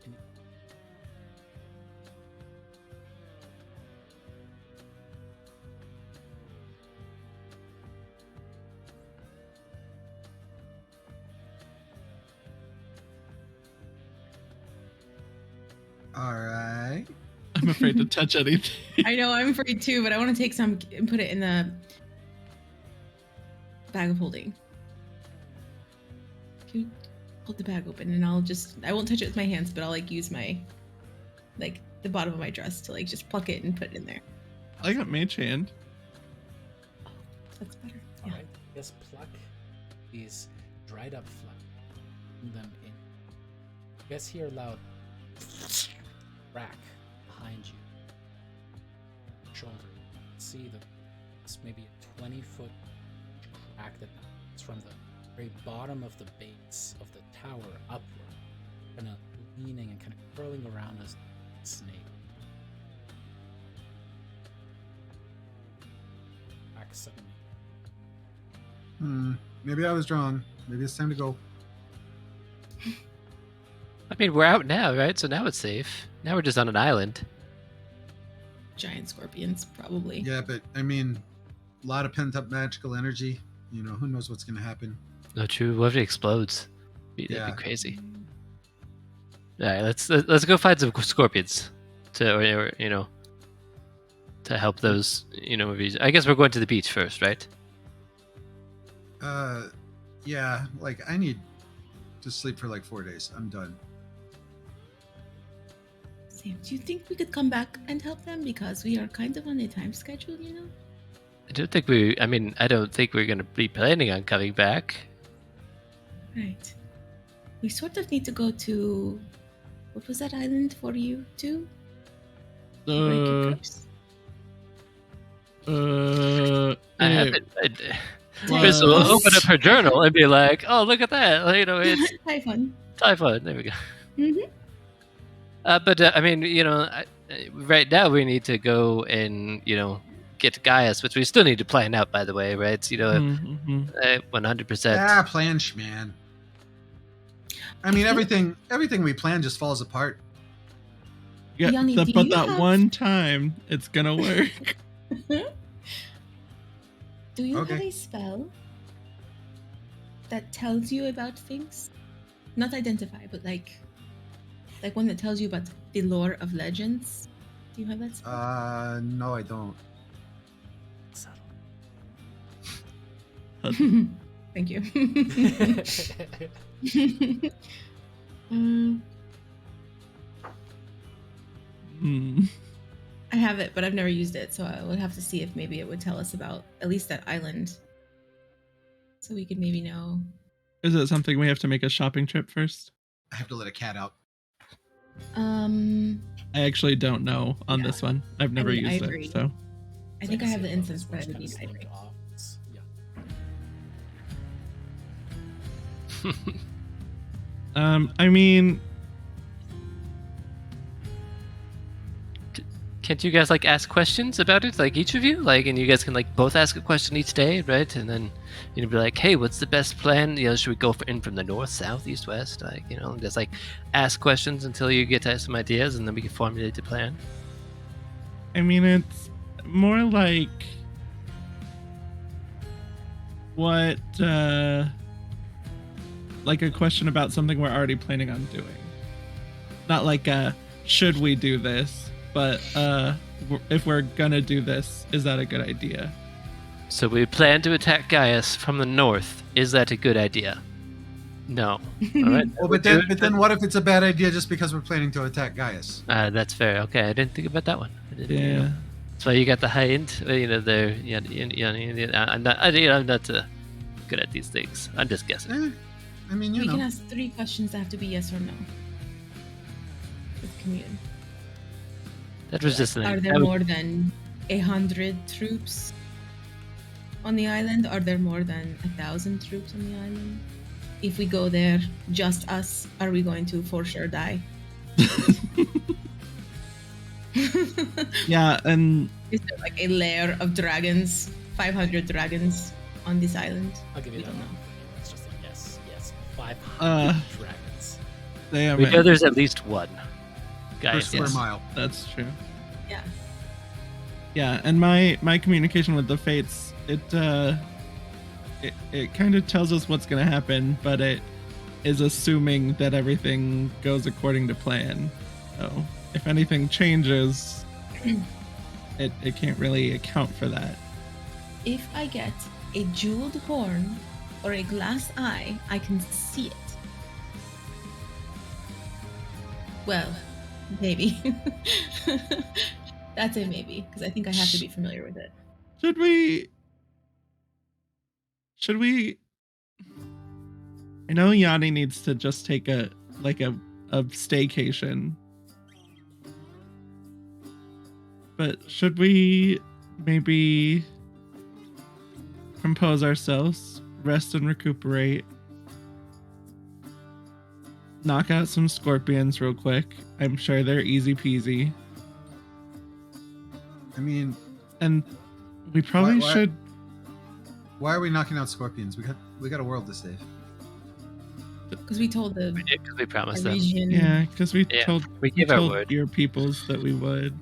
All right. I'm afraid to touch anything. I know, I'm afraid too, but I want to take some and put it in the bag of holding. Can you hold the bag open and I won't touch it with my hands, but I'll like use my, like the bottom of my dress to like just pluck it and put it in there. I got mage hand. Oh, that's better. Yeah. Alright, just pluck these dried up flowers, put them in. You guys hear a loud crack behind you. Shoulder. See it's maybe a 20-foot crack that is from the very bottom of the base of the tower upward, kind of leaning and kind of curling around as a snake. Crack suddenly. Maybe I was wrong. Maybe it's time to go. I mean, we're out now, right? So now it's safe. Now we're just on an island. Giant scorpions, probably. Yeah, but I mean, a lot of pent up magical energy. You know, who knows what's gonna happen? No, true. What if it explodes? That'd Yeah. be crazy. All right, let's go find some scorpions to, or to help those, movies. I guess we're going to the beach first, right? Yeah, like I need to sleep for like 4 days. I'm done. Sam, do you think we could come back and help them? Because we are kind of on a time schedule, I don't think we're going to be planning on coming back. Right. We sort of need to go to... What was that island for you too? Break your curse? I haven't. Chris will open up her journal and be like, "Oh, look at that! It's Typhon. Typhon." There we go. Mm-hmm. But I mean, right now we need to go and get Gaius, which we still need to plan out, by the way, right? 100%. Yeah, plan, man. I mean, everything we plan just falls apart. Yeah, Yanni, do but you that have- one time, it's gonna work. Do you Okay. have a spell that tells you about things? Not identify, but like one that tells you about the lore of legends? Do you have that spell? No, I don't. Thank you. I have it, but I've never used it, so I would have to see if maybe it would tell us about at least that island. So we could maybe know. Is it something we have to make a shopping trip first? I have to let a cat out. I actually don't know on Yeah. this one. I've never mean, used ivory. it, so. I think I have the Same instance, levels, but I which would kind need of ivory. slowed off. Yeah. I mean, Can't you guys ask questions about it, each of you, and you guys can both ask a question each day, right? And then be like, hey, what's the best plan? Should we go in from the north, south, east, west? Just ask questions until you get some ideas, and then we can formulate the plan. I mean, it's more like what, like a question about something we're already planning on doing. Not like should we do this, but if we're gonna do this, is that a good idea? So we plan to attack Gaius from the north. Is that a good idea? No. All right. Well, but then what if it's a bad idea just because we're planning to attack Gaius? That's fair. Okay, I didn't think about that one. Yeah. That's why you got the hind. There. I'm not. I'm not good at these things. I'm just guessing. I mean, We can ask 3 questions that have to be yes or no. With commute. That was just an. Are there more than 100 troops on the island? Are there more than 1,000 troops on the island? If we go there, just us, are we going to for sure die? Yeah, and Is there like a lair of dragons, 500 dragons on this island? I'll give you We that don't one. know. It's just like yes. 500 dragons. damn We it. know there's at least one. Per Guys, square yes. mile. That's true. Yeah. Yeah, and my communication with the fates, it kind of tells us what's gonna happen, but it is assuming that everything goes according to plan. So if anything changes, it can't really account for that. If I get a jeweled horn or a glass eye, I can see it. Well, maybe. That's a maybe, because I think I have to be familiar with it. Should we? I know Yanni needs to just take a staycation. But should we maybe compose ourselves, rest and recuperate, knock out some scorpions real quick? I'm sure they're easy peasy. I mean, And we probably Why- should. why are we knocking out scorpions? We got a world to save. Because we told the We did because we promised them. region Yeah, because we Yeah, told we give our told word. your peoples that we would.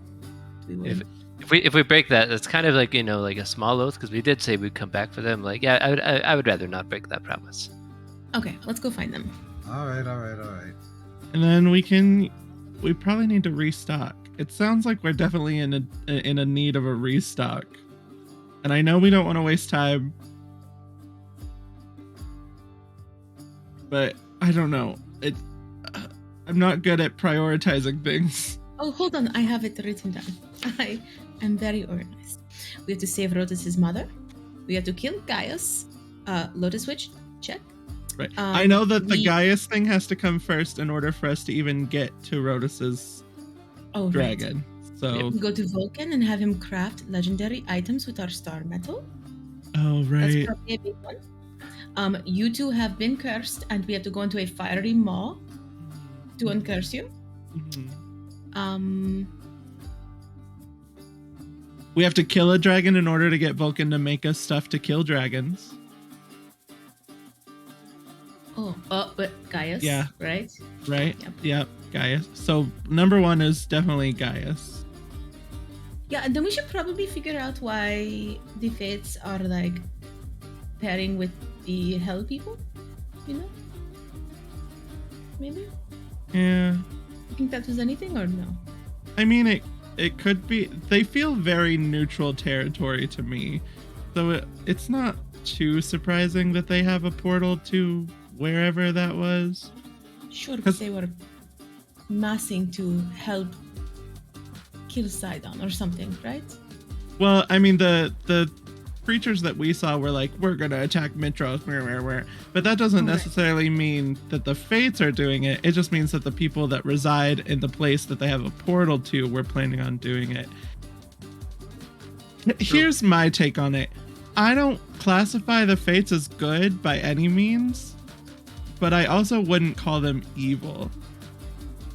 we would. If we break that, it's kind of like like a small oath because we did say we'd come back for them. Like, yeah, I would rather not break that promise. Okay, let's go find them. All right. And then we probably need to restock. It sounds like we're definitely in a need of a restock. And I know we don't want to waste time. But I don't know. I'm not good at prioritizing things. Oh, hold on. I have it written down. I am very organized. We have to save Rotus's mother. We have to kill Gaius. Lotus Witch, check. Right. I know that the we- Gaius thing has to come first in order for us to even get to Rotus's Oh, right. dragon. So, We go to Vulcan and have him craft legendary items with our star metal. oh That's right. probably a big one. You two have been cursed, and we have to go into a fiery maw to uncurse you. Mhm. We have to kill a dragon in order to get Vulcan to make us stuff to kill dragons. But Gaius. Yeah. Right. Right? Yep. Yep, Gaius. So number 1 is definitely Gaius. Yeah, and then we should probably figure out why the fates are like pairing with the hell people. You know? Maybe. Yeah. You think that was anything or no? I mean, it could be. They feel very neutral territory to me. So it's not too surprising that they have a portal to wherever that was. Sure, 'Cause- because they were massing to help kill Sidon or something, right? Well, I mean, the creatures that we saw were like, we're gonna attack Mitros, where. But that doesn't Right. necessarily mean that the fates are doing it. It just means that the people that reside in the place that they have a portal to were planning on doing it. Here's my take on it. I don't classify the fates as good by any means, but I also wouldn't call them evil.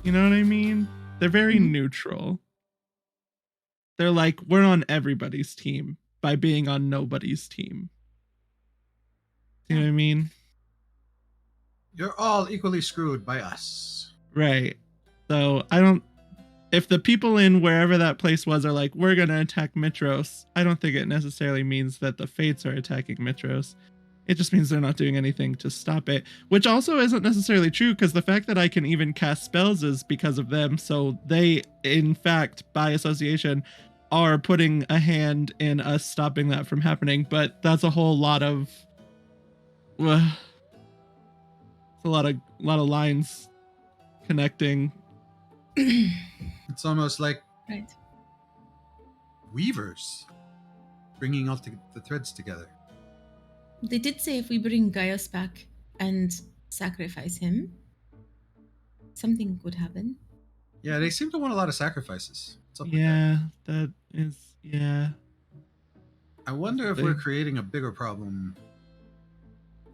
You know what I mean? They're very Mhm. neutral. They're like, we're on everybody's team by being on nobody's team. You know what I mean? You're all equally screwed by us. Right. So if the people in wherever that place was are like, we're gonna attack Mitros, I don't think it necessarily means that the Fates are attacking Mitros. It just means they're not doing anything to stop it, which also isn't necessarily true, because the fact that I can even cast spells is because of them. So they, in fact, by association, are putting a hand in us stopping that from happening. But that's a whole lot of, it's a lot of lines connecting. It's almost like Right. weavers bringing all the threads together. They did say if we bring Gaius back and sacrifice him, something could happen. Yeah, they seem to want a lot of sacrifices. What's up with Yeah, that is, yeah. that? I wonder if we're creating a bigger problem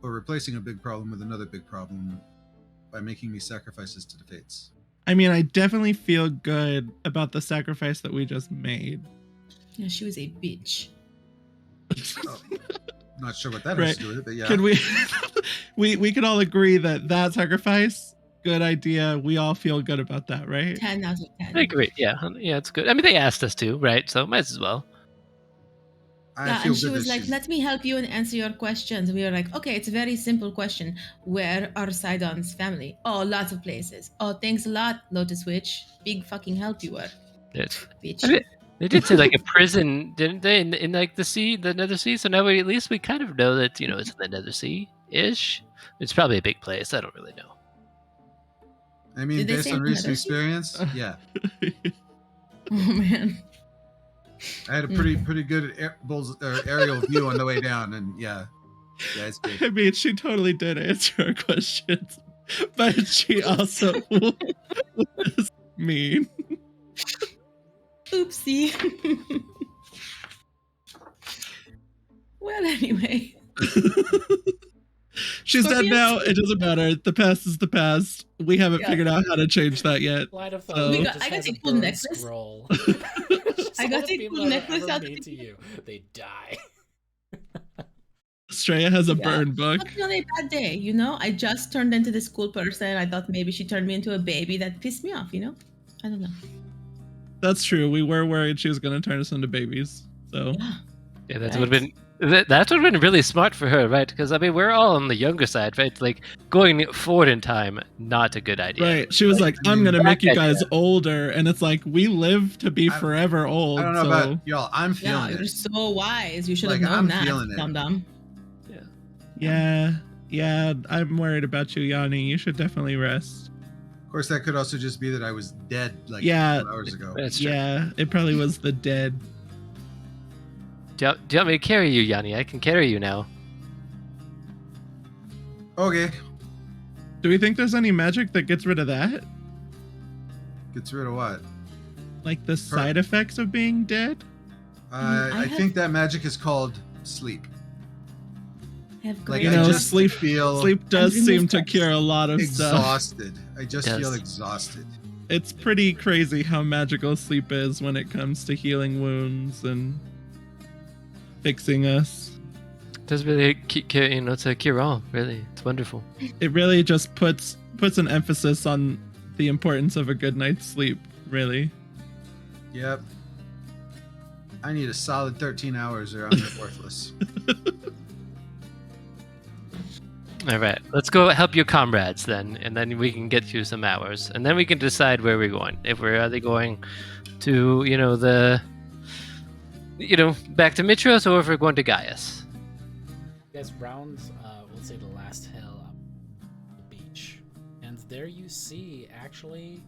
or replacing a big problem with another big problem by making these sacrifices to the Fates. I mean, I definitely feel good about the sacrifice that we just made. Yeah, she was a bitch. Oh, not sure what that Right. has to do with it, but yeah. Could we could all agree that sacrifice, good idea. We all feel good about that, right? 10 out of 10. I agree. Yeah, it's good. I mean, they asked us to, right? So might as well. I feel and she good was that like, she's- let me help you and answer your questions. We were like, okay, it's a very simple question. Where are Sidon's family? Oh, lots of places. Oh, thanks a lot, Lotus Witch. Big fucking help you were, It's, bitch. I mean, they did say like a prison, didn't they? In like the sea, the Nether Sea. So now at least we kind of know that it's in the Nether Sea ish. It's probably a big place. I don't really know. I mean, Did they based say on recent another- experience, yeah. Oh, man. I had a pretty good aerial view on the way down, and yeah, it's good. I mean, she totally did answer our questions, but she also was mean. Oopsie. Well, anyway. She's dead Scorpions? now. It doesn't matter. The past is the past. We haven't Yeah. figured out how to change that yet. Light of So- Thunder We just I got has a a cool burn necklace. scroll. I got a cool necklace out of made the- to you. They die. Estrella has a Yeah. burn book. Not on a bad day, I just turned into this cool person. I thought maybe she turned me into a baby. That pissed me off, I don't know. That's true. We were worried she was going to turn us into babies. So Yeah. Yeah, that Right. would have been. That would have been really smart for her, right? Because I mean, we're all on the younger side, right? Like going forward in time, not a good idea. right, she was like, I "I'm mean, going to make you back guys then, older," and it's like we live to be I- forever old. I don't know so about y'all. I'm Yeah, feeling you're it. so wise. You should have Like, known I'm that, feeling it. dum-dum. yeah, I'm worried about you, Yanni. You should definitely rest. Of course, that could also just be that I was dead like Yeah. 2 hours ago. That's true. Yeah, it probably was the dead. Do you want me to carry you, Yanni? I can carry you now. Okay, Do we think there's any magic that gets rid of that? gets rid of what? Like the side effects of being dead? I I have- think that magic is called sleep. I have Like great You I know, just sleep- feel Sleep does remove seem to stress. cure a lot of stuff. exhausted. I just It feel does. exhausted. It's pretty crazy how magical sleep is when it comes to healing wounds and fixing us. It does really, it's a cure all. Really, it's wonderful. It really just puts an emphasis on the importance of a good night's sleep, really. Yep. I need a solid 13 hours or I'm worthless. All right, let's go help your comrades then, and then we can get you some hours, and then we can decide where we're going. If we're either going to, back to Mitros, or if we're going to Gaius. You guys round, let's say the last hill up the beach, and there you see actually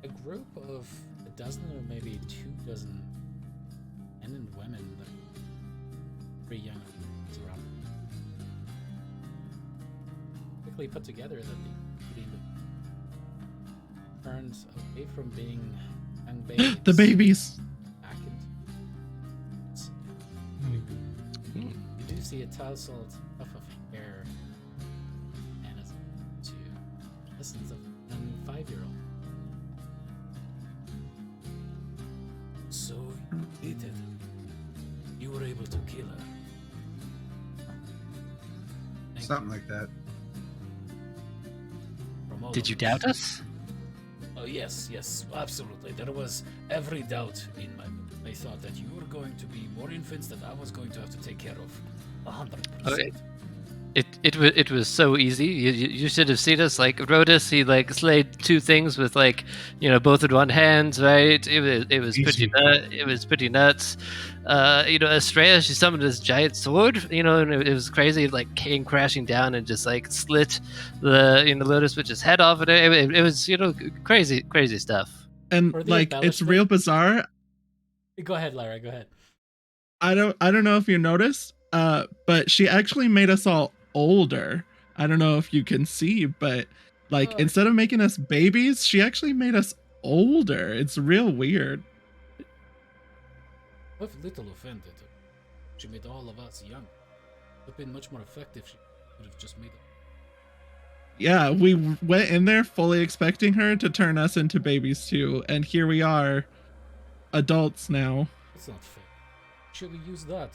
a group of a dozen or maybe 24 men and women that are pretty young around. Quickly put together that they turned away from being young babes. The babies. Back into you do see a tousled puff of hair and as to listens of a 5-year-old. So you did it. You were able to kill her. Thank Something like that. you from all Did of you us. doubt us? Oh, yes, absolutely. There was every doubt in my mind. I thought that you were going to be more infants that I was going to have to take care of. 100%. It was so easy. You should have seen us. Like Rhodus, he like slayed 2 things with like, both with one hand, right? It was Easy. pretty nuts. Estrella, she summoned this giant sword, and it was crazy. It like came crashing down and just like slit the Lotus Witch's head off. And it was crazy stuff. And For the like it's real embellishment- bizarre. Go ahead, Lyra. Go ahead. I don't know if you noticed, but she actually made us all older. I don't know if you can see, but like Oh. instead of making us babies, she actually made us older. It's real weird. With little offended. She made all of us young. Would have been much more effective. She would have just made it. Yeah, we went in there fully expecting her to turn us into babies too, and here we are, adults now. That's not fair. Should we use that?